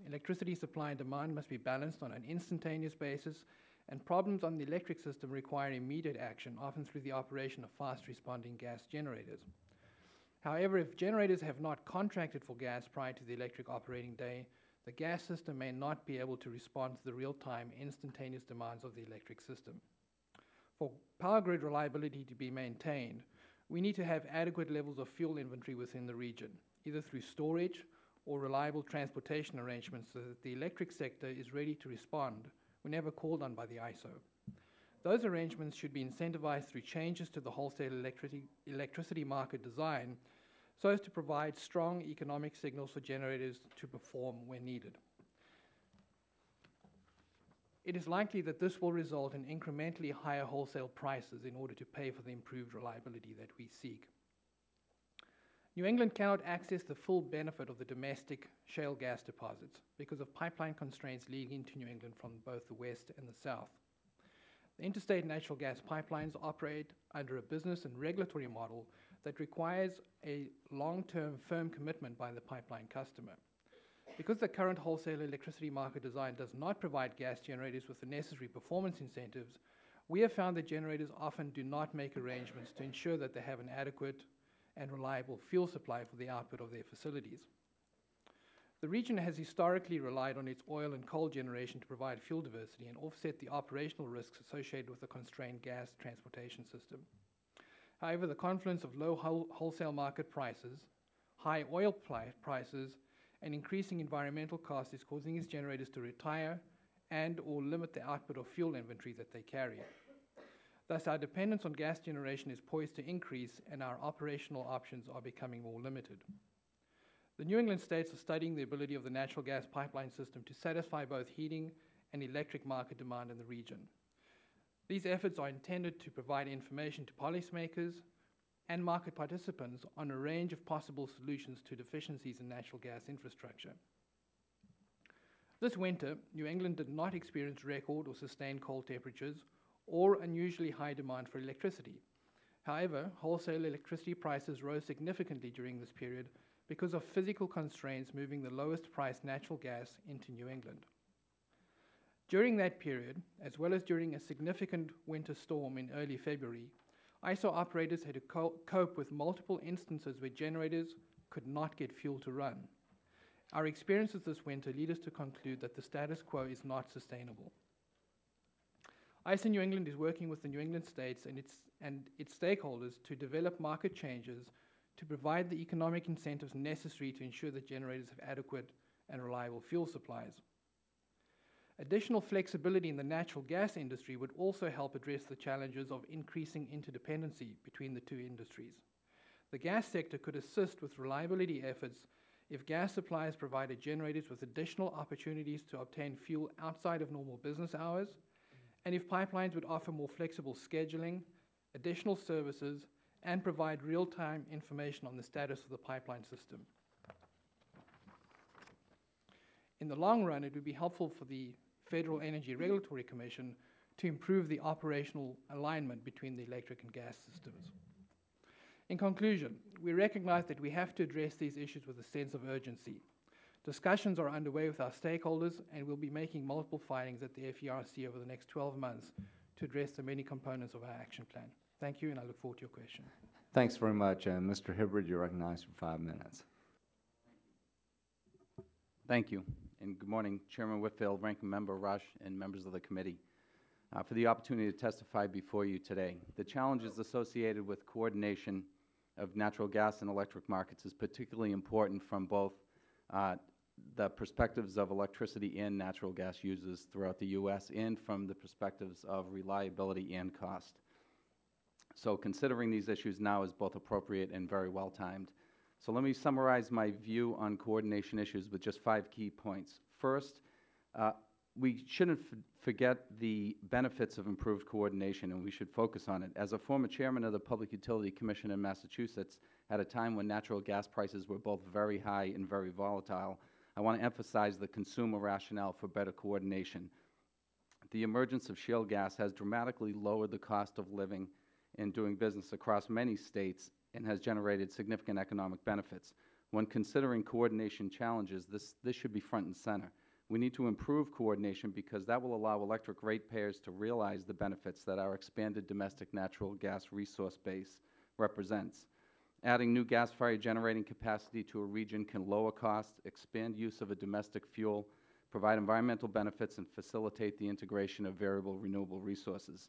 Electricity supply and demand must be balanced on an instantaneous basis, and problems on the electric system require immediate action, often through the operation of fast-responding gas generators. However, if generators have not contracted for gas prior to the electric operating day, the gas system may not be able to respond to the real-time, instantaneous demands of the electric system. For power grid reliability to be maintained, we need to have adequate levels of fuel inventory within the region, either through storage or reliable transportation arrangements so that the electric sector is ready to respond whenever called on by the ISO. Those arrangements should be incentivized through changes to the wholesale electricity market design so as to provide strong economic signals for generators to perform when needed. It is likely that this will result in incrementally higher wholesale prices in order to pay for the improved reliability that we seek. New England cannot access the full benefit of the domestic shale gas deposits because of pipeline constraints leading into New England from both the west and the south. The interstate natural gas pipelines operate under a business and regulatory model that requires a long-term firm commitment by the pipeline customer. Because the current wholesale electricity market design does not provide gas generators with the necessary performance incentives, we have found that generators often do not make arrangements to ensure that they have an adequate and reliable fuel supply for the output of their facilities. The region has historically relied on its oil and coal generation to provide fuel diversity and offset the operational risks associated with the constrained gas transportation system. However, the confluence of low wholesale market prices, high oil prices, and increasing environmental costs is causing these generators to retire and or limit the output of fuel inventory that they carry. Thus, our dependence on gas generation is poised to increase and our operational options are becoming more limited. The New England states are studying the ability of the natural gas pipeline system to satisfy both heating and electric market demand in the region. These efforts are intended to provide information to policymakers and market participants on a range of possible solutions to deficiencies in natural gas infrastructure. This winter, New England did not experience record or sustained cold temperatures or unusually high demand for electricity. However, wholesale electricity prices rose significantly during this period because of physical constraints moving the lowest priced natural gas into New England. During that period, as well as during a significant winter storm in early February, ISO operators had to cope with multiple instances where generators could not get fuel to run. Our experiences this winter lead us to conclude that the status quo is not sustainable. ISO New England is working with the New England states and its stakeholders to develop market changes to provide the economic incentives necessary to ensure that generators have adequate and reliable fuel supplies. Additional flexibility in the natural gas industry would also help address the challenges of increasing interdependency between the two industries. The gas sector could assist with reliability efforts if gas suppliers provided generators with additional opportunities to obtain fuel outside of normal business hours, and if pipelines would offer more flexible scheduling, additional services, and provide real-time information on the status of the pipeline system. In the long run, it would be helpful for the Federal Energy Regulatory Commission to improve the operational alignment between the electric and gas systems. In conclusion, we recognize that we have to address these issues with a sense of urgency. Discussions are underway with our stakeholders, and we'll be making multiple filings at the FERC over the next 12 months to address the many components of our action plan. Thank you, and I look forward to your question. Thanks very much. Mr. Hibbard, you're recognized for 5 minutes. Thank you, and good morning, Chairman Whitfield, Ranking Member Rush, and members of the committee, for the opportunity to testify before you today. The challenges associated with coordination of natural gas and electric markets is particularly important from both the perspectives of electricity and natural gas users throughout the U.S. and from the perspectives of reliability and cost. So considering these issues now is both appropriate and very well timed. So let me summarize my view on coordination issues with just 5 key points. First, we shouldn't forget the benefits of improved coordination, and we should focus on it. As a former chairman of the Public Utility Commission in Massachusetts, at a time when natural gas prices were both very high and very volatile, I want to emphasize the consumer rationale for better coordination. The emergence of shale gas has dramatically lowered the cost of living and doing business across many states and has generated significant economic benefits. When considering coordination challenges, this should be front and center. We need to improve coordination because that will allow electric ratepayers to realize the benefits that our expanded domestic natural gas resource base represents. Adding new gas-fired generating capacity to a region can lower costs, expand use of a domestic fuel, provide environmental benefits, and facilitate the integration of variable renewable resources.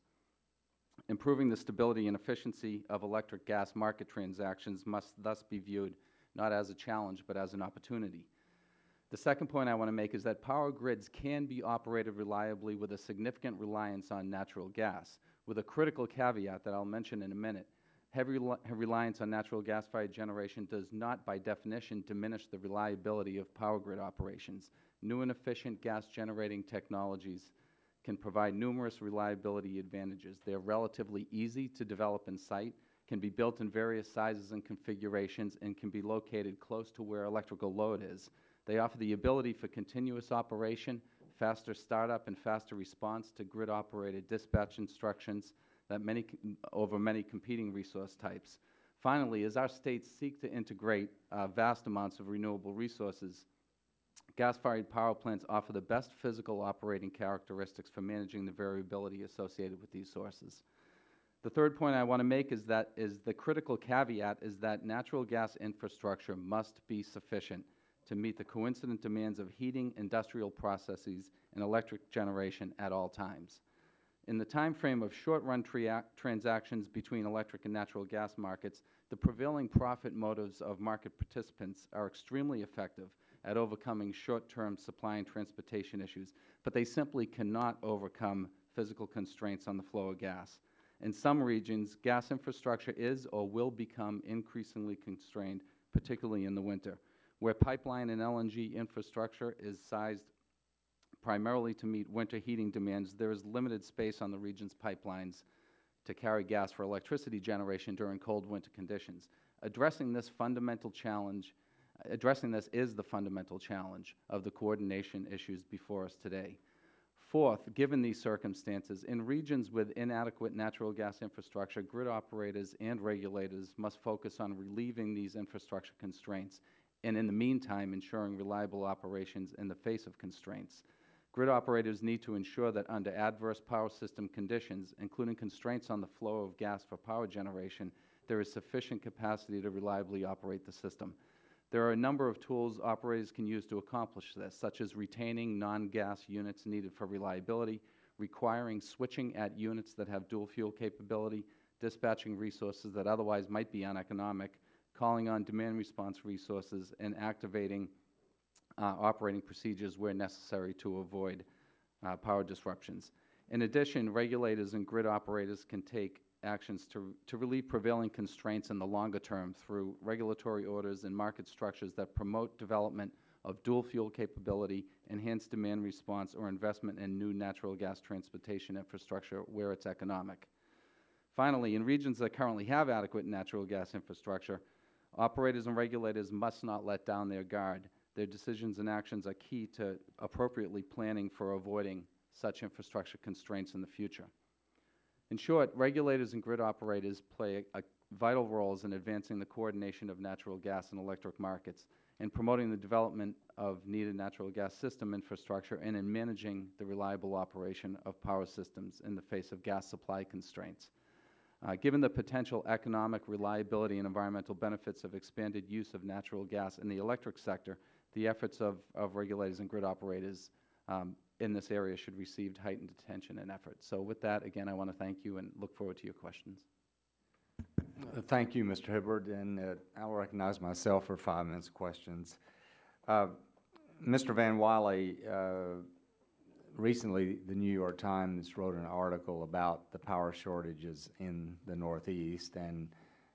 Improving the stability and efficiency of electric gas market transactions must thus be viewed not as a challenge but as an opportunity. The second point I want to make is that power grids can be operated reliably with a significant reliance on natural gas, with a critical caveat that I'll mention in a minute. Heavy reliance on natural gas-fired generation does not, by definition, diminish the reliability of power grid operations. New and efficient gas-generating technologies can provide numerous reliability advantages. They are relatively easy to develop and site, can be built in various sizes and configurations, and can be located close to where electrical load is. They offer the ability for continuous operation, faster startup, and faster response to grid-operated dispatch instructions that over many competing resource types. Finally, as our states seek to integrate vast amounts of renewable resources, gas-fired power plants offer the best physical operating characteristics for managing the variability associated with these sources. The third point I want to make is the critical caveat is that natural gas infrastructure must be sufficient to meet the coincident demands of heating, industrial processes, and electric generation at all times. In the time frame of short-run transactions between electric and natural gas markets, the prevailing profit motives of market participants are extremely effective at overcoming short-term supply and transportation issues, but they simply cannot overcome physical constraints on the flow of gas. In some regions, gas infrastructure is or will become increasingly constrained, particularly in the winter. Where pipeline and LNG infrastructure is sized primarily to meet winter heating demands, there is limited space on the region's pipelines to carry gas for electricity generation during cold winter conditions. Addressing this is the fundamental challenge of the coordination issues before us today. Fourth, given these circumstances, in regions with inadequate natural gas infrastructure, grid operators and regulators must focus on relieving these infrastructure constraints and, in the meantime, ensuring reliable operations in the face of constraints. Grid operators need to ensure that under adverse power system conditions, including constraints on the flow of gas for power generation, there is sufficient capacity to reliably operate the system. There are a number of tools operators can use to accomplish this, such as retaining non-gas units needed for reliability, requiring switching at units that have dual fuel capability, dispatching resources that otherwise might be uneconomic, calling on demand response resources, and activating operating procedures where necessary to avoid power disruptions. In addition, regulators and grid operators can take actions to relieve prevailing constraints in the longer term through regulatory orders and market structures that promote development of dual fuel capability, enhanced demand response, or investment in new natural gas transportation infrastructure where it's economic. Finally, in regions that currently have adequate natural gas infrastructure, operators and regulators must not let down their guard. Their decisions and actions are key to appropriately planning for avoiding such infrastructure constraints in the future. In short, regulators and grid operators play vital roles in advancing the coordination of natural gas and electric markets, in promoting the development of needed natural gas system infrastructure, and in managing the reliable operation of power systems in the face of gas supply constraints. Given the potential economic, reliability, and environmental benefits of expanded use of natural gas in the electric sector, the efforts of regulators and grid operators in this area should receive heightened attention and effort. So with that, again, I want to thank you and look forward to your questions. Thank you, Mr. Hibbard, and I'll recognize myself for 5 minutes of questions. Mr. Van Wiley, recently the New York Times wrote an article about the power shortages in the Northeast, and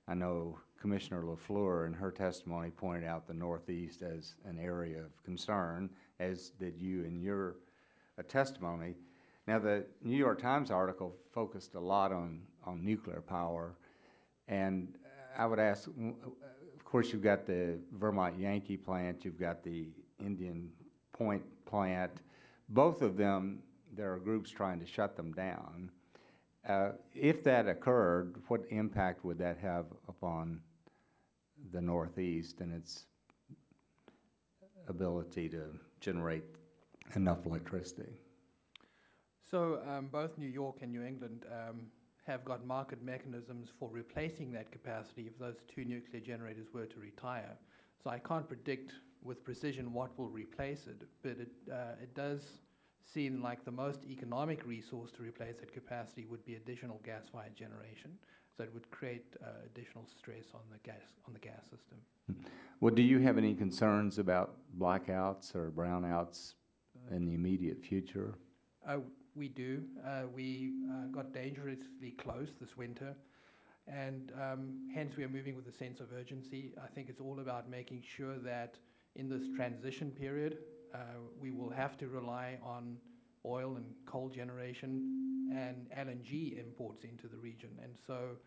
I know Commissioner LaFleur in her testimony pointed out the Northeast as an area of concern, as did you in your testimony. Now, the New York Times article focused a lot on nuclear power, and I would ask, of course, you've got the Vermont Yankee plant, you've got the Indian Point plant. Both of them, there are groups trying to shut them down. If that occurred, what impact would that have upon the Northeast and its ability to generate enough electricity? So both New York and New England have got market mechanisms for replacing that capacity if those 2 nuclear generators were to retire. So I can't predict with precision what will replace it, but it does seem like the most economic resource to replace that capacity would be additional gas-fired generation. So it would create additional stress on the gas system. Well, do you have any concerns about blackouts or brownouts in the immediate future? We do. We got dangerously close this winter, and hence we are moving with a sense of urgency. I think it's all about making sure that in this transition period, we will have to rely on oil and coal generation and LNG imports into the region. And so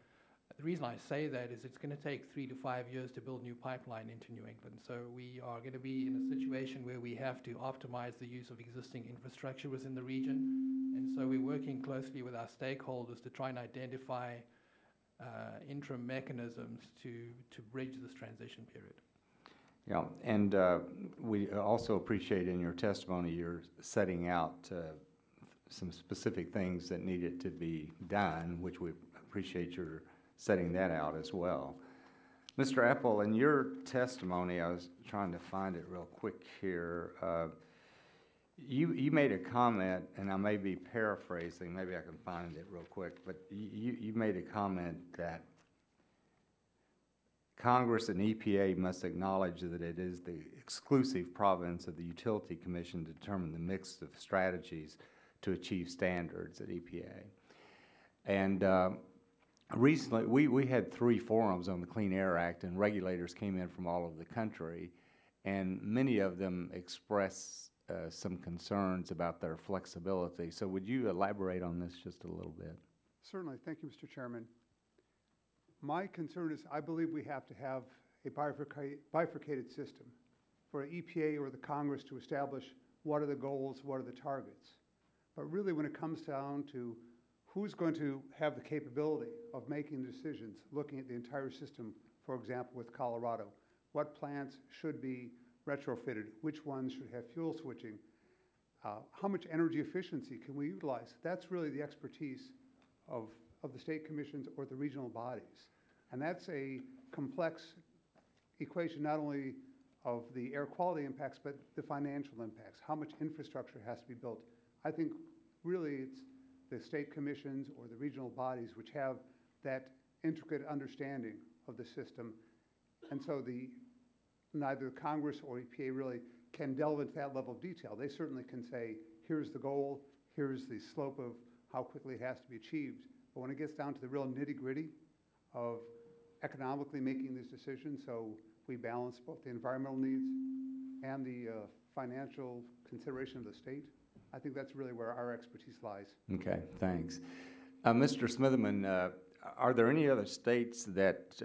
the reason I say that is it's going to take 3 to 5 years to build new pipeline into New England. So we are going to be in a situation where we have to optimize the use of existing infrastructure within the region. And so we're working closely with our stakeholders to try and identify interim mechanisms to bridge this transition period. Yeah, and we also appreciate in your testimony you're setting out some specific things that needed to be done, which we appreciate your setting that out as well. Mr. Apple, in your testimony, I was trying to find it real quick here. You made a comment, and I may be paraphrasing, maybe I can find it real quick, but you made a comment that Congress and EPA must acknowledge that it is the exclusive province of the Utility Commission to determine the mix of strategies to achieve standards at EPA. And recently, we had 3 forums on the Clean Air Act, and regulators came in from all over the country, and many of them expressed some concerns about their flexibility. So would you elaborate on this just a little bit? Certainly. Thank you, Mr. Chairman. My concern is I believe we have to have a bifurcated system for EPA or the Congress to establish what are the goals, what are the targets. But really when it comes down to who's going to have the capability of making decisions, looking at the entire system, for example, with Colorado, what plants should be retrofitted, which ones should have fuel switching, how much energy efficiency can we utilize? That's really the expertise of the state commissions or the regional bodies. And that's a complex equation not only of the air quality impacts, but the financial impacts, how much infrastructure has to be built. I think really it's the state commissions or the regional bodies which have that intricate understanding of the system. And so neither Congress or EPA really can delve into that level of detail. They certainly can say, here's the goal, here's the slope of how quickly it has to be achieved. But when it gets down to the real nitty-gritty of economically making these decisions, so we balance both the environmental needs and the financial consideration of the state, I think that's really where our expertise lies. Okay, thanks. Mr. Smitherman, are there any other states that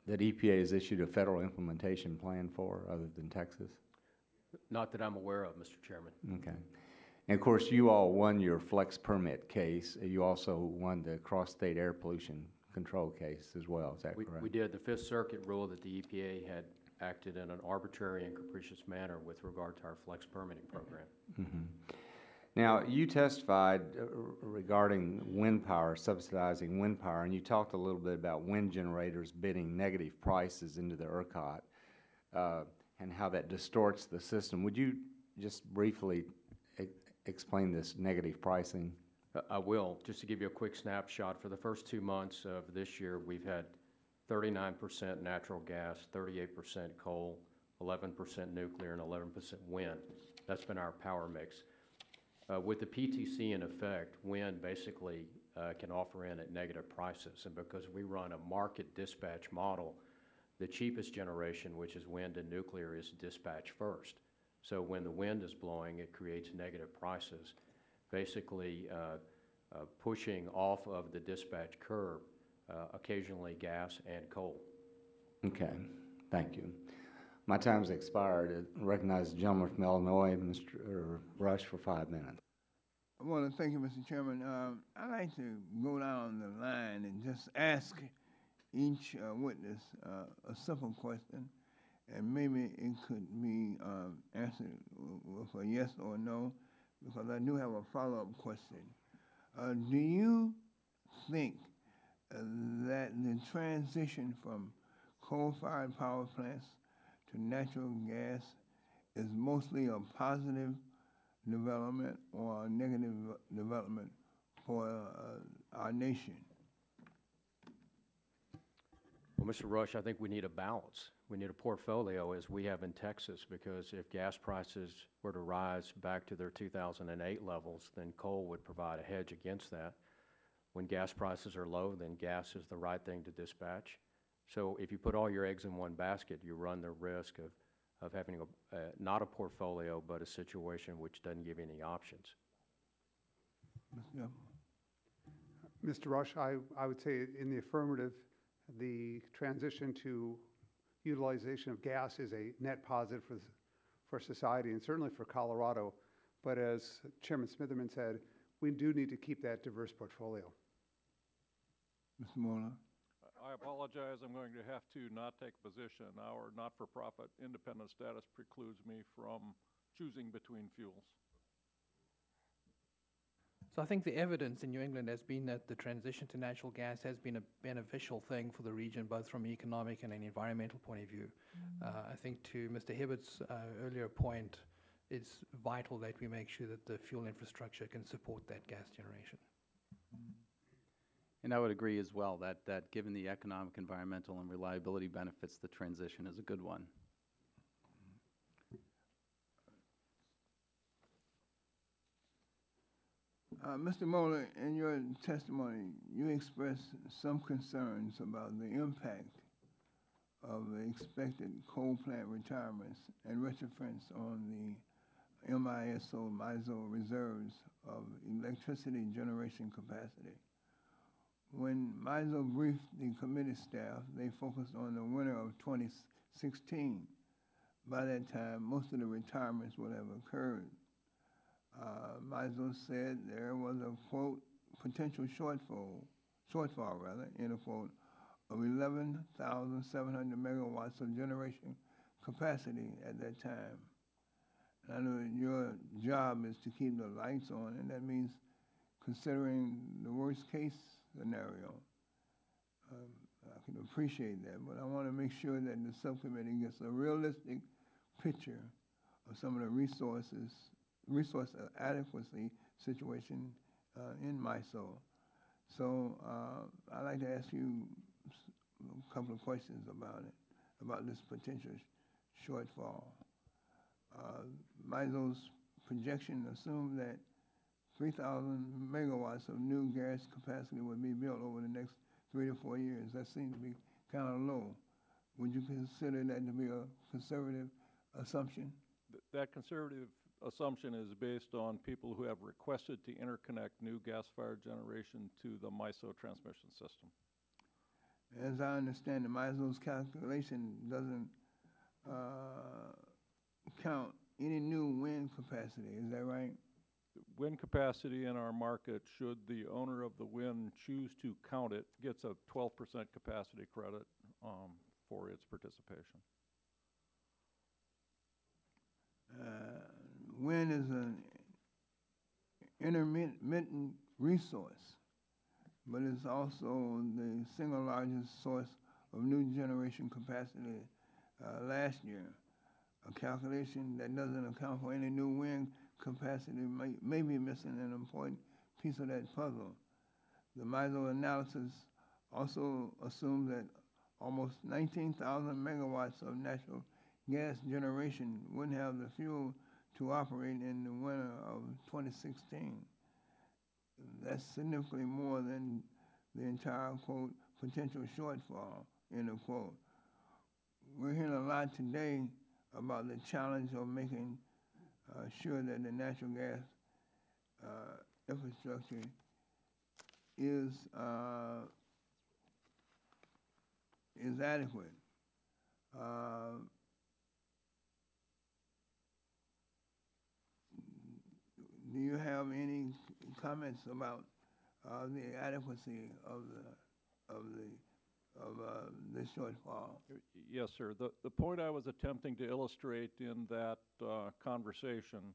that EPA has issued a federal implementation plan for other than Texas? Not that I'm aware of, Mr. Chairman. Okay. And of course, you all won your flex permit case. You also won the cross-state air pollution control case as well. Is that correct? We did. The Fifth Circuit ruled that the EPA had acted in an arbitrary and capricious manner with regard to our flex permitting program. Mm-hmm. Now, you testified regarding wind power, subsidizing wind power, and you talked a little bit about wind generators bidding negative prices into the ERCOT and how that distorts the system. Would you just briefly explain this negative pricing? I will. Just to give you a quick snapshot, for the first 2 months of this year, we've had 39% natural gas, 38% coal, 11% nuclear, and 11% wind. That's been our power mix. With the PTC in effect, wind basically can offer in at negative prices. And because we run a market dispatch model, the cheapest generation, which is wind and nuclear, is dispatched first. So when the wind is blowing, it creates negative prices, basically pushing off of the dispatch curve occasionally gas and coal. Okay, thank you. My time's expired. I recognize the gentleman from Illinois, Mr. Rush, for 5 minutes. I want to thank you, Mr. Chairman. I'd like to go down the line and just ask each witness a simple question, and maybe it could be answered with a yes or no, because I do have a follow-up question. Do you think that the transition from coal-fired power plants to natural gas is mostly a positive development or a negative development for our nation? Well, Mr. Rush, I think we need a balance. We need a portfolio as we have in Texas, because if gas prices were to rise back to their 2008 levels, then coal would provide a hedge against that. When gas prices are low, then gas is the right thing to dispatch. So if you put all your eggs in one basket, you run the risk of having not a portfolio, but a situation which doesn't give you any options. Yeah. Mr. Rush, I would say in the affirmative, the transition to utilization of gas is a net positive for society and certainly for Colorado. But as Chairman Smitherman said, we do need to keep that diverse portfolio. Mr. Moeller? I apologize. I'm going to have to not take a position. Our not-for-profit independent status precludes me from choosing between fuels. So I think the evidence in New England has been that the transition to natural gas has been a beneficial thing for the region, both from an economic and an environmental point of view. I think to Mr. Hibbert's earlier point, it's vital that we make sure that the fuel infrastructure can support that gas generation. And I would agree as well that given the economic, environmental, and reliability benefits, the transition is a good one. Mr. Moeller, in your testimony, you expressed some concerns about the impact of the expected coal plant retirements and retrofits on the MISO reserves of electricity generation capacity. When MISO briefed the committee staff, they focused on the winter of 2016. By that time, most of the retirements would have occurred. MISO said there was a, quote, potential shortfall, end of quote, of 11,700 megawatts of generation capacity at that time. And I know that your job is to keep the lights on, and that means considering the worst case scenario. I can appreciate that, but I want to make sure that the subcommittee gets a realistic picture of some of the resource adequacy situation in MISO. So I'd like to ask you a couple of questions about it, about this potential shortfall. MISO's projection assumed that 3,000 megawatts of new gas capacity would be built over the next 3 to 4 years. That seems to be kind of low. Would you consider that to be a conservative assumption? That conservative assumption is based on people who have requested to interconnect new gas-fired generation to the MISO transmission system. As I understand it, MISO's calculation doesn't count any new wind capacity. Is that right? Wind capacity in our market, should the owner of the wind choose to count it, gets a 12% capacity credit for its participation. Wind is an intermittent resource, but it's also the single largest source of new generation capacity last year. A calculation that doesn't account for any new wind capacity may be missing an important piece of that puzzle. The MISO analysis also assumes that almost 19,000 megawatts of natural gas generation wouldn't have the fuel to operate in the winter of 2016. That's significantly more than the entire, quote, potential shortfall, end of quote. We're hearing a lot today about the challenge of making sure that the natural gas infrastructure is adequate. Do you have any comments about the adequacy of this shortfall? Yes, sir. The point I was attempting to illustrate in that conversation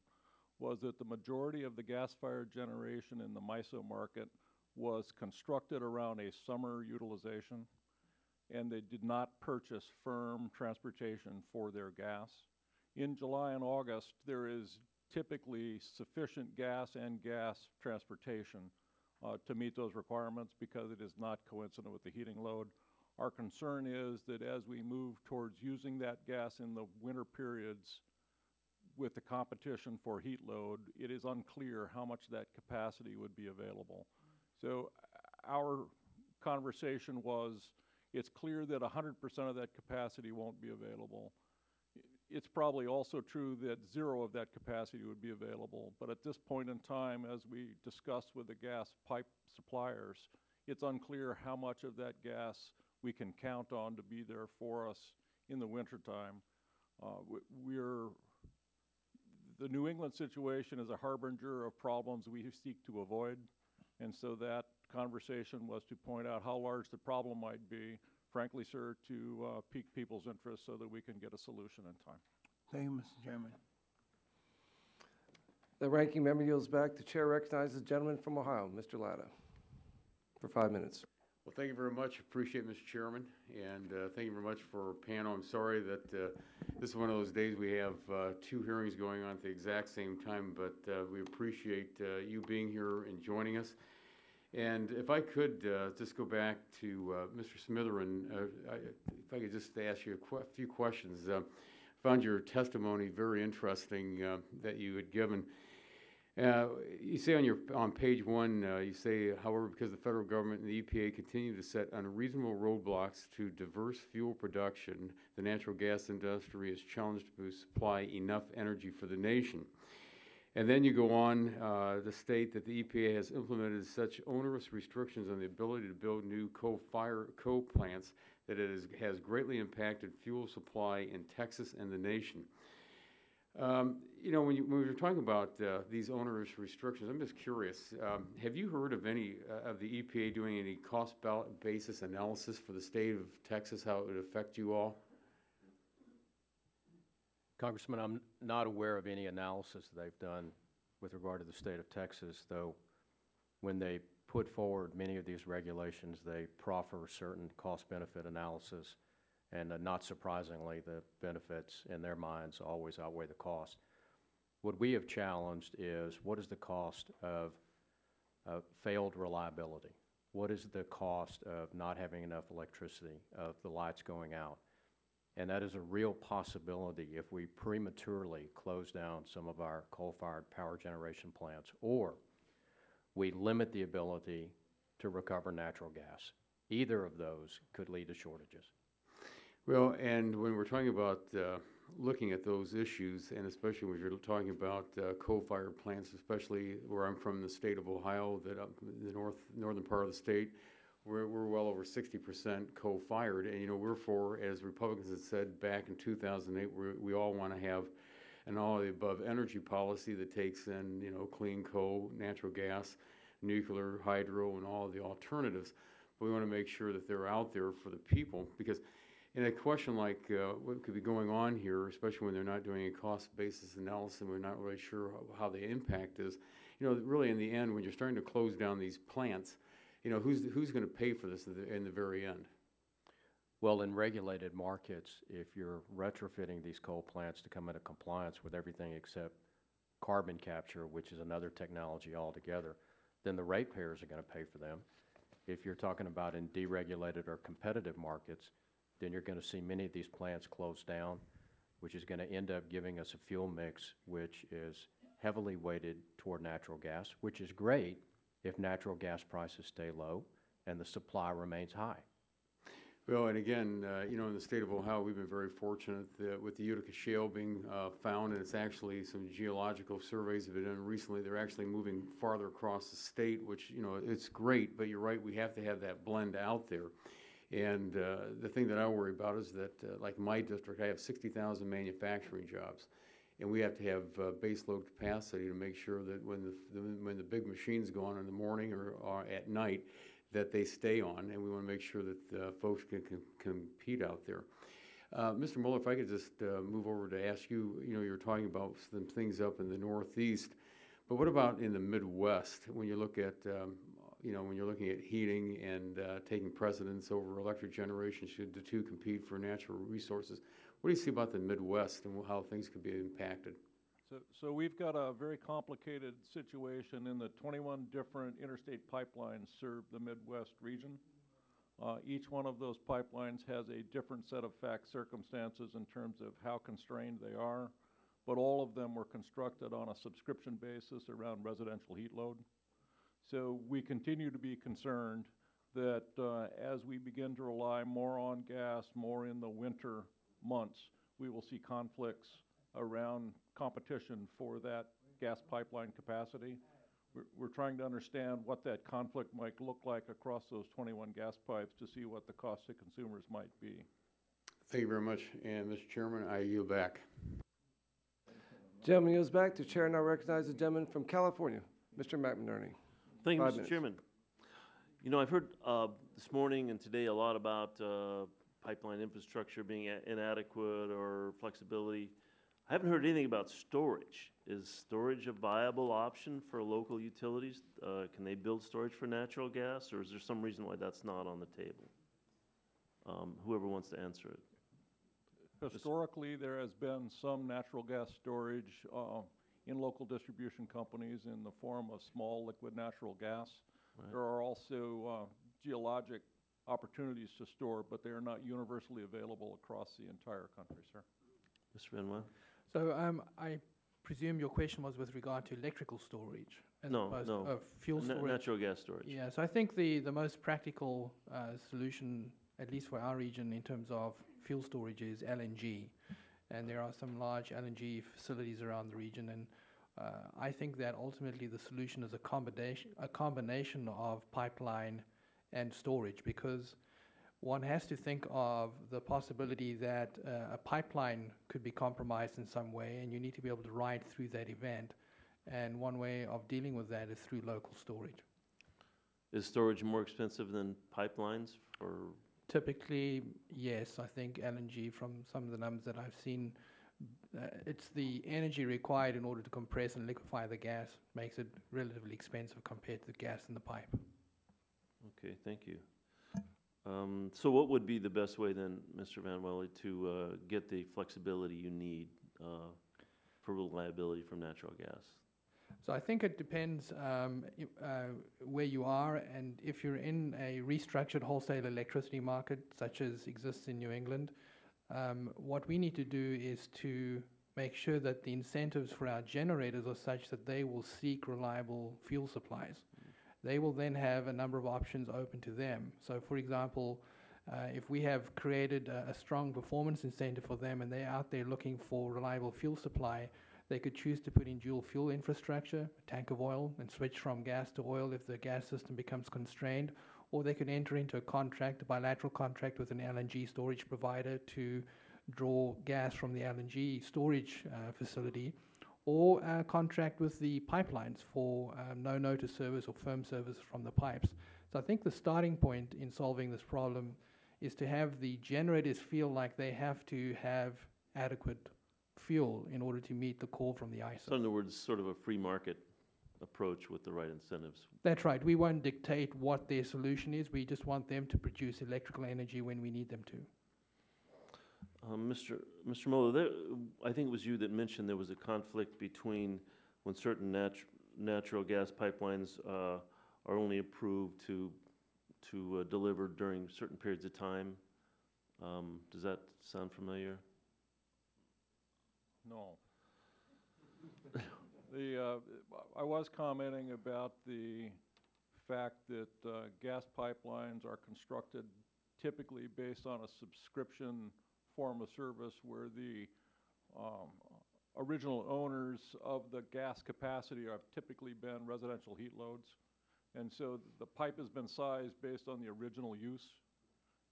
was that the majority of the gas-fired generation in the MISO market was constructed around a summer utilization, and they did not purchase firm transportation for their gas. In July and August, there is typically sufficient gas and gas transportation to meet those requirements because it is not coincident with the heating load. Our concern is that as we move towards using that gas in the winter periods with the competition for heat load, it is unclear how much that capacity would be available. So our conversation was, it's clear that 100% of that capacity won't be available. It's probably also true that 0 of that capacity would be available, but at this point in time, as we discussed with the gas pipe suppliers, it's unclear how much of that gas we can count on to be there for us in the wintertime. The New England situation is a harbinger of problems we seek to avoid, and so that conversation was to point out how large the problem might be, frankly, sir, to pique people's interest so that we can get a solution in time. Thank you, Mr. Chairman. The ranking member yields back. The chair recognizes the gentleman from Ohio, Mr. Latta, for 5 minutes. Well, thank you very much. Appreciate it, Mr. Chairman, and thank you very much for our panel. I'm sorry that this is one of those days we have two hearings going on at the exact same time, but we appreciate you being here and joining us. And if I could just go back to Mr. Smitherman, if I could just ask you a few questions. Found your testimony very interesting that you had given. You say on page 1, you say, however, because the federal government and the EPA continue to set unreasonable roadblocks to diverse fuel production, the natural gas industry is challenged to supply enough energy for the nation. And then you go on to state that the EPA has implemented such onerous restrictions on the ability to build new coal plants that it has greatly impacted fuel supply in Texas and the nation. You know, when we were talking about these onerous restrictions, I'm just curious, have you heard of any of the EPA doing any cost basis analysis for the state of Texas, how it would affect you all? Congressman, I'm not aware of any analysis they've done with regard to the state of Texas, though when they put forward many of these regulations, they proffer certain cost-benefit analysis, and not surprisingly, the benefits in their minds always outweigh the cost. What we have challenged is, what is the cost of failed reliability? What is the cost of not having enough electricity, of the lights going out? And that is a real possibility if we prematurely close down some of our coal-fired power generation plants, or we limit the ability to recover natural gas. Either of those could lead to shortages. Well, and when we're talking about looking at those issues, and especially when you're talking about coal-fired plants, especially where I'm from, the state of Ohio, that up in the northern part of the state, we're well over 60% coal-fired. And, you know, we're for, as Republicans had said back in 2008, we all want to have an all-of-the-above energy policy that takes in, you know, clean coal, natural gas, nuclear, hydro, and all of the alternatives. But we want to make sure that they're out there for the people, because in a question like what could be going on here, especially when they're not doing a cost basis analysis and we're not really sure how the impact is, you know, really in the end, when you're starting to close down these plants, you know, who's going to pay for this in the very end? Well, in regulated markets, if you're retrofitting these coal plants to come into compliance with everything except carbon capture, which is another technology altogether, then the ratepayers are going to pay for them. If you're talking about in deregulated or competitive markets, then you're going to see many of these plants close down, which is going to end up giving us a fuel mix which is heavily weighted toward natural gas, which is great if natural gas prices stay low and the supply remains high. Well, and again, you know, in the state of Ohio, we've been very fortunate that with the Utica Shale being found, and it's actually some geological surveys have been done recently. They're actually moving farther across the state, which, you know, it's great, but you're right, we have to have that blend out there. And the thing that I worry about is that, like in my district, I have 60,000 manufacturing jobs, and we have to have baseload capacity to make sure that when the big machines go on in the morning or at night, that they stay on, and we want to make sure that folks can compete out there. Mr. Mueller, if I could just move over to ask you, you know, you're talking about some things up in the Northeast, but what about in the Midwest when you look at you know, when you're looking at heating and taking precedence over electric generation, should the two compete for natural resources? What do you see about the Midwest and how things could be impacted? So we've got a very complicated situation in the 21 different interstate pipelines serve the Midwest region. Each one of those pipelines has a different set of fact circumstances in terms of how constrained they are, but all of them were constructed on a subscription basis around residential heat load. So we continue to be concerned that as we begin to rely more on gas, more in the winter months, we will see conflicts around competition for that gas pipeline capacity. We're trying to understand what that conflict might look like across those 21 gas pipes to see what the cost to consumers might be. Thank you very much. And Mr. Chairman, I yield back. Gentleman yields back. The chair now recognizes the gentleman from California, Mr. McInerney. Thank you, 5 Mr. minutes. Chairman. You know, I've heard this morning and today a lot about pipeline infrastructure being inadequate or flexibility. I haven't heard anything about storage. Is storage a viable option for local utilities? Can they build storage for natural gas, or is there some reason why that's not on the table? Whoever wants to answer it. Historically, there has been some natural gas storage in local distribution companies in the form of small liquid natural gas. Right. There are also geologic opportunities to store, but they are not universally available across the entire country, sir. Mr. Benoit? So I presume your question was with regard to electrical storage as No, opposed no. to fuel storage. Natural gas storage. Yeah, so I think the most practical solution, at least for our region, in terms of fuel storage is LNG. And there are some large LNG facilities around the region. And I think that ultimately the solution is a combination of pipeline and storage, because one has to think of the possibility that a pipeline could be compromised in some way, and you need to be able to ride through that event. And one way of dealing with that is through local storage. Is storage more expensive than pipelines? Or Typically, yes. I think LNG, from some of the numbers that I've seen, it's the energy required in order to compress and liquefy the gas makes it relatively expensive compared to the gas in the pipe. Okay, thank you. So what would be the best way then, Mr. Van Welle, to get the flexibility you need for reliability from natural gas? So I think it depends where you are, and if you're in a restructured wholesale electricity market, such as exists in New England, what we need to do is to make sure that the incentives for our generators are such that they will seek reliable fuel supplies. They will then have a number of options open to them. So, for example, if we have created a strong performance incentive for them and they're out there looking for reliable fuel supply, they could choose to put in dual fuel infrastructure, a tank of oil, and switch from gas to oil if the gas system becomes constrained, or they could enter into a contract, a bilateral contract with an LNG storage provider to draw gas from the LNG storage facility, or contract with the pipelines for no-notice service or firm service from the pipes. So I think the starting point in solving this problem is to have the generators feel like they have to have adequate fuel in order to meet the call from the ISO. So in other words, sort of a free market approach with the right incentives. That's right. We won't dictate what their solution is. We just want them to produce electrical energy when we need them to. Mr. Muller, I think it was you that mentioned there was a conflict between when certain natural gas pipelines are only approved to deliver during certain periods of time. Does that sound familiar? No. I was commenting about the fact that gas pipelines are constructed typically based on a subscription form of service where the original owners of the gas capacity have typically been residential heat loads. And so the pipe has been sized based on the original use.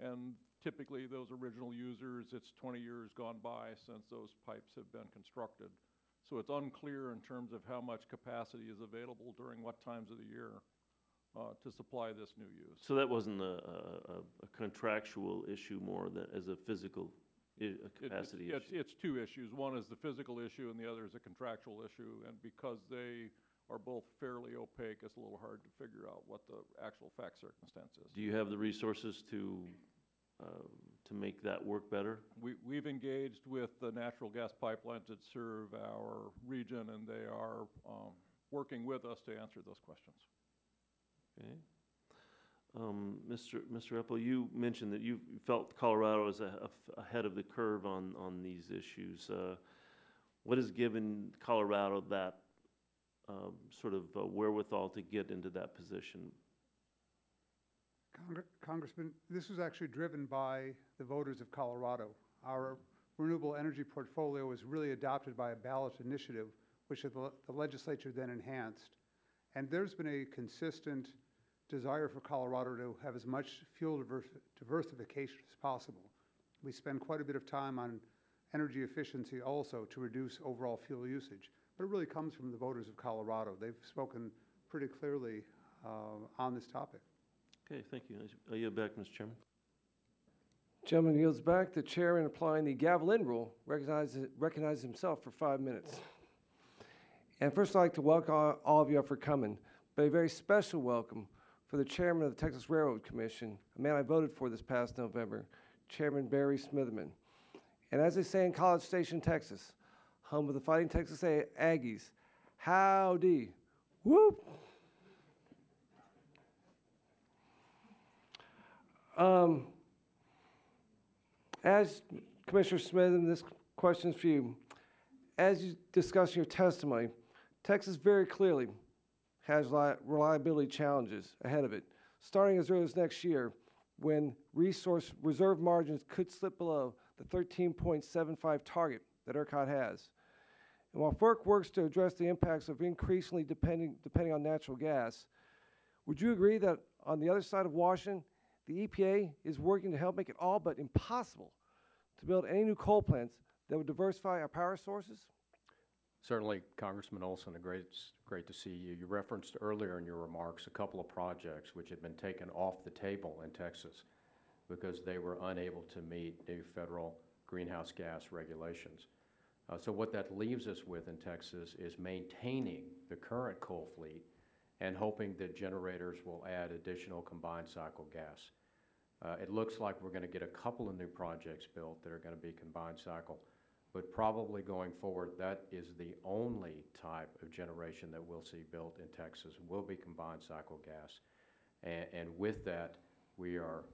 And typically those original users, it's 20 years gone by since those pipes have been constructed. So it's unclear in terms of how much capacity is available during what times of the year to supply this new use. So that wasn't a contractual issue more than as a physical capacity issue? It's two issues. One is the physical issue and the other is a contractual issue. And because they are both fairly opaque, it's a little hard to figure out what the actual fact circumstance is. Do you have the resources to make that work better? We've engaged with the natural gas pipelines that serve our region, and they are working with us to answer those questions. Okay. Mr. Epple, you mentioned that you felt Colorado was ahead of the curve on these issues. What has given Colorado that sort of wherewithal to get into that position? Congressman, this was actually driven by the voters of Colorado. Our renewable energy portfolio was really adopted by a ballot initiative, which the legislature then enhanced. And there's been a consistent desire for Colorado to have as much fuel diversification as possible. We spend quite a bit of time on energy efficiency also to reduce overall fuel usage. But it really comes from the voters of Colorado. They've spoken pretty clearly on this topic. Okay, thank you. I yield back, Mr. Chairman. Gentleman yields back. The chairman, applying the gavel-in rule, recognizes himself for 5 minutes. And first, I'd like to welcome all of you for coming, but a very special welcome for the chairman of the Texas Railroad Commission, a man I voted for this past November, Chairman Barry Smitherman. And as they say in College Station, Texas, home of the Fighting Texas Aggies, howdy, whoop. As Commissioner Smitherman, this question is for you. As you discuss your testimony, Texas very clearly has reliability challenges ahead of it, starting as early as next year when resource reserve margins could slip below the 13.75 target that ERCOT has. And while FERC works to address the impacts of increasingly depending on natural gas, would you agree that on the other side of Washington, the EPA is working to help make it all but impossible to build any new coal plants that would diversify our power sources? Certainly, Congressman Olson, great to see you. You referenced earlier in your remarks a couple of projects which had been taken off the table in Texas because they were unable to meet new federal greenhouse gas regulations. So what that leaves us with in Texas is maintaining the current coal fleet and hoping that generators will add additional combined cycle gas. It looks like we're going to get a couple of new projects built that are going to be combined cycle, but probably going forward, that is the only type of generation that we'll see built in Texas will be combined cycle gas. And with that, we are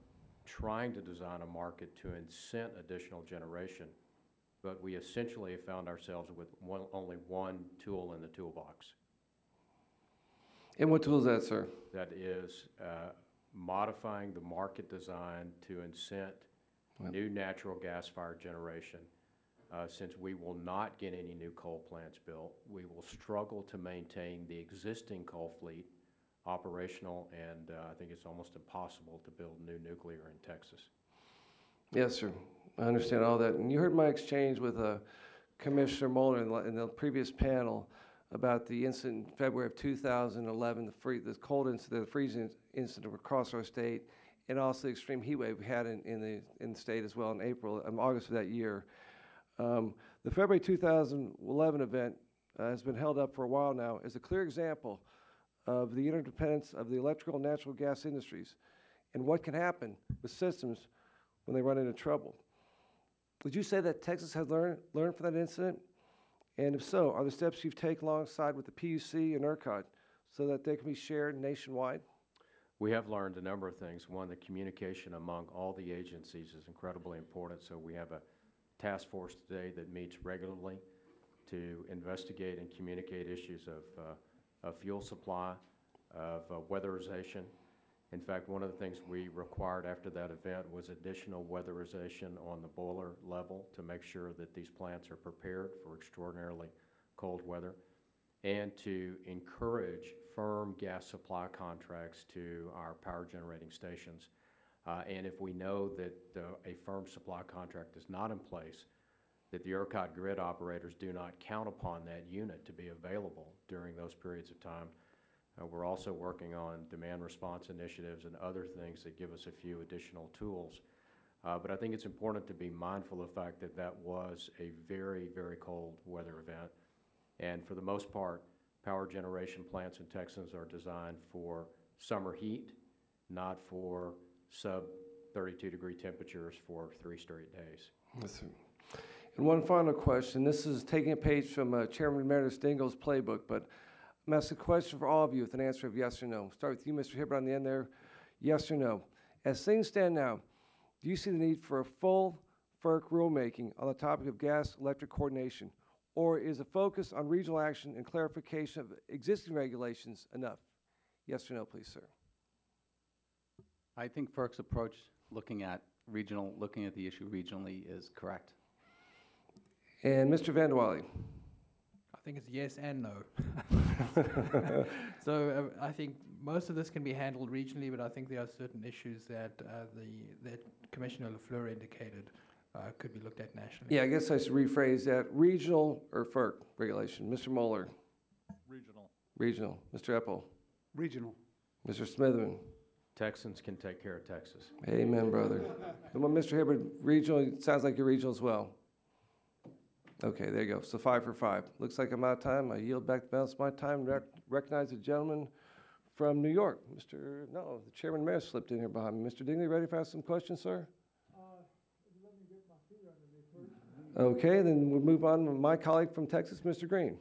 trying to design a market to incent additional generation, but we essentially have found ourselves with only one tool in the toolbox. And what tool is that, sir? That is modifying the market design to incent new natural gas-fired generation. Since we will not get any new coal plants built, we will struggle to maintain the existing coal fleet operational, and I think it's almost impossible to build new nuclear in Texas. Yes, sir. I understand all that. And you heard my exchange with Commissioner Moeller in the previous panel about the incident in February of 2011, the cold incident, the freezing incident across our state, and also the extreme heat wave we had in the state as well in August of that year. The February 2011 event has been held up for a while now as a clear example of the interdependence of the electrical and natural gas industries and what can happen with systems when they run into trouble. Would you say that Texas has learned from that incident? And if so, are the steps you've taken alongside with the PUC and ERCOT so that they can be shared nationwide? We have learned a number of things. One, the communication among all the agencies is incredibly important, so we have a task force today that meets regularly to investigate and communicate issues of fuel supply, of weatherization. In fact, one of the things we required after that event was additional weatherization on the boiler level to make sure that these plants are prepared for extraordinarily cold weather, and to encourage firm gas supply contracts to our power generating stations. And if we know that a firm supply contract is not in place, that the ERCOT grid operators do not count upon that unit to be available during those periods of time. We're also working on demand response initiatives and other things that give us a few additional tools. But I think it's important to be mindful of the fact that that was a very, very cold weather event. And for the most part, power generation plants in Texas are designed for summer heat, not for sub-32-degree temperatures for 3 straight days. Yes, sir. And one final question. This is taking a page from Chairman Emeritus Dingell's playbook, but I'm asking a question for all of you with an answer of yes or no. Start with you, Mr. Hibbert, on the end there. Yes or no. As things stand now, do you see the need for a full FERC rulemaking on the topic of gas-electric coordination, or is a focus on regional action and clarification of existing regulations enough? Yes or no, please, sir. I think FERC's approach looking at the issue regionally is correct. And Mr. Van der Walle. I think it's yes and no. So I think most of this can be handled regionally, but I think there are certain issues that that Commissioner LaFleur indicated could be looked at nationally. Yeah, I guess I should rephrase that. Regional or FERC regulation? Mr. Moeller. Regional. Regional. Mr. Eppel. Regional. Mr. Smitherman. Texans can take care of Texas. Amen, brother. Well, Mr. Hibbard, regional, sounds like you're regional as well. Okay, there you go. So 5 for 5. Looks like I'm out of time. I yield back the balance of my time. Recognize the gentleman from New York. The Chairman Mayor slipped in here behind me. Mr. Dingley, ready to ask some questions, sir? Okay, then we'll move on with my colleague from Texas, Mr. Green.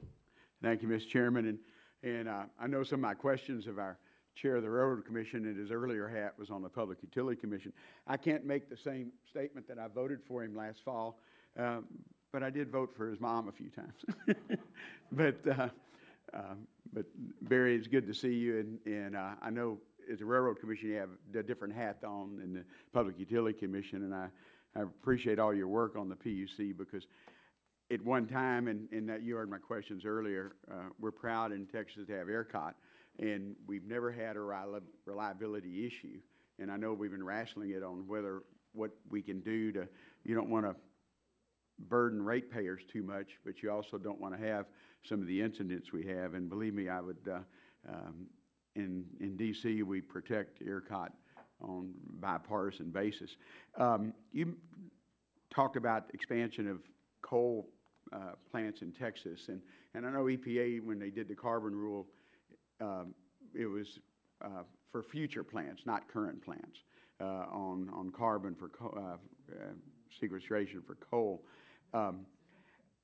Thank you, Mr. Chairman. And I know some of my questions of our Chair of the Railroad Commission and his earlier hat was on the Public Utility Commission. I can't make the same statement that I voted for him last fall, but I did vote for his mom a few times. but Barry, it's good to see you. And I know as a Railroad Commission you have a different hat on in the Public Utility Commission, and I appreciate all your work on the PUC because at one time, and that you heard my questions earlier, we're proud in Texas to have ERCOT, and we've never had a reliability issue. And I know we've been wrestling it on what we can do to, you don't want to burden ratepayers too much, but you also don't want to have some of the incidents we have. And believe me, I would, in D.C., we protect ERCOT on a bipartisan basis. You talked about expansion of coal plants in Texas, and I know EPA, when they did the carbon rule, it was for future plants, not current plants, on carbon for sequestration for coal.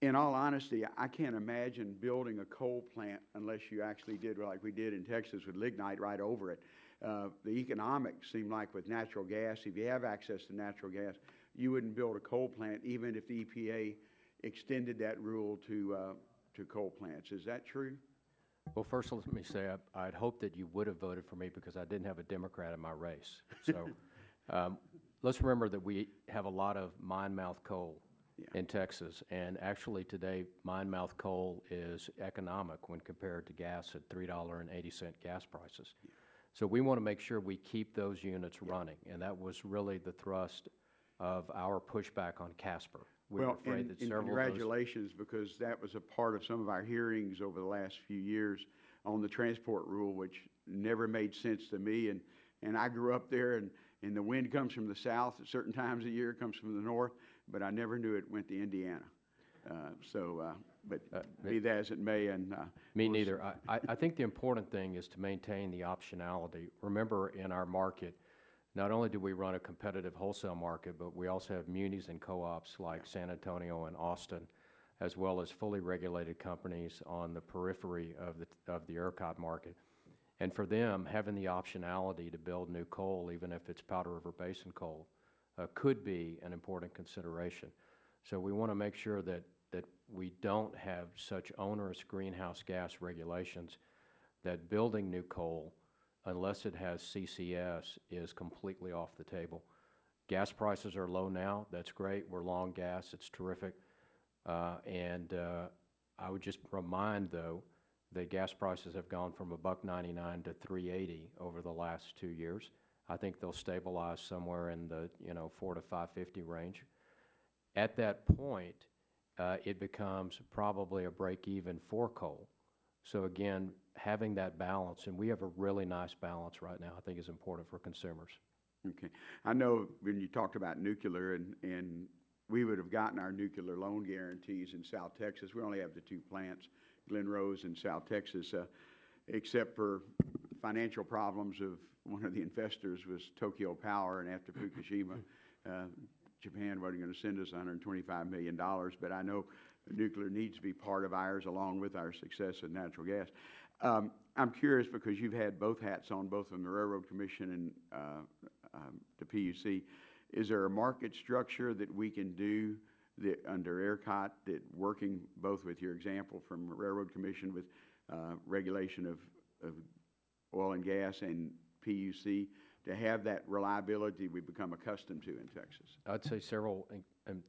In all honesty, I can't imagine building a coal plant unless you actually did like we did in Texas with lignite right over it. The economics seem like with natural gas, if you have access to natural gas, you wouldn't build a coal plant even if the EPA extended that rule to coal plants. Is that true? Well, first let me say I'd hope that you would have voted for me because I didn't have a Democrat in my race. So let's remember that we have a lot of mine-mouth coal in Texas, and actually today mine-mouth coal is economic when compared to gas at $3.80 gas prices. So we want to make sure we keep those units running, and that was really the thrust of our pushback on Casper. We were afraid that several congratulations, because that was a part of some of our hearings over the last few years on the transport rule, which never made sense to me. And I grew up there, and the wind comes from the south at certain times of year, comes from the north, but I never knew it went to Indiana. But be that as it may, and me neither. I think the important thing is to maintain the optionality. Remember, in our market, not only do we run a competitive wholesale market, but we also have munis and co-ops like San Antonio and Austin, as well as fully regulated companies on the periphery of the ERCOT market. And for them, having the optionality to build new coal, even if it's Powder River Basin coal, could be an important consideration. So we want to make sure that we don't have such onerous greenhouse gas regulations that building new coal, unless it has CCS, is completely off the table. Gas prices are low now. That's great. We're long gas. It's terrific. And I would just remind, though, that gas prices have gone from $1.99 to $3.80 over the last 2 years. I think they'll stabilize somewhere in the $4 to $5.50 range. At that point, it becomes probably a break-even for coal. So again, having that balance, and we have a really nice balance right now, I think is important for consumers. Okay. I know when you talked about nuclear, and we would have gotten our nuclear loan guarantees in South Texas. We only have the 2 plants, Glen Rose and South Texas, except for financial problems of one of the investors was Tokyo Power, and after Fukushima, Japan wasn't going to send us $125 million, but I know nuclear needs to be part of ours along with our success with natural gas. I'm curious, because you've had both hats on, both on the Railroad Commission and the PUC. Is there a market structure that we can do that under ERCOT, that working both with your example from Railroad Commission with regulation of oil and gas and PUC, to have that reliability we've become accustomed to in Texas? I'd say several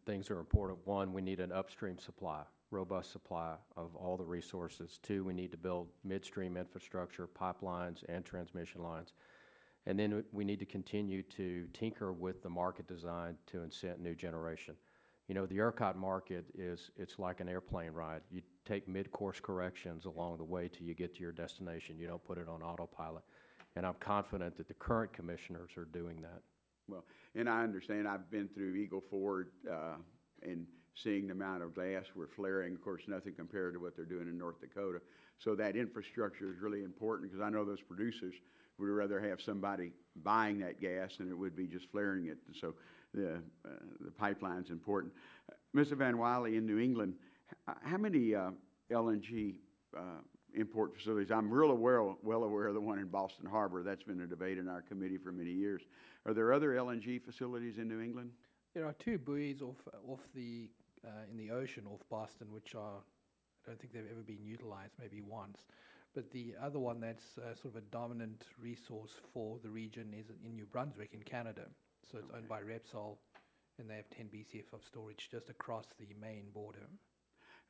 things are important. One, we need an upstream supply, robust supply of all the resources. 2, we need to build midstream infrastructure, pipelines, and transmission lines. And then we need to continue to tinker with the market design to incent new generation. You know, the ERCOT market it's like an airplane ride. You take mid-course corrections along the way till you get to your destination. You don't put it on autopilot. and I'm confident that the current commissioners are doing that. Well, and I understand, I've been through Eagle Ford, and seeing the amount of gas we're flaring, of course, nothing compared to what they're doing in North Dakota. So that infrastructure is really important, because I know those producers would rather have somebody buying that gas than it would be just flaring it. So the pipeline's important. Mr. Van Wiley, in New England, how many LNG import facilities? I'm well aware of the one in Boston Harbor. That's been a debate in our committee for many years. Are there other LNG facilities in New England? There are two buoys in the ocean off Boston, which I don't think they've ever been utilized, maybe once. But the other one that's sort of a dominant resource for the region is in New Brunswick in Canada. So it's owned by Repsol, and they have 10 BCF of storage just across the Maine border.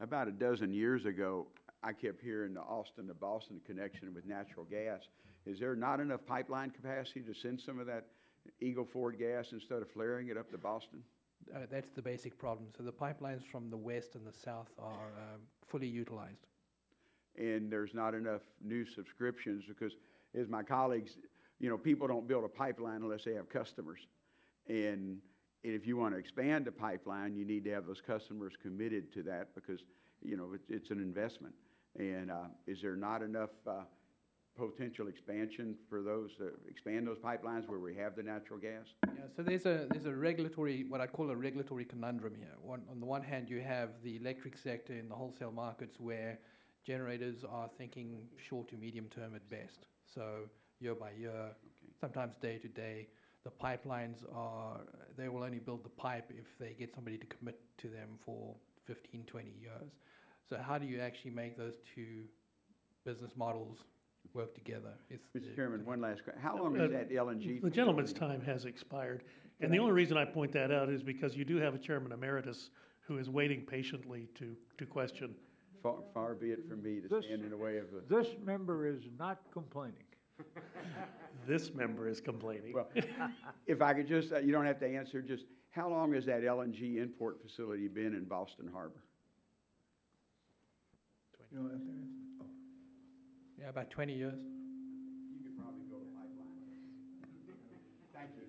About a dozen years ago, I kept hearing the Austin to Boston connection with natural gas. Is there not enough pipeline capacity to send some of that Eagle Ford gas instead of flaring it up to Boston? That's the basic problem. So the pipelines from the west and the south are fully utilized. And there's not enough new subscriptions, because, as my colleagues, people don't build a pipeline unless they have customers. And if you want to expand a pipeline, you need to have those customers committed to that, because, it's an investment. And is there not enough potential expansion for those, expand those pipelines where we have the natural gas? Yeah, so there's a regulatory, what I call a regulatory conundrum here. On the one hand, you have the electric sector in the wholesale markets where generators are thinking short to medium term at best. So year by year, sometimes day to day. The pipelines they will only build the pipe if they get somebody to commit to them for 15, 20 years. So how do you actually make those two business models work together? Mr. Chairman, one last question. How long is that LNG? The gentleman's time has expired. And the only reason I point that out is because you do have a chairman emeritus who is waiting patiently to question. Far be it from me to stand in the way of the... This member is not complaining. This member is complaining. Well, if I could just, you don't have to answer, just how long has that LNG import facility been in Boston Harbor? Yeah, about 20 years. You could probably build a pipeline. Thank you.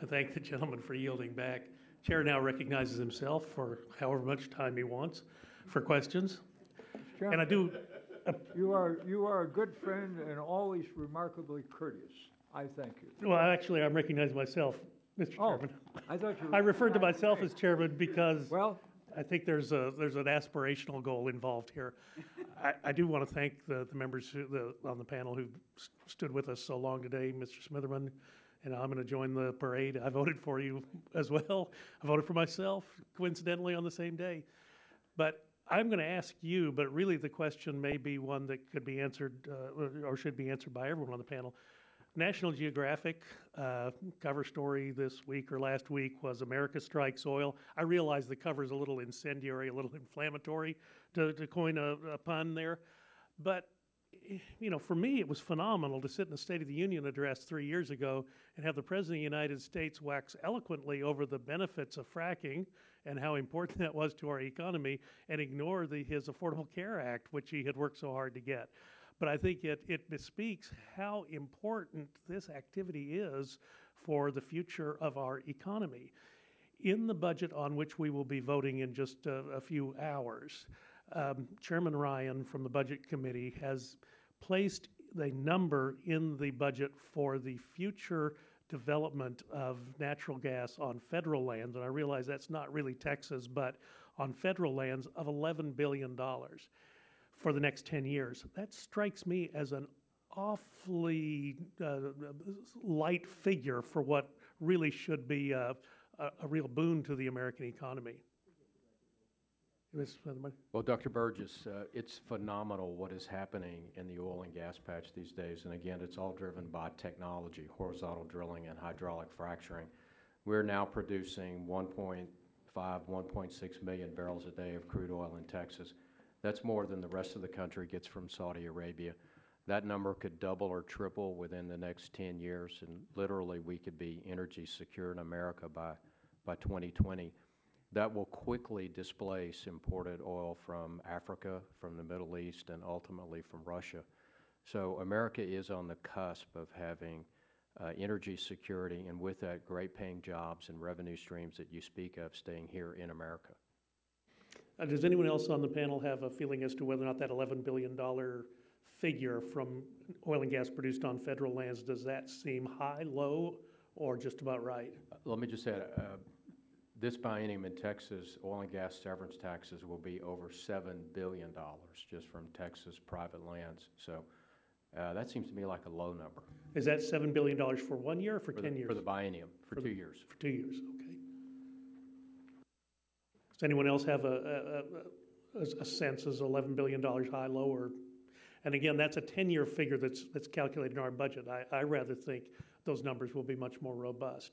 I thank the gentleman for yielding back. Chair now recognizes himself for however much time he wants for questions. Chairman, and I do... you are a good friend and always remarkably courteous. I thank you. Well, actually, I'm recognizing myself, Mr. Chairman. I thought you were... I referred to myself as chairman because I think there's an aspirational goal involved here. I do want to thank the members on the panel who stood with us so long today, Mr. Smitherman, and I'm going to join the parade. I voted for you as well. I voted for myself, coincidentally, on the same day. But I'm going to ask you, but really the question may be one that could be answered or should be answered by everyone on the panel. National Geographic cover story this week or last week was America Strikes Oil. I realize the cover is a little incendiary, a little inflammatory, to coin a pun there. But, for me, it was phenomenal to sit in the State of the Union address 3 years ago and have the President of the United States wax eloquently over the benefits of fracking and how important that was to our economy, and ignore his Affordable Care Act, which he had worked so hard to get. But I think it bespeaks how important this activity is for the future of our economy. In the budget on which we will be voting in just a few hours, Chairman Ryan from the Budget Committee has placed the number in the budget for the future development of natural gas on federal lands, and I realize that's not really Texas, but on federal lands, of $11 billion for the next 10 years. That strikes me as an awfully light figure for what really should be a real boon to the American economy. Well, Dr. Burgess, it's phenomenal what is happening in the oil and gas patch these days. And again, it's all driven by technology, horizontal drilling and hydraulic fracturing. We're now producing 1.5, 1.6 million barrels a day of crude oil in Texas. That's more than the rest of the country gets from Saudi Arabia. That number could double or triple within the next 10 years, and literally we could be energy secure in America by 2020. That will quickly displace imported oil from Africa, from the Middle East, and ultimately from Russia. So America is on the cusp of having energy security, and with that, great paying jobs and revenue streams that you speak of staying here in America. Does anyone else on the panel have a feeling as to whether or not that $11 billion figure from oil and gas produced on federal lands, does that seem high, low, or just about right? Let me just add, this biennium in Texas, oil and gas severance taxes will be over $7 billion just from Texas private lands. So that seems to me like a low number. Is that $7 billion for 1 year or for 10 years? For the biennium, for 2 years. For 2 years, okay. Does anyone else have a sense, is $11 billion high, low, or? And again, that's a 10-year figure that's calculated in our budget. I rather think those numbers will be much more robust.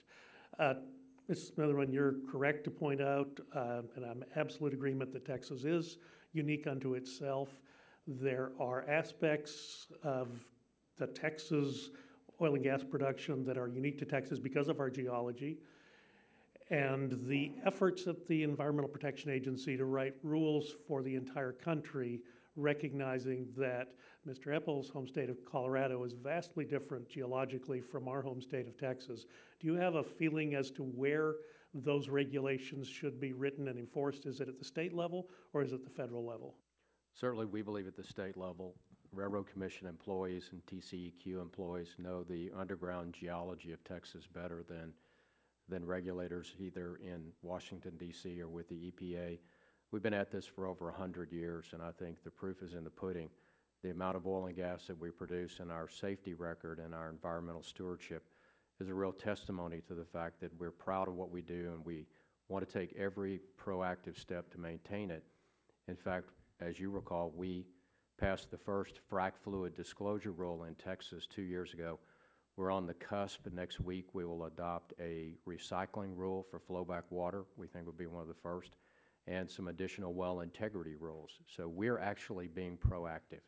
Ms. Smitherman, you're correct to point out, and I'm in absolute agreement that Texas is unique unto itself. There are aspects of the Texas oil and gas production that are unique to Texas because of our geology. And the efforts at the Environmental Protection Agency to write rules for the entire country, recognizing that Mr. Epple's home state of Colorado is vastly different geologically from our home state of Texas. Do you have a feeling as to where those regulations should be written and enforced? Is it at the state level or is it the federal level? Certainly, we believe at the state level. Railroad Commission employees and TCEQ employees know the underground geology of Texas better than regulators either in Washington, D.C. or with the EPA. We've been at this for over 100 years, and I think the proof is in the pudding. The amount of oil and gas that we produce and our safety record and our environmental stewardship is a real testimony to the fact that we're proud of what we do and we want to take every proactive step to maintain it. In fact, as you recall, we passed the first frac fluid disclosure rule in Texas 2 years ago. We're on the cusp. Next week, we will adopt a recycling rule for flowback water. We think will be one of the first, and some additional well integrity rules. So we're actually being proactive.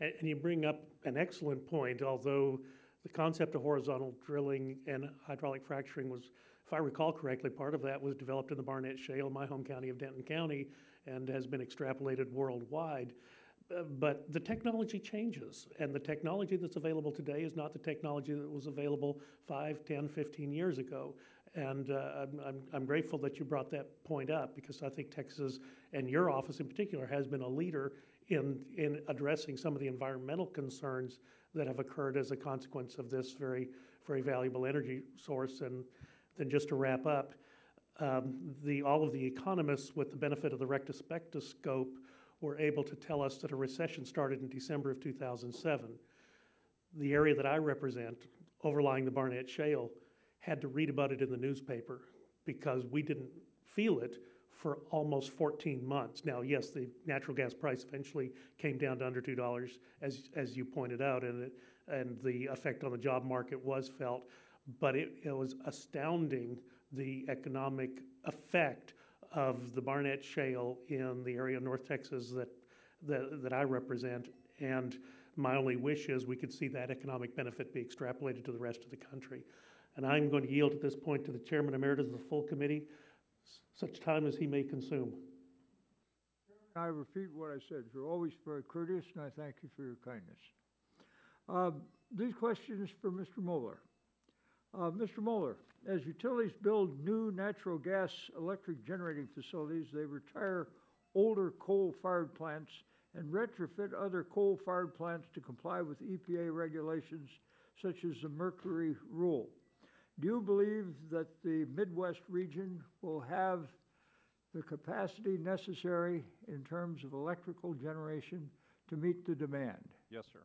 And you bring up an excellent point, although the concept of horizontal drilling and hydraulic fracturing was, if I recall correctly, part of that was developed in the Barnett Shale in my home county of Denton County and has been extrapolated worldwide. But the technology changes, and the technology that's available today is not the technology that was available 5, 10, 15 years ago. And I'm grateful that you brought that point up, because I think Texas, and your office in particular, has been a leader in addressing some of the environmental concerns that have occurred as a consequence of this very, very valuable energy source. And then just to wrap up, all of the economists with the benefit of the rectospectoscope were able to tell us that a recession started in December of 2007. The area that I represent, overlying the Barnett Shale, had to read about it in the newspaper because we didn't feel it for almost 14 months. Now, yes, the natural gas price eventually came down to under $2, as you pointed out, and the effect on the job market was felt, but it was astounding, the economic effect of the Barnett Shale in the area of North Texas that I represent. And my only wish is we could see that economic benefit be extrapolated to the rest of the country. And I'm going to yield at this point to the Chairman Emeritus of the full committee, such time as he may consume. I repeat what I said. You're always very courteous, and I thank you for your kindness. These questions for Mr. Moeller. Mr. Moeller, as utilities build new natural gas electric generating facilities, they retire older coal-fired plants and retrofit other coal-fired plants to comply with EPA regulations such as the Mercury Rule. Do you believe that the Midwest region will have the capacity necessary in terms of electrical generation to meet the demand? Yes, sir.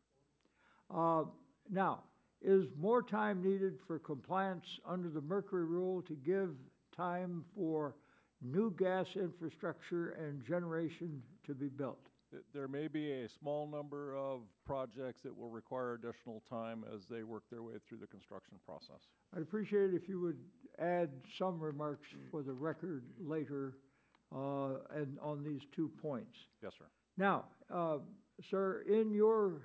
Now, is more time needed for compliance under the Mercury Rule to give time for new gas infrastructure and generation to be built? There may be a small number of projects that will require additional time as they work their way through the construction process. I'd appreciate it if you would add some remarks for the record later and on these 2 points. Yes, sir. Now, sir, in your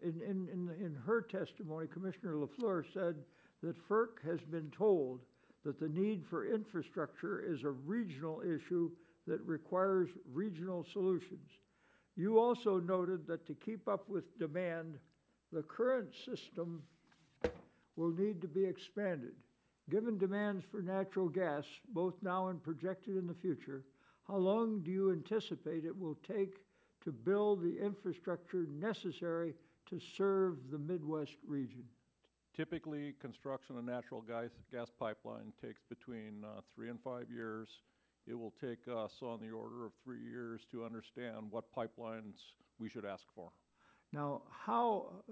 in her testimony, Commissioner LaFleur said that FERC has been told that the need for infrastructure is a regional issue that requires regional solutions. You also noted that to keep up with demand, the current system will need to be expanded. Given demands for natural gas, both now and projected in the future, how long do you anticipate it will take to build the infrastructure necessary to serve the Midwest region? Typically, construction of natural gas pipeline takes between 3 and 5 years. It will take us on the order of 3 years to understand what pipelines we should ask for. Now, how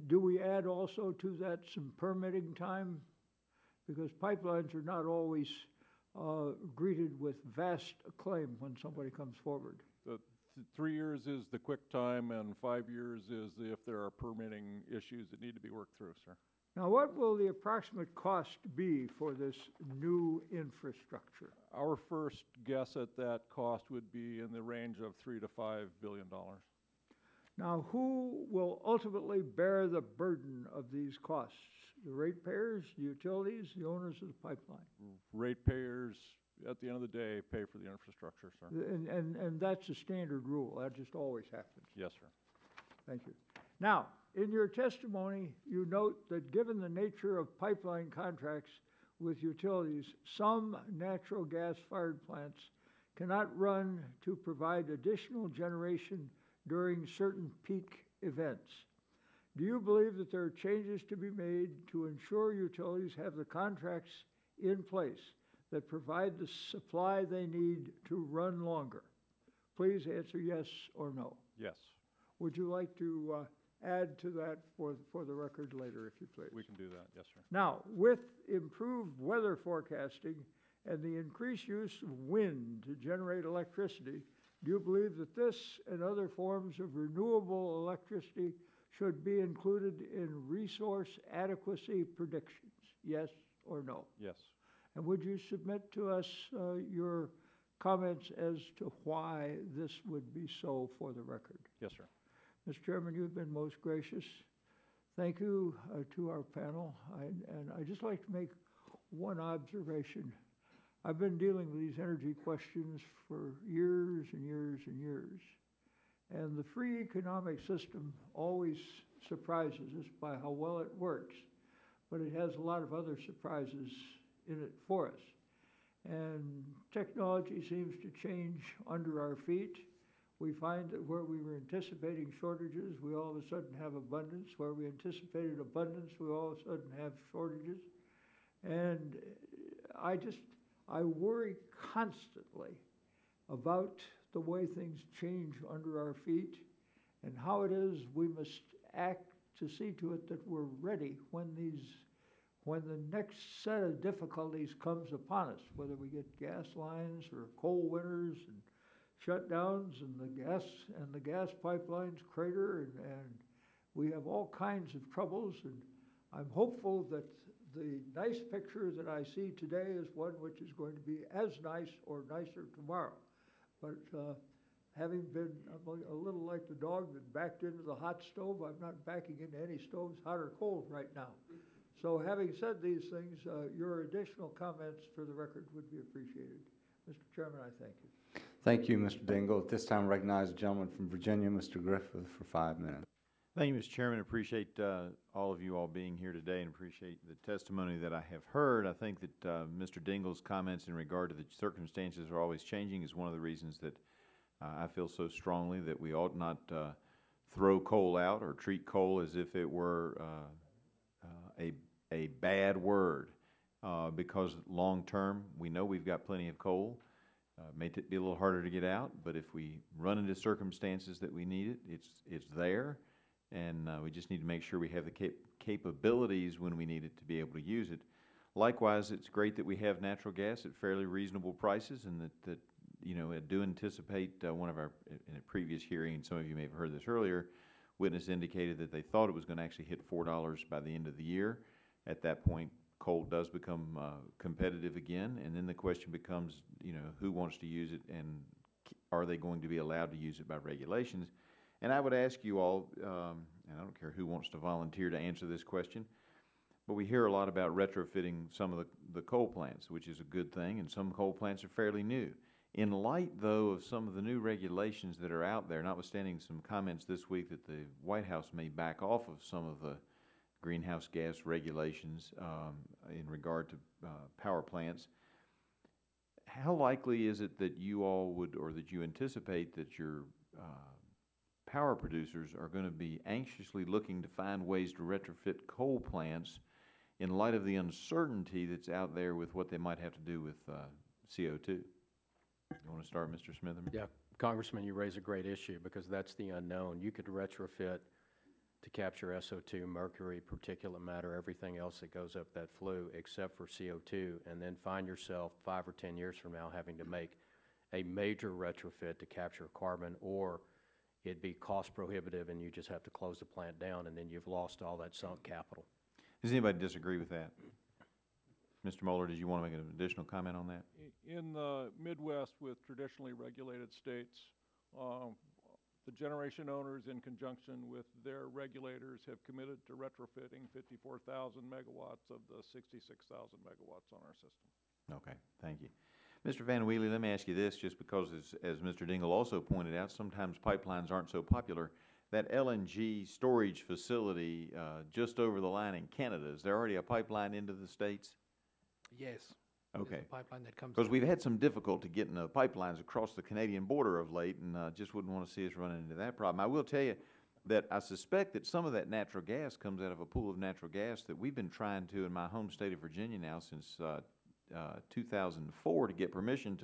do we add also to that some permitting time? Because pipelines are not always greeted with vast acclaim when somebody comes forward. 3 years is the quick time, and 5 years is if there are permitting issues that need to be worked through, sir. Now, what will the approximate cost be for this new infrastructure? Our first guess at that cost would be in the range of $3 to $5 billion. Now, who will ultimately bear the burden of these costs? The ratepayers, the utilities, the owners of the pipeline? Ratepayers, at the end of the day, pay for the infrastructure, sir. And that's a standard rule. That just always happens. Yes, sir. Thank you. Now, in your testimony, you note that given the nature of pipeline contracts with utilities, some natural gas-fired plants cannot run to provide additional generation during certain peak events. Do you believe that there are changes to be made to ensure utilities have the contracts in place that provide the supply they need to run longer? Please answer yes or no. Yes. Would you like to add to that for the record later, if you please? We can do that, yes, sir. Now, with improved weather forecasting and the increased use of wind to generate electricity, do you believe that this and other forms of renewable electricity should be included in resource adequacy predictions? Yes or no? Yes. And would you submit to us your comments as to why this would be so for the record? Yes, sir. Mr. Chairman, you've been most gracious. Thank you to our panel. And I'd just like to make one observation. I've been dealing with these energy questions for years and years and years. And the free economic system always surprises us by how well it works, but it has a lot of other surprises in it for us. And technology seems to change under our feet. We find that where we were anticipating shortages, we all of a sudden have abundance. Where we anticipated abundance, we all of a sudden have shortages. And I worry constantly about the way things change under our feet and how it is we must act to see to it that we're ready when the next set of difficulties comes upon us, whether we get gas lines or cold winters and shutdowns and the gas pipelines crater and we have all kinds of troubles. And I'm hopeful that the nice picture that I see today is one which is going to be as nice or nicer tomorrow. But having been a little like the dog that backed into the hot stove, I'm not backing into any stoves, hot or cold, right now. So having said these things, your additional comments for the record would be appreciated. Mr. Chairman, I thank you. Thank you, Mr. Dingle. At this time, I recognize the gentleman from Virginia, Mr. Griffith, for 5 minutes. Thank you, Mr. Chairman. Appreciate all of you all being here today and appreciate the testimony that I have heard. I think that Mr. Dingle's comments in regard to the circumstances are always changing is one of the reasons that I feel so strongly that we ought not throw coal out or treat coal as if it were a bad word because long term we know we've got plenty of coal. May be a little harder to get out, but if we run into circumstances that we need it, it's there. And we just need to make sure we have the capabilities when we need it to be able to use it. Likewise, it's great that we have natural gas at fairly reasonable prices, and that you know, I do anticipate one of our, in a previous hearing, some of you may have heard this earlier, witness indicated that they thought it was going to actually hit $4 by the end of the year. At that point, coal does become competitive again, and then the question becomes, you know, who wants to use it, and are they going to be allowed to use it by regulations? And I would ask you all, and I don't care who wants to volunteer to answer this question, but we hear a lot about retrofitting some of the coal plants, which is a good thing, and some coal plants are fairly new. In light, though, of some of the new regulations that are out there, notwithstanding some comments this week that the White House may back off of some of the greenhouse gas regulations in regard to power plants, how likely is it that you all would, or that you anticipate that your power producers are going to be anxiously looking to find ways to retrofit coal plants in light of the uncertainty that's out there with what they might have to do with CO2? You want to start, Mr. Smitherman? Yeah, Congressman, you raise a great issue because that's the unknown. You could retrofit to capture SO2, mercury, particulate matter, everything else that goes up that flue except for CO2, and then find yourself 5 or 10 years from now having to make a major retrofit to capture carbon, or it'd be cost prohibitive and you just have to close the plant down and then you've lost all that sunk capital. Does anybody disagree with that? Mr. Moeller, did you want to make an additional comment on that? In the Midwest with traditionally regulated states, the generation owners, in conjunction with their regulators, have committed to retrofitting 54,000 megawatts of the 66,000 megawatts on our system. Okay, thank you. Mr. Van Wheely, let me ask you this, just because, as Mr. Dingle also pointed out, sometimes pipelines aren't so popular. That LNG storage facility just over the line in Canada, is there already a pipeline into the States? Yes. Okay. There's a pipeline that comes. Because we've had some difficulty getting pipelines across the Canadian border of late, and just wouldn't want to see us run into that problem. I will tell you that I suspect that some of that natural gas comes out of a pool of natural gas that we've been trying to, in my home state of Virginia now since 2004, to get permission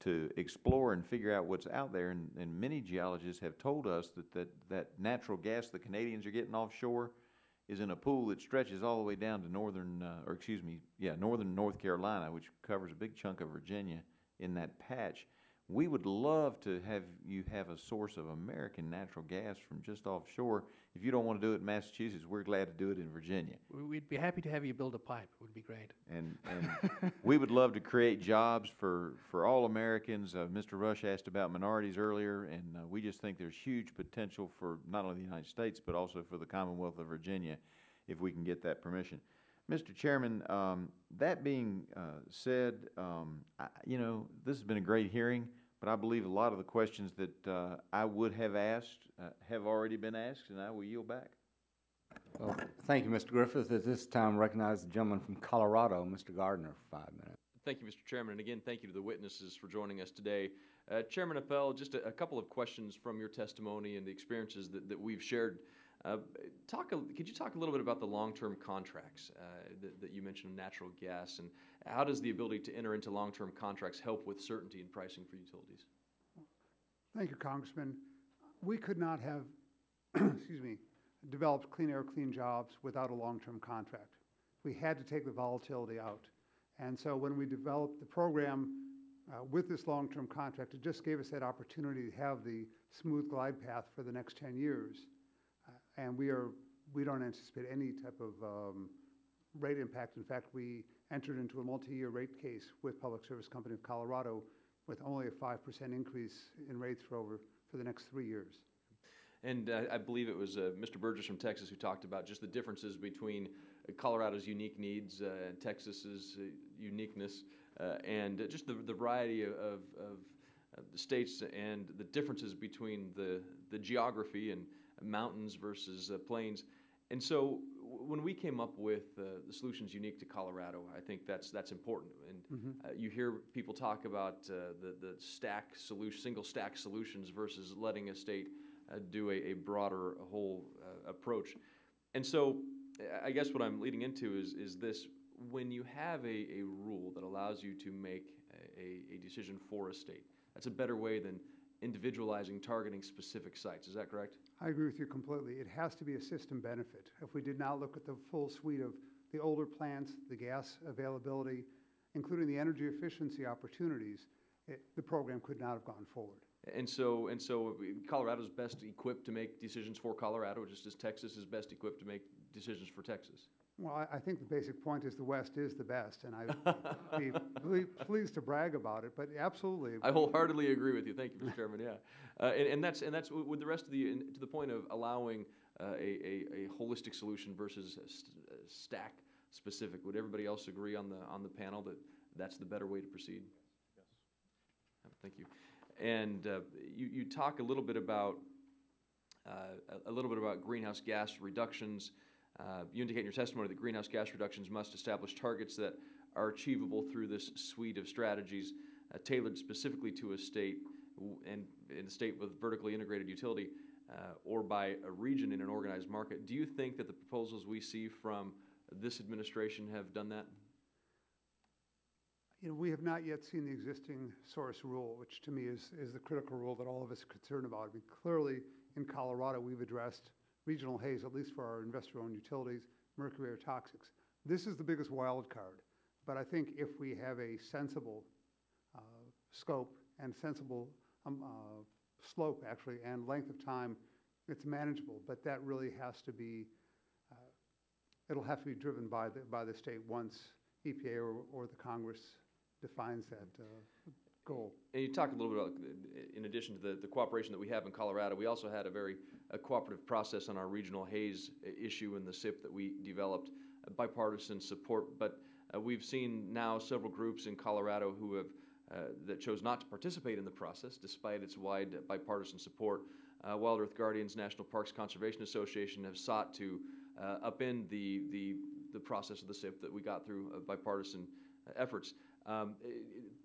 to explore and figure out what's out there. And many geologists have told us that natural gas the Canadians are getting offshore is in a pool that stretches all the way down to northern North Carolina, which covers a big chunk of Virginia in that patch. We would love to have you have a source of American natural gas from just offshore. If you don't want to do it in Massachusetts, we're glad to do it in Virginia. We'd be happy to have you build a pipe. It would be great. And we would love to create jobs for all Americans. Mr. Rush asked about minorities earlier, and we just think there's huge potential for not only the United States, but also for the Commonwealth of Virginia if we can get that permission. Mr. Chairman, that being said, this has been a great hearing, but I believe a lot of the questions that I would have asked have already been asked, and I will yield back. Well, thank you, Mr. Griffith. At this time, recognize the gentleman from Colorado, Mr. Gardner, for 5 minutes. Thank you, Mr. Chairman, and again, thank you to the witnesses for joining us today. Chairman Appel, just a couple of questions from your testimony and the experiences that we've shared. Could you talk a little bit about the long-term contracts that you mentioned, natural gas, and how does the ability to enter into long-term contracts help with certainty in pricing for utilities? Thank you, Congressman. We could not have, developed Clean Air, Clean Jobs without a long-term contract. We had to take the volatility out. And so when we developed the program with this long-term contract, it just gave us that opportunity to have the smooth glide path for the next 10 years. And we don't anticipate any type of rate impact. In fact, we entered into a multi-year rate case with Public Service Company of Colorado with only a 5% increase in rates for the next 3 years. And I believe it was Mr. Burgess from Texas who talked about just the differences between Colorado's unique needs and Texas's uniqueness, and just the variety of the states and the differences between the geography and mountains versus plains. And so when we came up with the solutions unique to Colorado, I think that's important. And you hear people talk about the single stack solutions versus letting a state do a broader whole approach. And so I guess what I'm leading into is this: when you have a rule that allows you to make a decision for a state, that's a better way than individualizing, targeting specific sites. Is that correct? I agree with you completely. It has to be a system benefit. If we did not look at the full suite of the older plants, the gas availability, including the energy efficiency opportunities, the program could not have gone forward. And so Colorado's best equipped to make decisions for Colorado, just as Texas is best equipped to make decisions for Texas. Well, I think the basic point is the West is the best, and I'd be pleased to brag about it, but absolutely. I wholeheartedly agree with you. Thank you, Mr. Chairman, yeah. And that's with the rest of to the point of allowing a holistic solution versus stack specific. Would everybody else agree on the panel that that's the better way to proceed? Thank you. And you talk a little bit about greenhouse gas reductions. You indicate in your testimony that greenhouse gas reductions must establish targets that are achievable through this suite of strategies tailored specifically to a state and in a state with vertically integrated utility or by a region in an organized market. Do you think that the proposals we see from this administration have done that? You know, we have not yet seen the existing source rule, which to me is the critical rule that all of us are concerned about. I mean, clearly in Colorado, we've addressed regional haze, at least for our investor-owned utilities, mercury or toxics. This is the biggest wild card. But I think if we have a sensible scope and sensible slope, actually, and length of time, it's manageable. But that really has to be, it'll have to be driven by the state once EPA or the Congress defines that goal. And you talk a little bit about, in addition to the cooperation that we have in Colorado, we also had a very cooperative process on our regional haze issue in the SIP that we developed, bipartisan support. But we've seen now several groups in Colorado who have that chose not to participate in the process despite its wide bipartisan support. Wild Earth Guardians, National Parks Conservation Association have sought to upend the process of the SIP that we got through bipartisan efforts.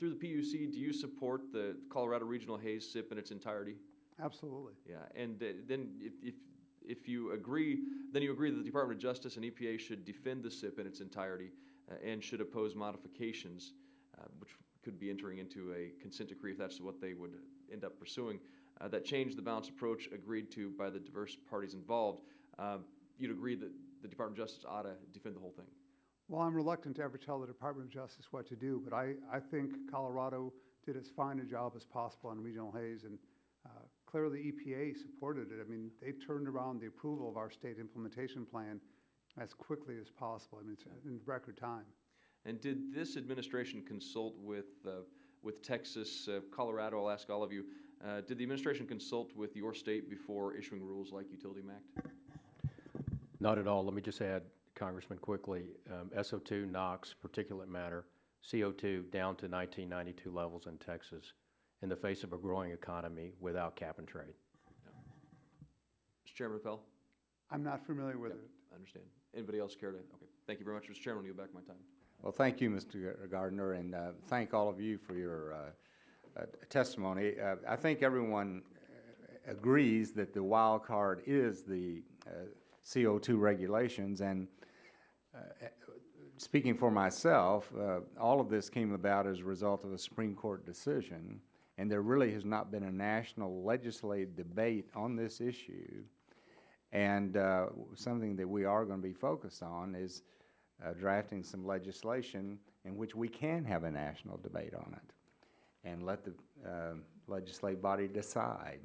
Through the PUC, do you support the Colorado Regional Haze SIP in its entirety? Absolutely. Yeah, and then if you agree, then you agree that the Department of Justice and EPA should defend the SIP in its entirety and should oppose modifications, which could be entering into a consent decree if that's what they would end up pursuing, that change the balanced approach agreed to by the diverse parties involved. You'd agree that the Department of Justice ought to defend the whole thing? Well, I'm reluctant to ever tell the Department of Justice what to do, but I think Colorado did as fine a job as possible on regional haze, and clearly EPA supported it. I mean, they turned around the approval of our state implementation plan as quickly as possible. I mean, it's in record time. And did this administration consult with Texas, Colorado? I'll ask all of you. Did the administration consult with your state before issuing rules like Utility MACT? Not at all. Let me just add, Congressman, quickly, SO2, NOx, particulate matter, CO2 down to 1992 levels in Texas in the face of a growing economy without cap and trade. Yeah. Mr. Chairman Appel? I'm not familiar with Yep, it. I understand. Anybody else care to? Okay. Thank you very much, Mr. Chairman. I'll give back my time. Well, thank you, Mr. Gardner, and thank all of you for your testimony. I think everyone agrees that the wild card is the CO2 regulations, and speaking for myself, all of this came about as a result of a Supreme Court decision, and there really has not been a national legislative debate on this issue. And something that we are going to be focused on is drafting some legislation in which we can have a national debate on it and let the legislative body decide.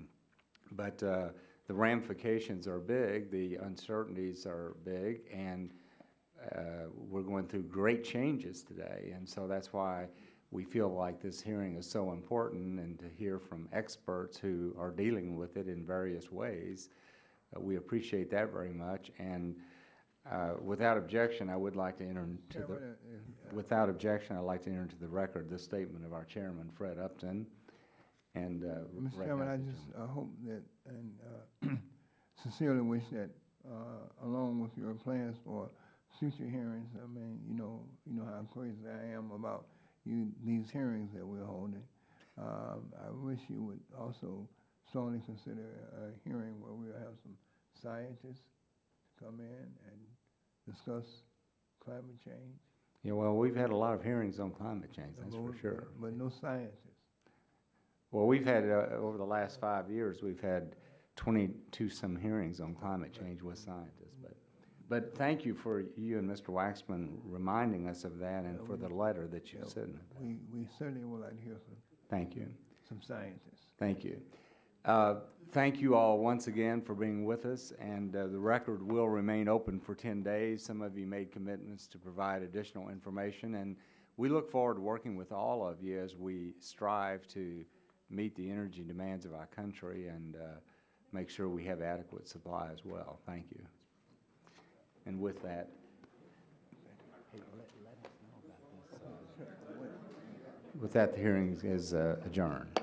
But the ramifications are big, the uncertainties are big, and we're going through great changes today. And so that's why we feel like this hearing is so important, and to hear from experts who are dealing with it in various ways. We appreciate that very much. And without objection, I would like to enter into without objection, I'd like to enter into the record the statement of our chairman, Fred Upton. And Mr. Chairman, I just hope that and sincerely wish that, along with your plans for future hearings, I mean, you know how crazy I am about these hearings that we're holding. I wish you would also strongly consider a hearing where we'll have some scientists come in and discuss climate change. Yeah, well, we've had a lot of hearings on climate change, that's for sure. But no scientists. Well, we've had, over the last 5 years, we've had 22 some hearings on climate change with scientists. But thank you for you and Mr. Waxman reminding us of that, and for the letter that you sent. We certainly would like to hear from Thank you. some scientists. Thank you. Thank you all once again for being with us, and the record will remain open for 10 days. Some of you made commitments to provide additional information, and we look forward to working with all of you as we strive to meet the energy demands of our country and make sure we have adequate supply as well. Thank you. And with that, With that, the hearing is adjourned.